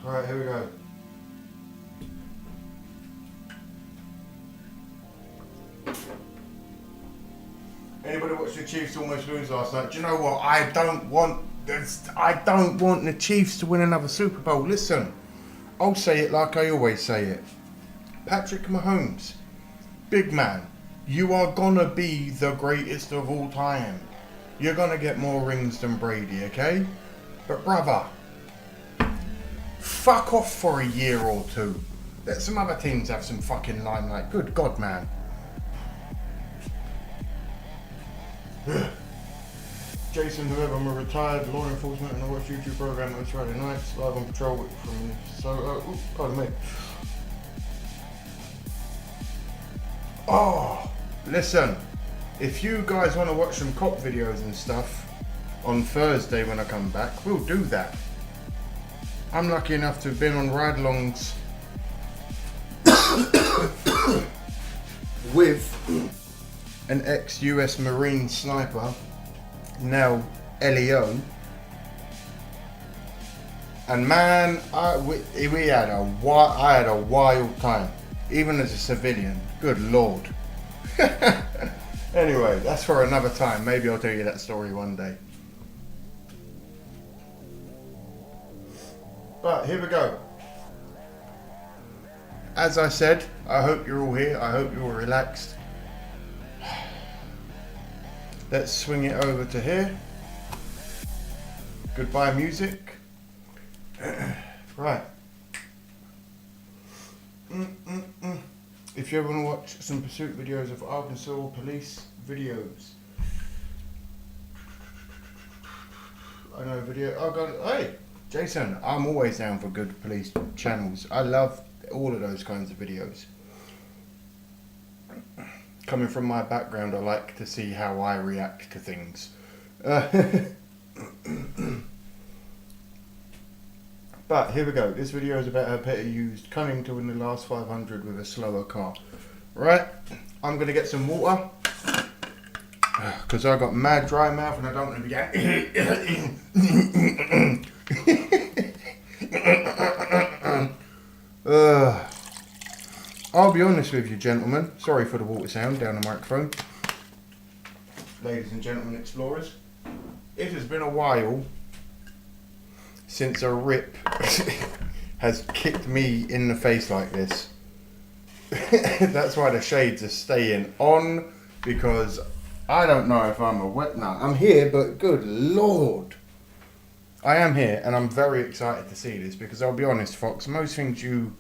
Right, here we go. Anybody watch the Chiefs almost lose last night? Do you know what? I don't want the Chiefs to win another Super Bowl. Listen, I'll say it like I always say it. Patrick Mahomes, big man, you are gonna be the greatest of all time. You're gonna get more rings than Brady, okay? But brother, fuck off for a year or two. Let some other teams have some fucking limelight. Good God, man. Jason, whoever, I'm a retired law enforcement and I watch YouTube program on Friday nights, live on patrol from pardon me. Oh, listen, if you guys want to watch some cop videos and stuff on Thursday when I come back, we'll do that. I'm lucky enough to have been on ride-alongs with an ex-US Marine sniper, now LEO, and man, I had a wild time, even as a civilian. Good Lord. Anyway, that's for another time. Maybe I'll tell you that story one day. But here we go. As I said, I hope you're all here. I hope you're all relaxed. Let's swing it over to here. Goodbye music. Right. If you ever want to watch some pursuit videos of Arkansas police videos, I know video. Oh God, hey, Jason, I'm always down for good police channels. I love all of those kinds of videos. Coming from my background, I like to see how I react to things. But here we go. This video is about how Petty used cunning to win the last 500 with a slower car. Right, I'm going to get some water because I got mad dry mouth and I don't want to be I'll be honest with you, gentlemen. Sorry for the water sound down the microphone. Ladies and gentlemen explorers, it has been a while since a rip has kicked me in the face like this. That's why the shades are staying on, because I don't know if I'm a wet nut. I'm here, but good Lord. I am here, and I'm very excited to see this, because I'll be honest, Fox, most things you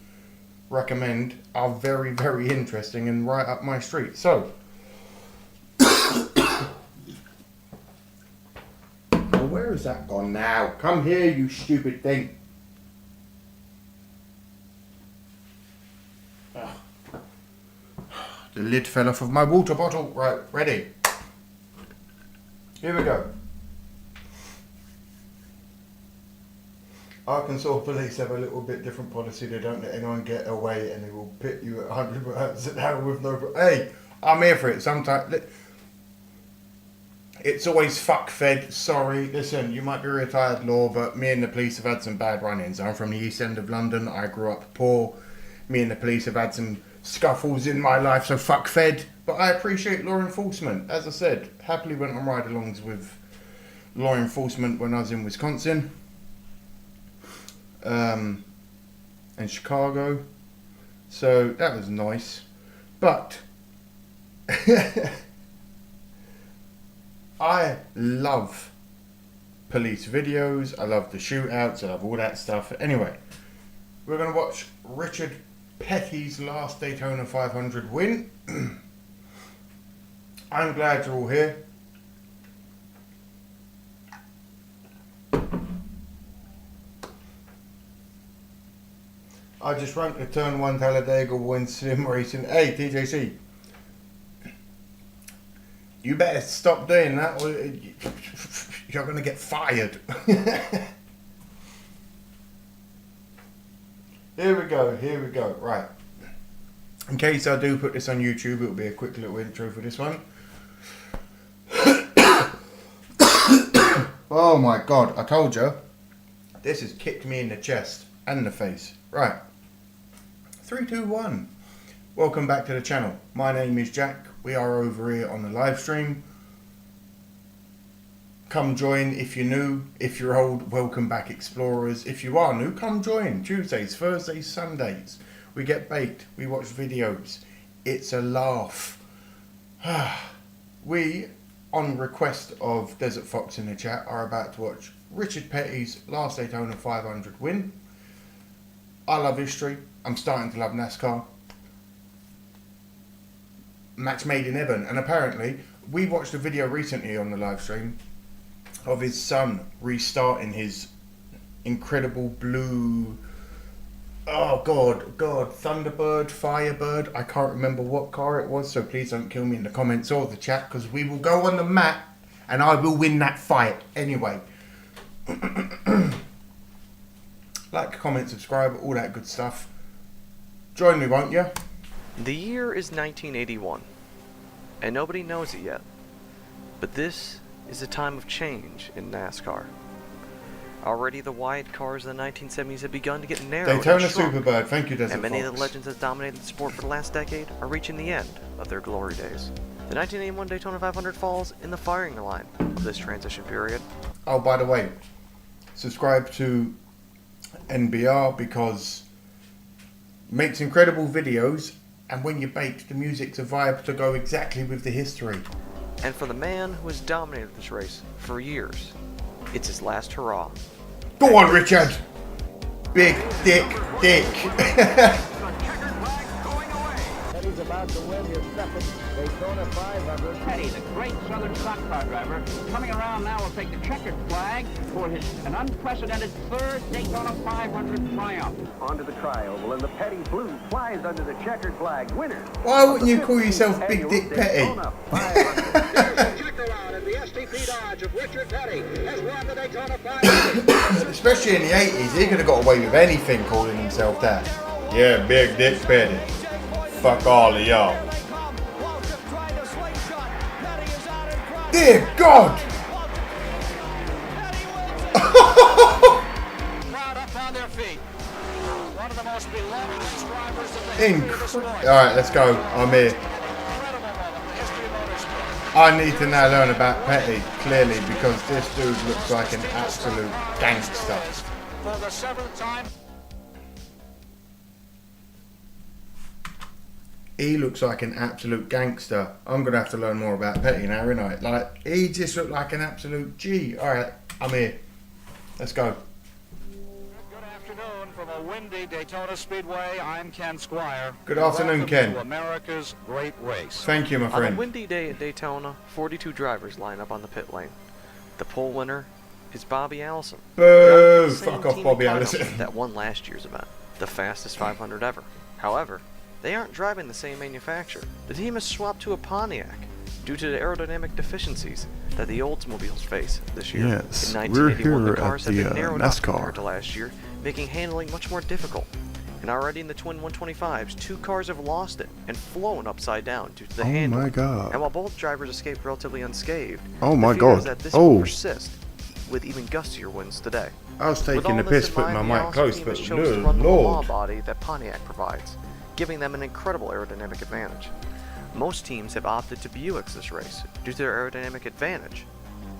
recommend are very, very interesting and right up my street. So, well, where has that gone now? Come here, you stupid thing. The lid fell off of my water bottle. Right, ready. Here we go. Arkansas police have a little bit different policy. They don't let anyone get away and they will pit you at 100 miles an hour with no... Hey, I'm here for it. Sometimes... It's always fuck fed. Sorry. Listen, you might be retired law, but me and the police have had some bad run-ins. I'm from the East End of London. I grew up poor. Me and the police have had some scuffles in my life, so fuck fed. But I appreciate law enforcement. As I said, happily went on ride-alongs with law enforcement when I was in Wisconsin and Chicago, so that was nice. But I love police videos, I love the shootouts, I love all that stuff. Anyway, we're going to watch Richard Petty's last Daytona 500 win. I'm glad you're all here. I just ranked the Turn 1 Talladega when sim racing. Hey, TJC. You better stop doing that or you're going to get fired. Here we go. Right. In case I do put this on YouTube, it'll be a quick little intro for this one. Oh my god, I told you. This has kicked me in the chest and the face. Right. 3, 2, 1. Welcome back to the channel. My name is Jack. We are over here on the live stream. Come join if you're new. If you're old, welcome back, explorers. If you are new, come join. Tuesdays, Thursdays, Sundays. We get baked. We watch videos. It's a laugh. We, on request of Desert Fox in the chat, are about to watch Richard Petty's last Daytona 500 win. I love history. I'm starting to love NASCAR. Match made in heaven. And apparently, we watched a video recently on the live stream of his son restarting his incredible blue, oh god, Thunderbird, Firebird. I can't remember what car it was, so please don't kill me in the comments or the chat, because we will go on the mat and I will win that fight anyway. Like, comment, subscribe, all that good stuff. Join me, won't you? The year is 1981, and nobody knows it yet, but this is a time of change in NASCAR. Already the wide cars in the 1970s have begun to get narrow. Daytona and shrunk, Superbird, thank you, Desert and many Fox. of the legends that dominated the sport for the last decade are reaching the end of their glory days. The 1981 Daytona 500 falls in the firing line of this transition period. Oh, by the way, subscribe to NBR because makes incredible videos, and when you bake, the music's a vibe to go exactly with the history. And for the man who has dominated this race for years, it's his last hurrah. Go on, Richard! Big dick. Petty's about to win his second Daytona 500. Petty, the great Southern stock car driver, coming around now will take the checkered flag for an unprecedented third Daytona 500 triumph. Onto the tri-oval, and the Petty blue flies under the checkered flag. Winner. Why wouldn't you call yourself Big Dick Petty? Especially in the 80s, he could have got away with anything calling himself that. Yeah, Big Dick Petty. Fuck all of y'all. Dear God! Crowd up on their feet. One of the most beloved drivers of the Alright, let's go. I'm here. I need to now learn about Petty, clearly, because this dude looks like an absolute gangster. For the 7th time. He looks like an absolute gangster. I'm going to have to learn more about Petty now, ain't I? Like, he just looked like an absolute G. Alright, I'm here. Let's go. Good afternoon from a windy Daytona Speedway. I'm Ken Squire. Good afternoon, Welcome Ken. to America's great race. Thank you, my friend. On a windy day at Daytona, 42 drivers line up on the pit lane. The pole winner is Bobby Allison. Boo! Fuck off, Bobby Allison. That won last year's event, the fastest 500 ever. However, they aren't driving the same manufacturer. The team has swapped to a Pontiac due to the aerodynamic deficiencies that the Oldsmobiles face this year. Yes, in we're 1981, here the cars at have the been narrowed up NASCAR. compared to last year, making handling much more difficult. And already in the twin 125s, 2 cars have lost it and flown upside down due to the handling. my God. And while both drivers escaped relatively unscathed, Oh my the fear is God. that this Oh. will persist with even gustier winds today. I was With taking all the this piss in putting my mind, the mic Allison close, team but has chosen to good run the law lord. body that Pontiac provides, giving them an incredible aerodynamic advantage. Most teams have opted to Buicks this race due to their aerodynamic advantage.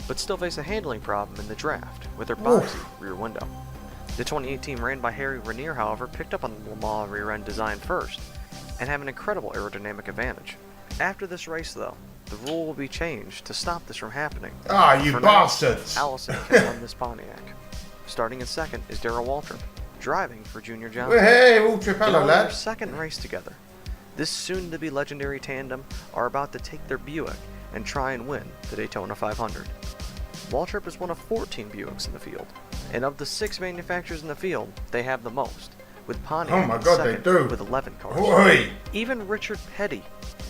but still face a handling problem in the draft with their boxy rear window. The 28 team ran by Harry Ranier, however, picked up on the Le Mans rear end design first, and have an incredible aerodynamic advantage. After this race, though, the rule will be changed to stop this from happening. Ah, you For bastards! Now, Allison can run this Pontiac. Starting in second is Darrell Waltrip, driving for Junior Johnson. Hey, Waltrip, hello, They're on lad. their second race together. This soon-to-be legendary tandem are about to take their Buick and try and win the Daytona 500. Waltrip is one of 14 Buicks in the field, and of the 6 manufacturers in the field, they have the most, with Pontiac Oh my in God, second they do. with 11 cars. Oi. Even Richard Petty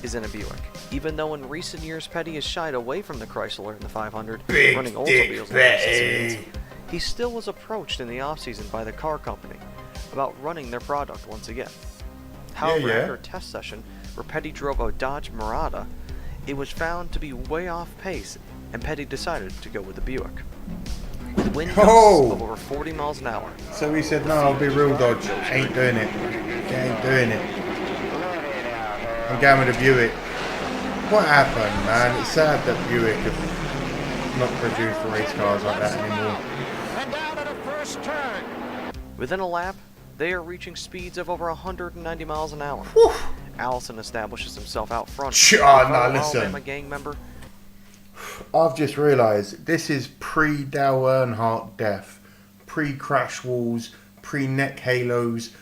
is in a Buick, even though in recent years Petty has shied away from the Chrysler in the 500, Big running dick Oldsmobiles in recent Petty. seasons. He still was approached in the offseason by the car company about running their product once again. However, yeah. after a test session where Petty drove a Dodge Murata, it was found to be way off pace, and Petty decided to go with the Buick. With wind gusts of over 40 miles an hour. So he said, no, I'll be real Dodge. Ain't doing it. Ain't doing it. I'm going with the Buick. What happened, man? It's sad that Buick have not produced race cars like that anymore. And down to the first turn. Within a lap, they are reaching speeds of over 190 miles an hour. Allison establishes himself out front. Nah, listen. Alabama gang member. I've just realised this is pre-Dale Earnhardt death, pre-crash walls, pre-neck halos,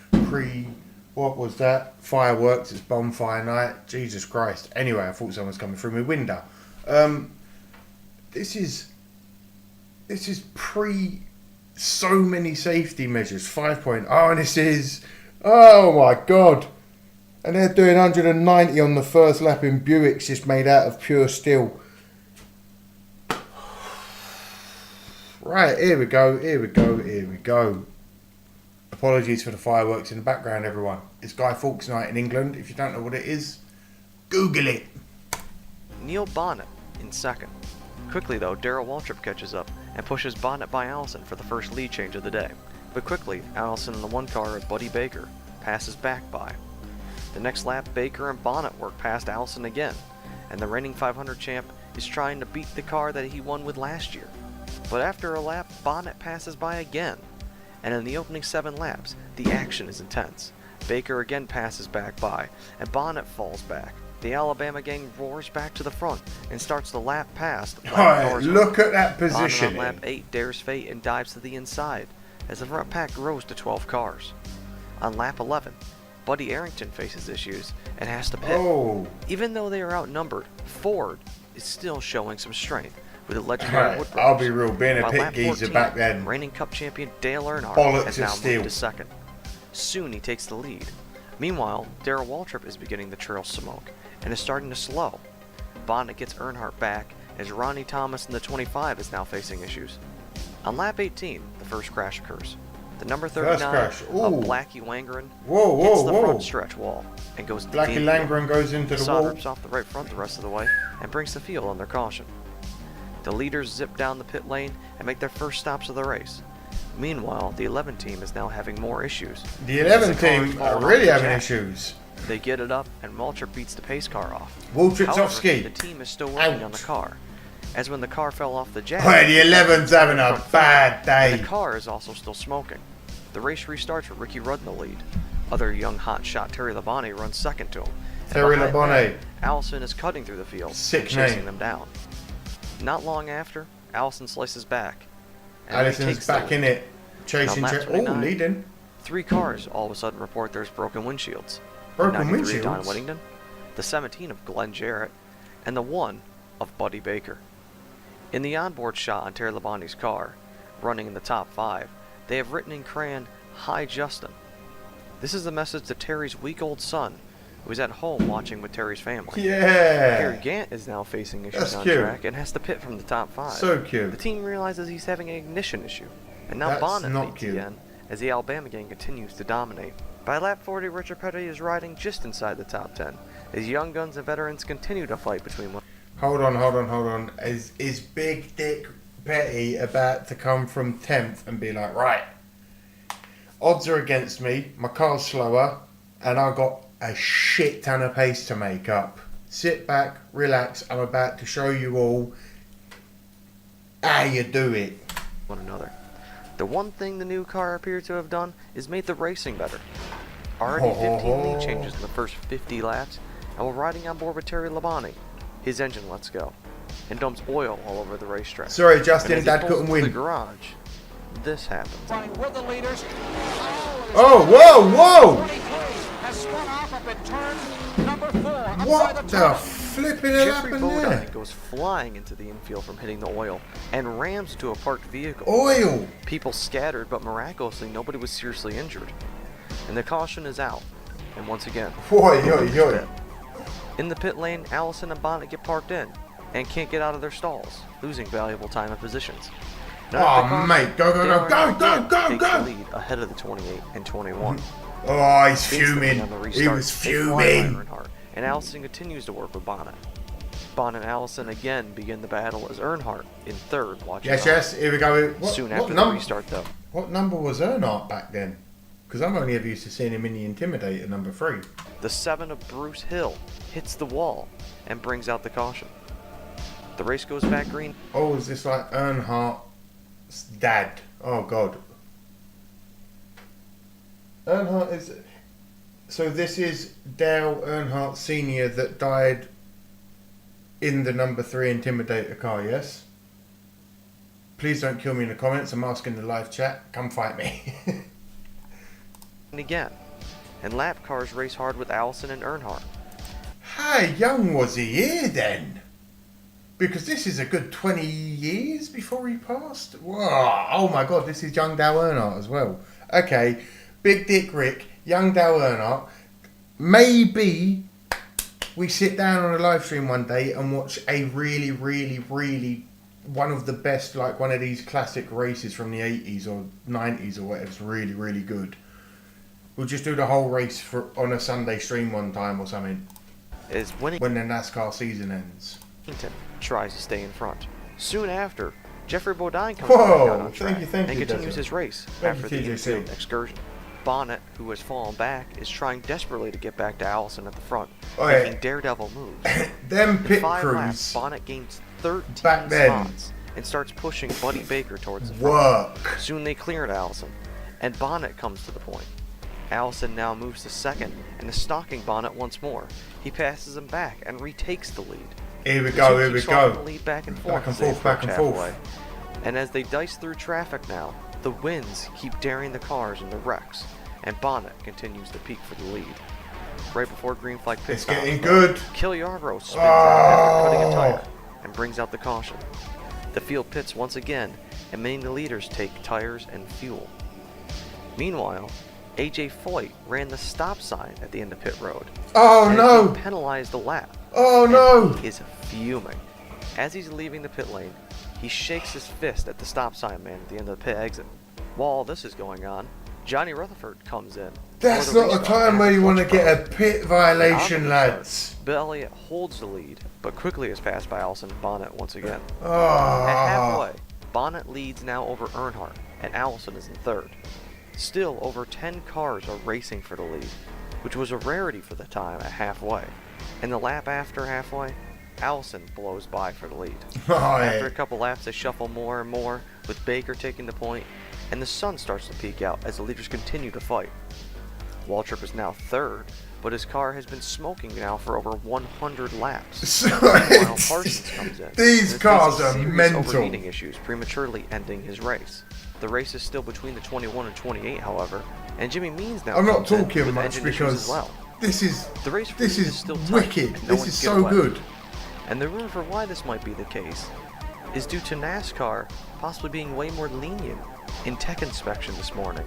what was that? Fireworks, it's bonfire night. Jesus Christ. Anyway, I thought someone was coming through my window. This is pre so many safety measures. 5.0, and this is, oh my God. And they're doing 190 on the first lap in Buicks just made out of pure steel. Right, here we go. Apologies for the fireworks in the background, everyone. It's Guy Fawkes night in England. If you don't know what it is, Google it. Neil Bonnet in second. Quickly though, Darrell Waltrip catches up and pushes Bonnet by Allison for the first lead change of the day. But quickly, Allison in the one car of Buddy Baker passes back by. The next lap, Baker and Bonnet work past Allison again, and the reigning 500 champ is trying to beat the car that he won with last year. But after a lap, Bonnet passes by again, and in the opening 7 laps, the action is intense. Baker again passes back by, and Bonnet falls back. The Alabama gang roars back to the front and starts the lap past. Alright, look at that position. On lap 8 dares fate and dives to the inside as the front pack grows to 12 cars. On lap 11, Buddy Arrington faces issues and has to pit. Even though they are outnumbered, Ford is still showing some strength with the legendary Wood I'll be real, being a By pit lap geezer 14, back then. reigning Cup champion Dale Earnhardt Bollocks has of now steel. moved to second. Soon he takes the lead. Meanwhile, Darrell Waltrip is beginning to trail smoke and is starting to slow. Bonnet gets Earnhardt back as Ronnie Thomas in the 25 is now facing issues. On lap 18, the first crash occurs. The number 39 crash. of Blackie Langren Whoa, hits the whoa. front stretch wall and goes to Blackie the Langren goes into the Saab wall. rips off the right front the rest of the way and brings the field under caution. The leaders zip down the pit lane and make their first stops of the race. Meanwhile, the 11 team is now having more issues. The 11 team car is are falling really off the having track. issues. They get it up, and Waltrip beats the pace car off. Waltrip's However, off ski. the team is still working on the car, as when the car fell off the jack. Hey, the 11's having a bad day. The car is also still smoking. The race restarts with Ricky Rudd in the lead. Other young hotshot Terry Labonte runs second to him. And Terry behind Labonte. that, Allison is cutting through the field Sick and chasing name. them down. Not long after, Allison slices back. And Allison's takes the back lead. in it. Chasing, On lap oh, 29, leading. 3 cars all of a sudden report there's broken windshields. Broken the 93 of Don windshields? Whittington, the 17 of Glenn Jarrett, and the 1 of Buddy Baker. In the onboard shot on Terry Labonte's car, running in the top 5, they have written in crayon, "Hi Justin." This is a message to Terry's week-old son, who is at home watching with Terry's family. Yeah. Harry Gant is now facing issues That's on cute. track and has to pit from the top 5. So cute. The team realizes he's having an ignition issue, and now That's Bonnet not leads cute. again as the Alabama gang continues to dominate. By lap 40, Richard Petty is riding just inside the top 10, as young guns and veterans continue to fight between one. Hold on. Is Big Dick Petty about to come from 10th and be like, right, odds are against me, my car's slower, and I've got a shit ton of pace to make up. Sit back, relax, I'm about to show you all how you do it. One another. The one thing the new car appears to have done is made the racing better. Already 15 lead changes in the first 50 laps, and while riding on board with Terry Labonte, his engine lets go and dumps oil all over the racetrack. Sorry, Justin, And as he Dad pulls couldn't into win. the garage, this happens. With the leaders. Oh, whoa, whoa! Has spun off up in turn number 4. What the flipping hell Jeffrey happened Bodine there? goes flying into the infield from hitting the oil and rams into a parked vehicle. Oil! People scattered, but miraculously nobody was seriously injured. And the caution is out. And once again, in the pit lane, Allison and Bonnet get parked in and can't get out of their stalls, losing valuable time and positions. Oh, mate, go, go, go, go, go, go, takes go! the lead ahead of the 28 and 21. Oh, he's Instantly fuming. on the He restart, was they fly by fuming. Earnhardt, and Allison continues to work with Bonnet. Bonnet and Allison again begin the battle as Earnhardt in third watches Yes, on. yes, here we go. Soon after the restart, though. What number was Earnhardt back then? Because I'm only ever used to seeing him in the Intimidator, number 3. The 7 of Bruce Hill hits the wall and brings out the caution. The race goes back green. Oh, is this like Earnhardt's dad? Oh, God. Earnhardt is... So this is Dale Earnhardt Sr. that died in the number 3 Intimidator car, yes? Please don't kill me in the comments. I'm asking the live chat. Come fight me. And again. And lap cars race hard with Allison and Earnhardt. How young was he here then? Because this is a good 20 years before he passed. Whoa. Oh my God, this is young Dale Earnhardt as well. Okay, Big Dick Rick, young Dale Earnhardt. Maybe we sit down on a live stream one day and watch a really, really, really one of the best, like one of these classic races from the 80s or 90s or whatever. It's really, really good. We'll just do the whole race on a Sunday stream one time or something. Is winning when the NASCAR season ends. Tries to stay in front. Soon after, Jeffrey Bodine comes Whoa, back out on track thank and you, continues Desert. his race Thank after you, the TJC. infield excursion. Bonnet, who has fallen back, is trying desperately to get back to Allison at the front, Oh, yeah. making daredevil moves. Them In pit 5 crews laps, Bonnet gains 13 back then. spots and starts pushing Buddy Baker towards the Work. front. Soon they clear to Allison, and Bonnet comes to the point. Allison now moves to second and is stalking Bonnet once more. He passes him back and retakes the lead. Here we The go, two here keep we swapping go. the lead back and forth, Back and as they forth, back and approach forth. halfway. And as they dice through traffic now, the winds keep daring the cars in the wrecks, and Bonnet continues to peak for the lead. Right before green flag pit It's stops, getting though, good. Kill Yarbrough spins out after cutting a Oh. tire and brings out the caution. The field pits once again, and many of the leaders take tires and fuel. Meanwhile, AJ Foyt ran the stop sign at the end of pit road. Oh, and no. He penalized the lap. Oh, and no. He is fuming. As he's leaving the pit lane, he shakes his fist at the stop sign man at the end of the pit exit. While all this is going on, Johnny Rutherford comes in. That's for the not a restart time and where has you want to clutch get a problem. pit And violation, on the lads. Bill Elliott holds the lead, but quickly is passed by Allison and Bonnet once again. Oh. At halfway, Bonnet leads now over Earnhardt, and Allison is in third. Still, over 10 cars are racing for the lead, which was a rarity for the time at halfway. In the lap after halfway, Allison blows by for the lead. Oh, After yeah. a couple laps, they shuffle more and more, with Baker taking the point, and the sun starts to peek out as the leaders continue to fight. Waltrip is now third, but his car has been smoking now for over 100 laps. Meanwhile, Parsons comes in. These and is cars facing are serious mental. overheating issues, prematurely ending his race. The race is still between the 21 and 28, however, and Jimmy Means now I'm not comes in talking with much engine issues as because well. this is The race for this lead is still tight, wicked. and no This one's is get so away. good. And the reason for why this might be the case is due to NASCAR possibly being way more lenient in tech inspection this morning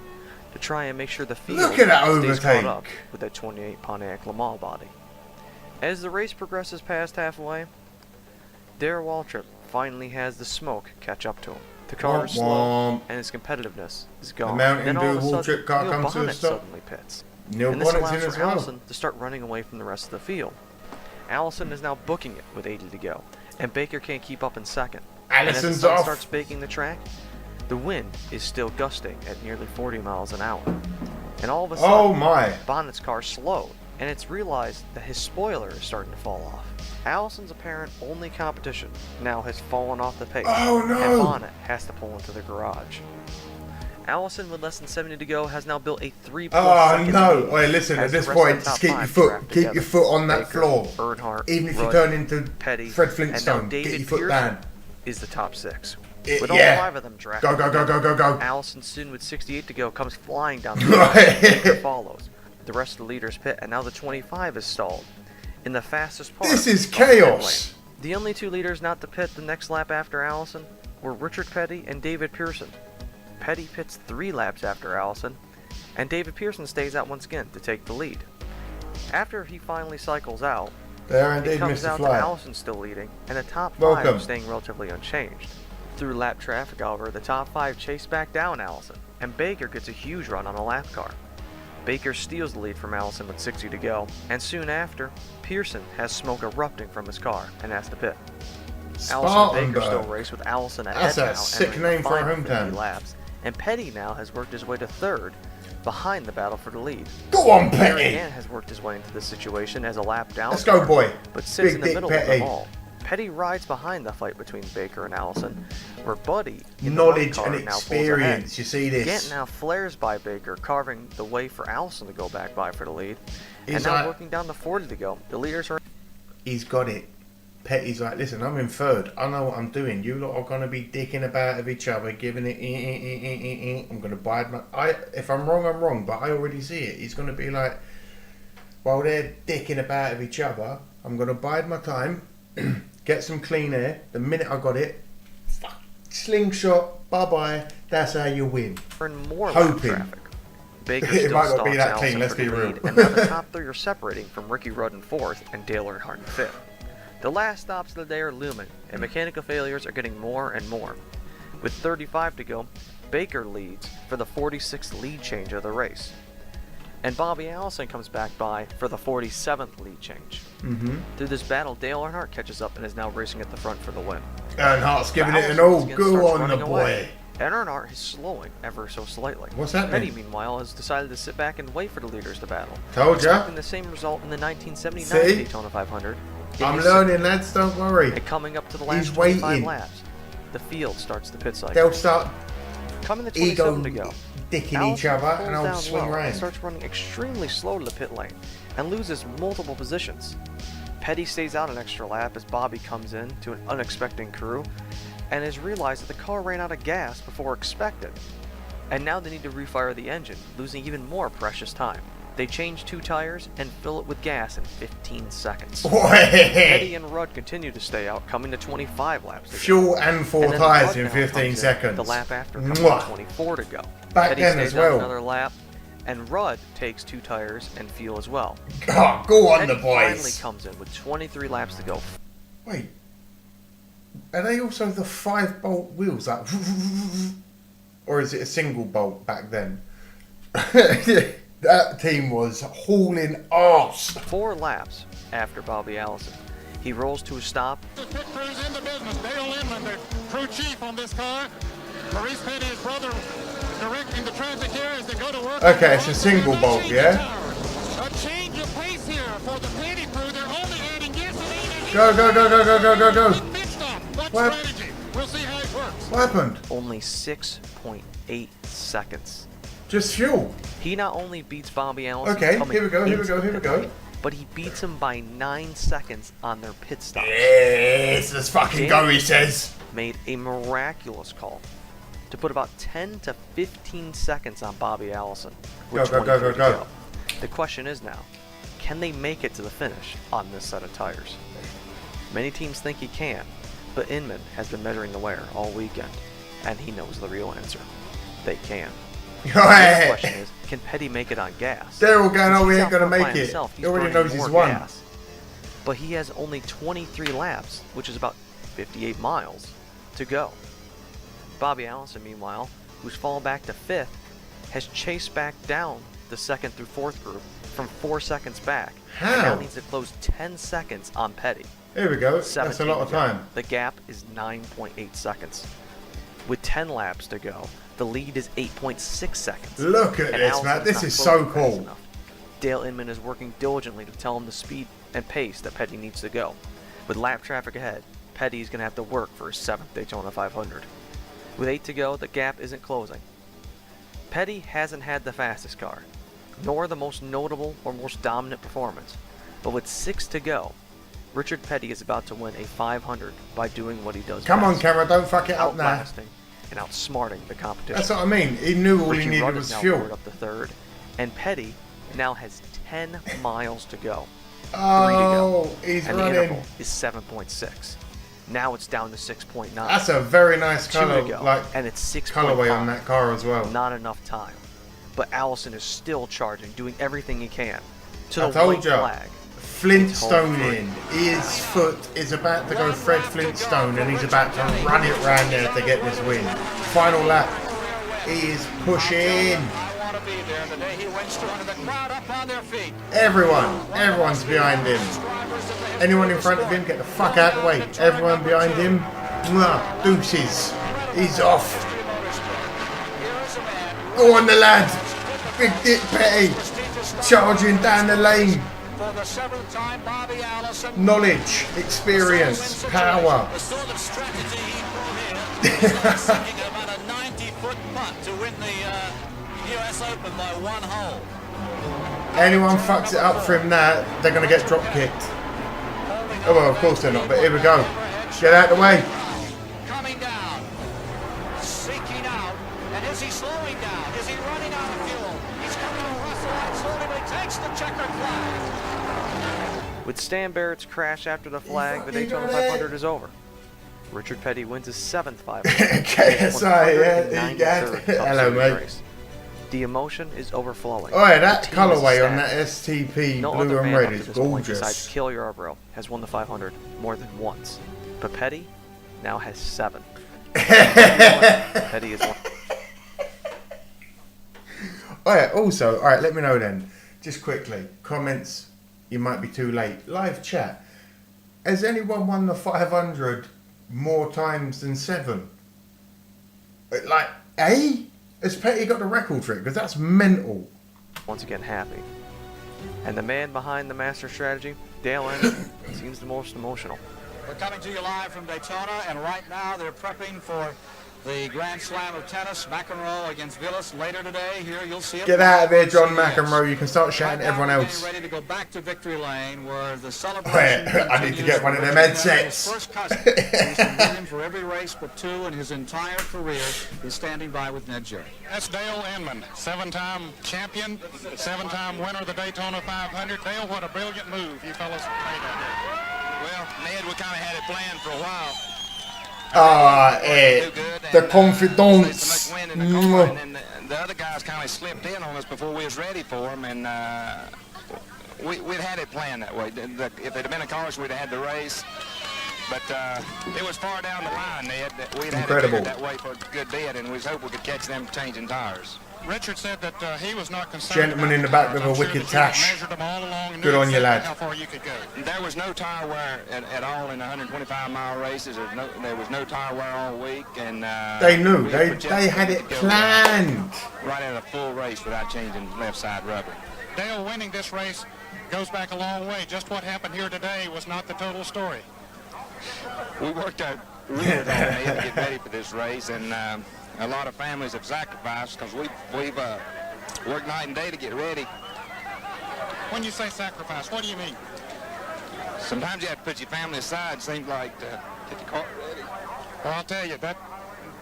to try and make sure the field Look at that stays caught overtake. up with that 28 Pontiac Le Mans body. As the race progresses past halfway, Darrell Waltrip finally has the smoke catch up to him. The car is Womp slow, womp. and its competitiveness is gone. Mountain Then all of a Dew sudden, Waltrip car Neil comes to a Bonnet stop. suddenly pits. Neil And this Bonnet's allows in as for well. Allison to start running away from the rest of the field. Allison is now booking it with 80 to go, and Baker can't keep up in second. And as Allison's the sun off. starts baking the track, the wind is still gusting at nearly 40 miles an hour. And all of a sudden, Oh my. Bonnet's car slowed, and it's realized that his spoiler is starting to fall off. Allison's apparent only competition now has fallen off the pace, Oh, no. and Bonnet has to pull into the garage. Allison, with less than 70 to go, has now built a 3+ second no! lead. Wait, listen. As At this the rest of point, the just top keep five your draft foot on together. that Baker, floor. Earnhardt, Even if you Rudd, turn into Petty, Fred and now Flintstone, David get your foot Pearson down. is the top 6. It- With all yeah. 5 of them drafted. Go. Allison soon with 68 to go comes flying down the line. Baker follows. The rest of the leaders pit, and now the 25 is stalled in the fastest part. This is of the pit chaos. lane. The only 2 leaders not to pit the next lap after Allison were Richard Petty and David Pearson. Petty pits 3 laps after Allison, and David Pearson stays out once again to take the lead. After he finally cycles out, There it indeed, comes Mr. out to Fly. Allison still leading, and the top 5 Welcome. are staying relatively unchanged. Through lap traffic, however, the top 5 chase back down Allison, and Baker gets a huge run on a lap car. Baker steals the lead from Allison with 60 to go, and soon after, Pearson has smoke erupting from his car and has to pit. Allison and Baker still race with Allison ahead That's a now, sick entering the name for a final 50 hometown. laps, and Petty now has worked his way to 3rd, behind the battle for the lead. Go on, Barry Petty. again has worked his way into this situation as a lap down. Let's go, boy. But sits Big in the dick middle of Petty. them all. Petty rides behind the fight between Baker and Allison, where Buddy, in Knowledge the one car, and now pulls ahead. experience. You see this? Gant now flares by Baker, carving the way for Allison to go back by for the lead. He's And now like- working down to 40 to go. The leaders are... He's got it. Petty's like, listen, I'm in 3rd. I know what I'm doing. You lot are going to be dicking about of each other, giving it. I'm going to bide my... If I'm wrong, but I already see it. He's going to be like, while they're dicking about of each other, I'm going to bide my time, get some clean air. The minute I got it, slingshot, bye-bye. That's how you win. More lap Hoping. traffic. Baker It still might not be stalks that Allison clean, let's for the be real. lead, and now the top 3 are separating from Ricky Rudd in 4th and Dale Earnhardt in 5th. The last stops of the day are looming, and mechanical failures are getting more and more. With 35 to go, Baker leads for the 46th lead change of the race. And Bobby Allison comes back by for the 47th lead change. Mm-hmm. Through this battle, Dale Earnhardt catches up and is now racing at the front for the win. Earnhart's giving it an Allison all. once again Go starts on, the running away, boy. and Earnhardt is slowing ever so slightly. What's happening? Petty, meanwhile, has decided to sit back and wait for the leaders to battle. Told ya. Expecting the same result in the 1979 See? Daytona 500. I'm learning, lads. Don't worry. And coming up to the last He's 25 waiting. laps, the field starts the pit cycle. They'll start Coming to 27 to go. dicking each Allison other, pulls and I'll down swing low and round. starts running extremely slow to the pit lane and loses multiple positions. Petty stays out an extra lap as Bobby comes in to an unexpected crew and has realized that the car ran out of gas before expected. And now they need to refire the engine, losing even more precious time. They change 2 tires and fill it with gas in 15 seconds. Petty and Rudd continue to stay out, coming to 25 laps to go. Fuel and 4 And then tyres Rudd in now 15 comes seconds. The lap after comes Mwah. to 24 to go. Back Petty then stays as out well. another lap, and Rudd takes 2 tires and fuel as well. Oh, go on, Petty the boys. finally comes in with 23 laps to go. Wait. Are they also the 5-bolt wheels? Like, or is it a single bolt back then? That team was hauling arse. 4 laps after Bobby Allison, he rolls to a stop. Pit crew's in the business. Dale Inman, the crew chief on this car. Maurice Petty, his brother, directing the traffic here as they go to work. Okay, it's a single bolt, yeah? A change of pace here for the Petty crew. They're only adding gasoline. Go. Pit stop. What What? strategy? We'll see how it works. What happened? Only 6.8 seconds. Just fuel. He not only beats Bobby Allison, Okay, coming here we go. into the pit go. lane, but he beats him by 9 seconds on their pit stop. Yes, let's fucking go, he says. Made a miraculous call to put about 10 to 15 seconds on Bobby Allison. With Go. 23 to go. The question is now, can they make it to the finish on this set of tires? Many teams think he can, but Inman has been measuring the wear all weekend, and he knows the real answer. They can. The next question is, can Petty make it on gas? Daryl going, Since oh, we he's ain't out gonna front by make it. himself, He he's already burning knows he's more won. gas. But he has only 23 laps, which is about 58 miles, to go. Bobby Allison, meanwhile, who's fallen back to 5th, has chased back down the 2nd through 4th group from 4 seconds back. How? And now needs to close 10 seconds on Petty. Here we go. That's a 17 lot of to go. time. The gap is 9.8 seconds. With 10 laps to go, the lead is 8.6 seconds. Look at And this, Allison's man. This not is closing so fast cool. enough. Dale Inman is working diligently to tell him the speed and pace that Petty needs to go. With lap traffic ahead, Petty's going to have to work for his 7th Daytona 500. With 8 to go, the gap isn't closing. Petty hasn't had the fastest car, nor the most notable or most dominant performance, but with 6 to go, Richard Petty is about to win a 500 by doing what he does Come on, best. camera, don't fuck it up now. Outlasting and outsmarting the competition. That's what I mean. He knew all he Richie needed Rudd was is now fuel. forward up to 3rd, and Petty now has 10 miles to go. Oh, 3 to go. he's and running. the interval is 7.6. Now it's down to 6.9. That's a very nice 2 color, to go, like and it's 6.5. colorway on that car as well. Not enough time, but Allison is still charging, doing everything he can. To I the told white ya. flag. Flintstoning. His foot is about to go Fred Flintstone, and he's about to run it round there to get this win. Final lap. He is pushing. Everyone's behind him. Anyone in front of him, get the fuck out of the way. Everyone behind him, mwah, deuces. He's off. Go on, the lad. Big Dick Petty, charging down the lane. Knowledge, experience, power. Anyone fucks it up for him now, they're going to get drop kicked. Oh well, of course they're not, but here we go. Get out of the way. Coming down, seeking out, and is he slowing down? Is he running out of fuel? He's coming to Russell out slowly, but he takes the checkered flag. With Stan Barrett's crash after the flag, the Daytona 500 is over. Richard Petty wins his 7th 500. KSI, yeah, he got it. Hello, mate. Race. The emotion is overflowing. Oh yeah, that The team is colorway on ecstatic. that STP No blue other and man red up to is this point gorgeous. besides Cale Yarborough has won the 500 more than once. But Petty now has 7. Petty is one. Oh yeah, also, alright, let me know then. Just quickly, comments, you might be too late. Live chat. Has anyone won the 500 more times than 7? Like, eh? Has Petty got the record for it? Because that's mental. Once again happy. And the man behind the master strategy, Dale Anderson, seems the most emotional. We're coming to you live from Daytona, and right now they're prepping for the Grand Slam of tennis, McEnroe against Villas later today. Here you'll see it. Get out of here, John McEnroe. You can start shouting at everyone else. Ready to go back to victory lane where the celebration. I need to get one of them headsets. First cousin, who's been with him for every race but 2 in his entire career, is standing by with nhra. That's Dale Inman, 7-time champion, 7-time winner of the Daytona 500. Dale, what a brilliant move you fellas made out there. Well, Ned, we kind of had it planned for a while. The confidence. And then the other guys kind of slipped in on us before we was ready for them, and we'd had it planned that way. If it had been a caution, we'd have had the race. But it was far down the line, Ned. We'd had it figured that way for a good bit, and we was hoping we could catch them changing tires. Richard said that he was not concerned. Gentleman in the back with a wicked tash. Good on you, lad. How far you could go. There was no tire wear at all in the 125-mile races. There was no tire wear all week, and they knew. They had it planned. Right at a full race without changing left side rubber. Dale winning this race goes back a long way. Just what happened here today was not the total story. We worked out really hard to get ready for this race, and a lot of families have sacrificed because we've worked night and day to get ready. When you say sacrifice, what do you mean? Sometimes you have to put your family aside, seems like, to get the car ready. Well, I'll tell you,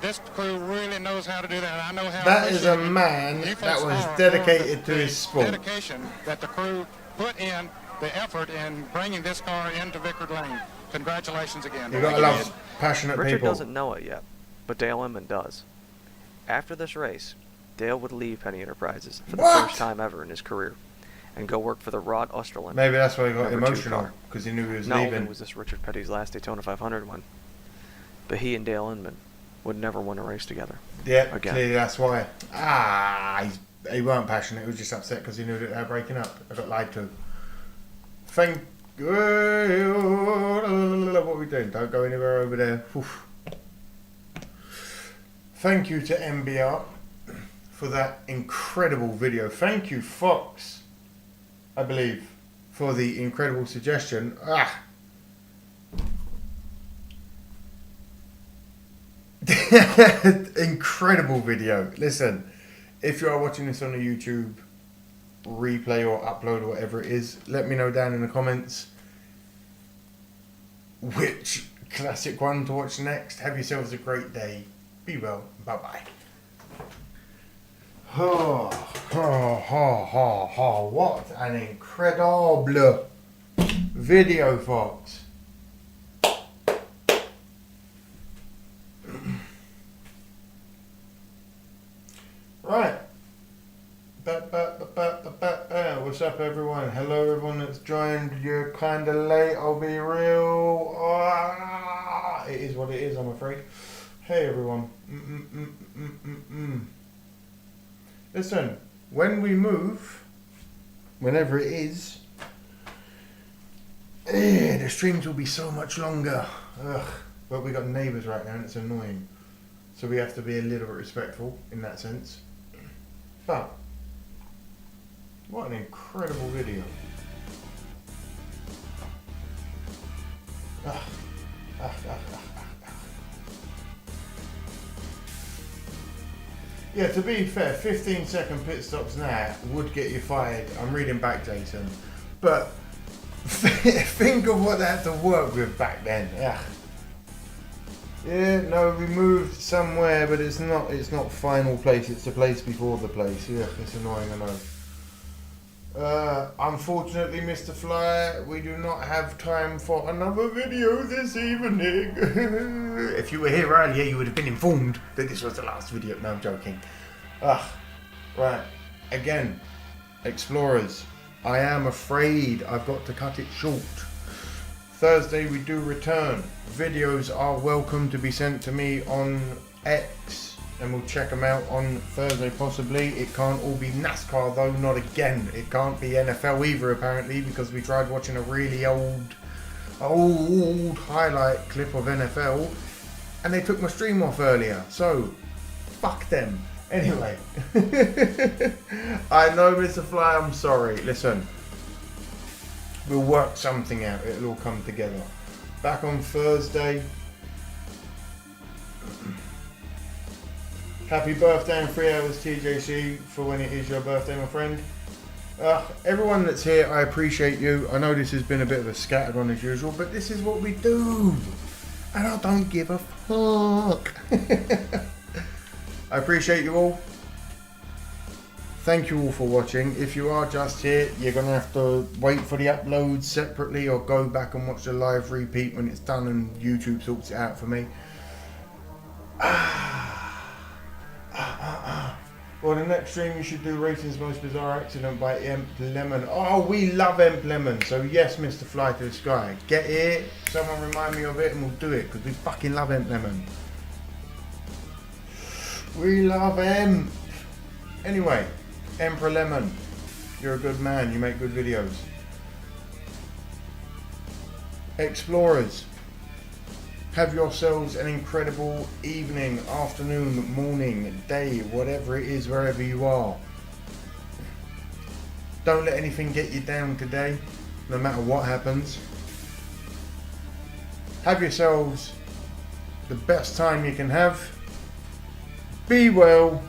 this crew really knows how to do that. I know how. That is a man that was dedicated to his sport. Dedication that the crew put in, the effort in bringing this car into Vickard Lane. Congratulations again. You gotta love passionate Richard people. doesn't know it yet, but Dale Inman does. After this race, Dale would leave Penny Enterprises for the first time ever in his career and go work for the Rod Osterlund. Maybe that's why he got #2 emotional, car. because he knew he was Not leaving. only was this Richard Petty's last Daytona 500 win, but he and Dale Inman would never win a race together. Yeah, again. clearly that's why. He weren't passionate. He was just upset because he knew that they were breaking up. I got lied to. Thank. What are we doing? Don't go anywhere over there. Oof. Thank you to MBR for that incredible video. Thank you, Fox, I believe, for the incredible suggestion. Incredible video. Listen, if you are watching this on a YouTube replay or upload or whatever it is, let me know down in the comments which classic one to watch next. Have yourselves a great day. Be well. Bye bye. What an incredible video, folks. Right. What's up, everyone? Hello, everyone that's joined. You're kind of late, I'll be real. It is what it is, I'm afraid. Hey, everyone. Listen, when we move, whenever it is, the streams will be so much longer. But we got neighbours right now and it's annoying. So we have to be a little bit respectful in that sense. But, what an incredible video. Yeah, to be fair, 15-second pit stops now would get you fired. I'm reading back, Jason. But, think of what they had to work with back then. Yeah, no, we moved somewhere, but it's not final place, it's the place before the place. Yeah, it's annoying, I know. Unfortunately, Mr. Fly, we do not have time for another video this evening. If you were here earlier, you would have been informed that this was the last video. No, I'm joking. Right, again, Explorers, I am afraid I've got to cut it short. Thursday we do return. Videos are welcome to be sent to me on X and we'll check them out on Thursday possibly. It can't all be NASCAR though, not again. It can't be NFL either apparently because we tried watching a really old highlight clip of NFL and they took my stream off earlier. So, fuck them. Anyway, I know Mr. Fly, I'm sorry. Listen. We'll work something out. It'll all come together. Back on Thursday. Happy birthday in 3 hours, TJC, for when it is your birthday, my friend. Everyone that's here, I appreciate you. I know this has been a bit of a scattered one as usual, but this is what we do. And I don't give a fuck. I appreciate you all. Thank you all for watching. If you are just here, you're going to have to wait for the uploads separately or go back and watch the live repeat when it's done and YouTube sorts it out for me. Well, the next stream you should do Racing's Most Bizarre Accident by Emp Lemon. Oh, we love Emp Lemon. So yes, Mr. Fly to the Sky. Get here, someone remind me of it and we'll do it because we fucking love Emp Lemon. We love Emp. Anyway. Emperor Lemon, you're a good man, you make good videos. Explorers, have yourselves an incredible evening, afternoon, morning, day, whatever it is, wherever you are. Don't let anything get you down today, no matter what happens. Have yourselves the best time you can have. Be well.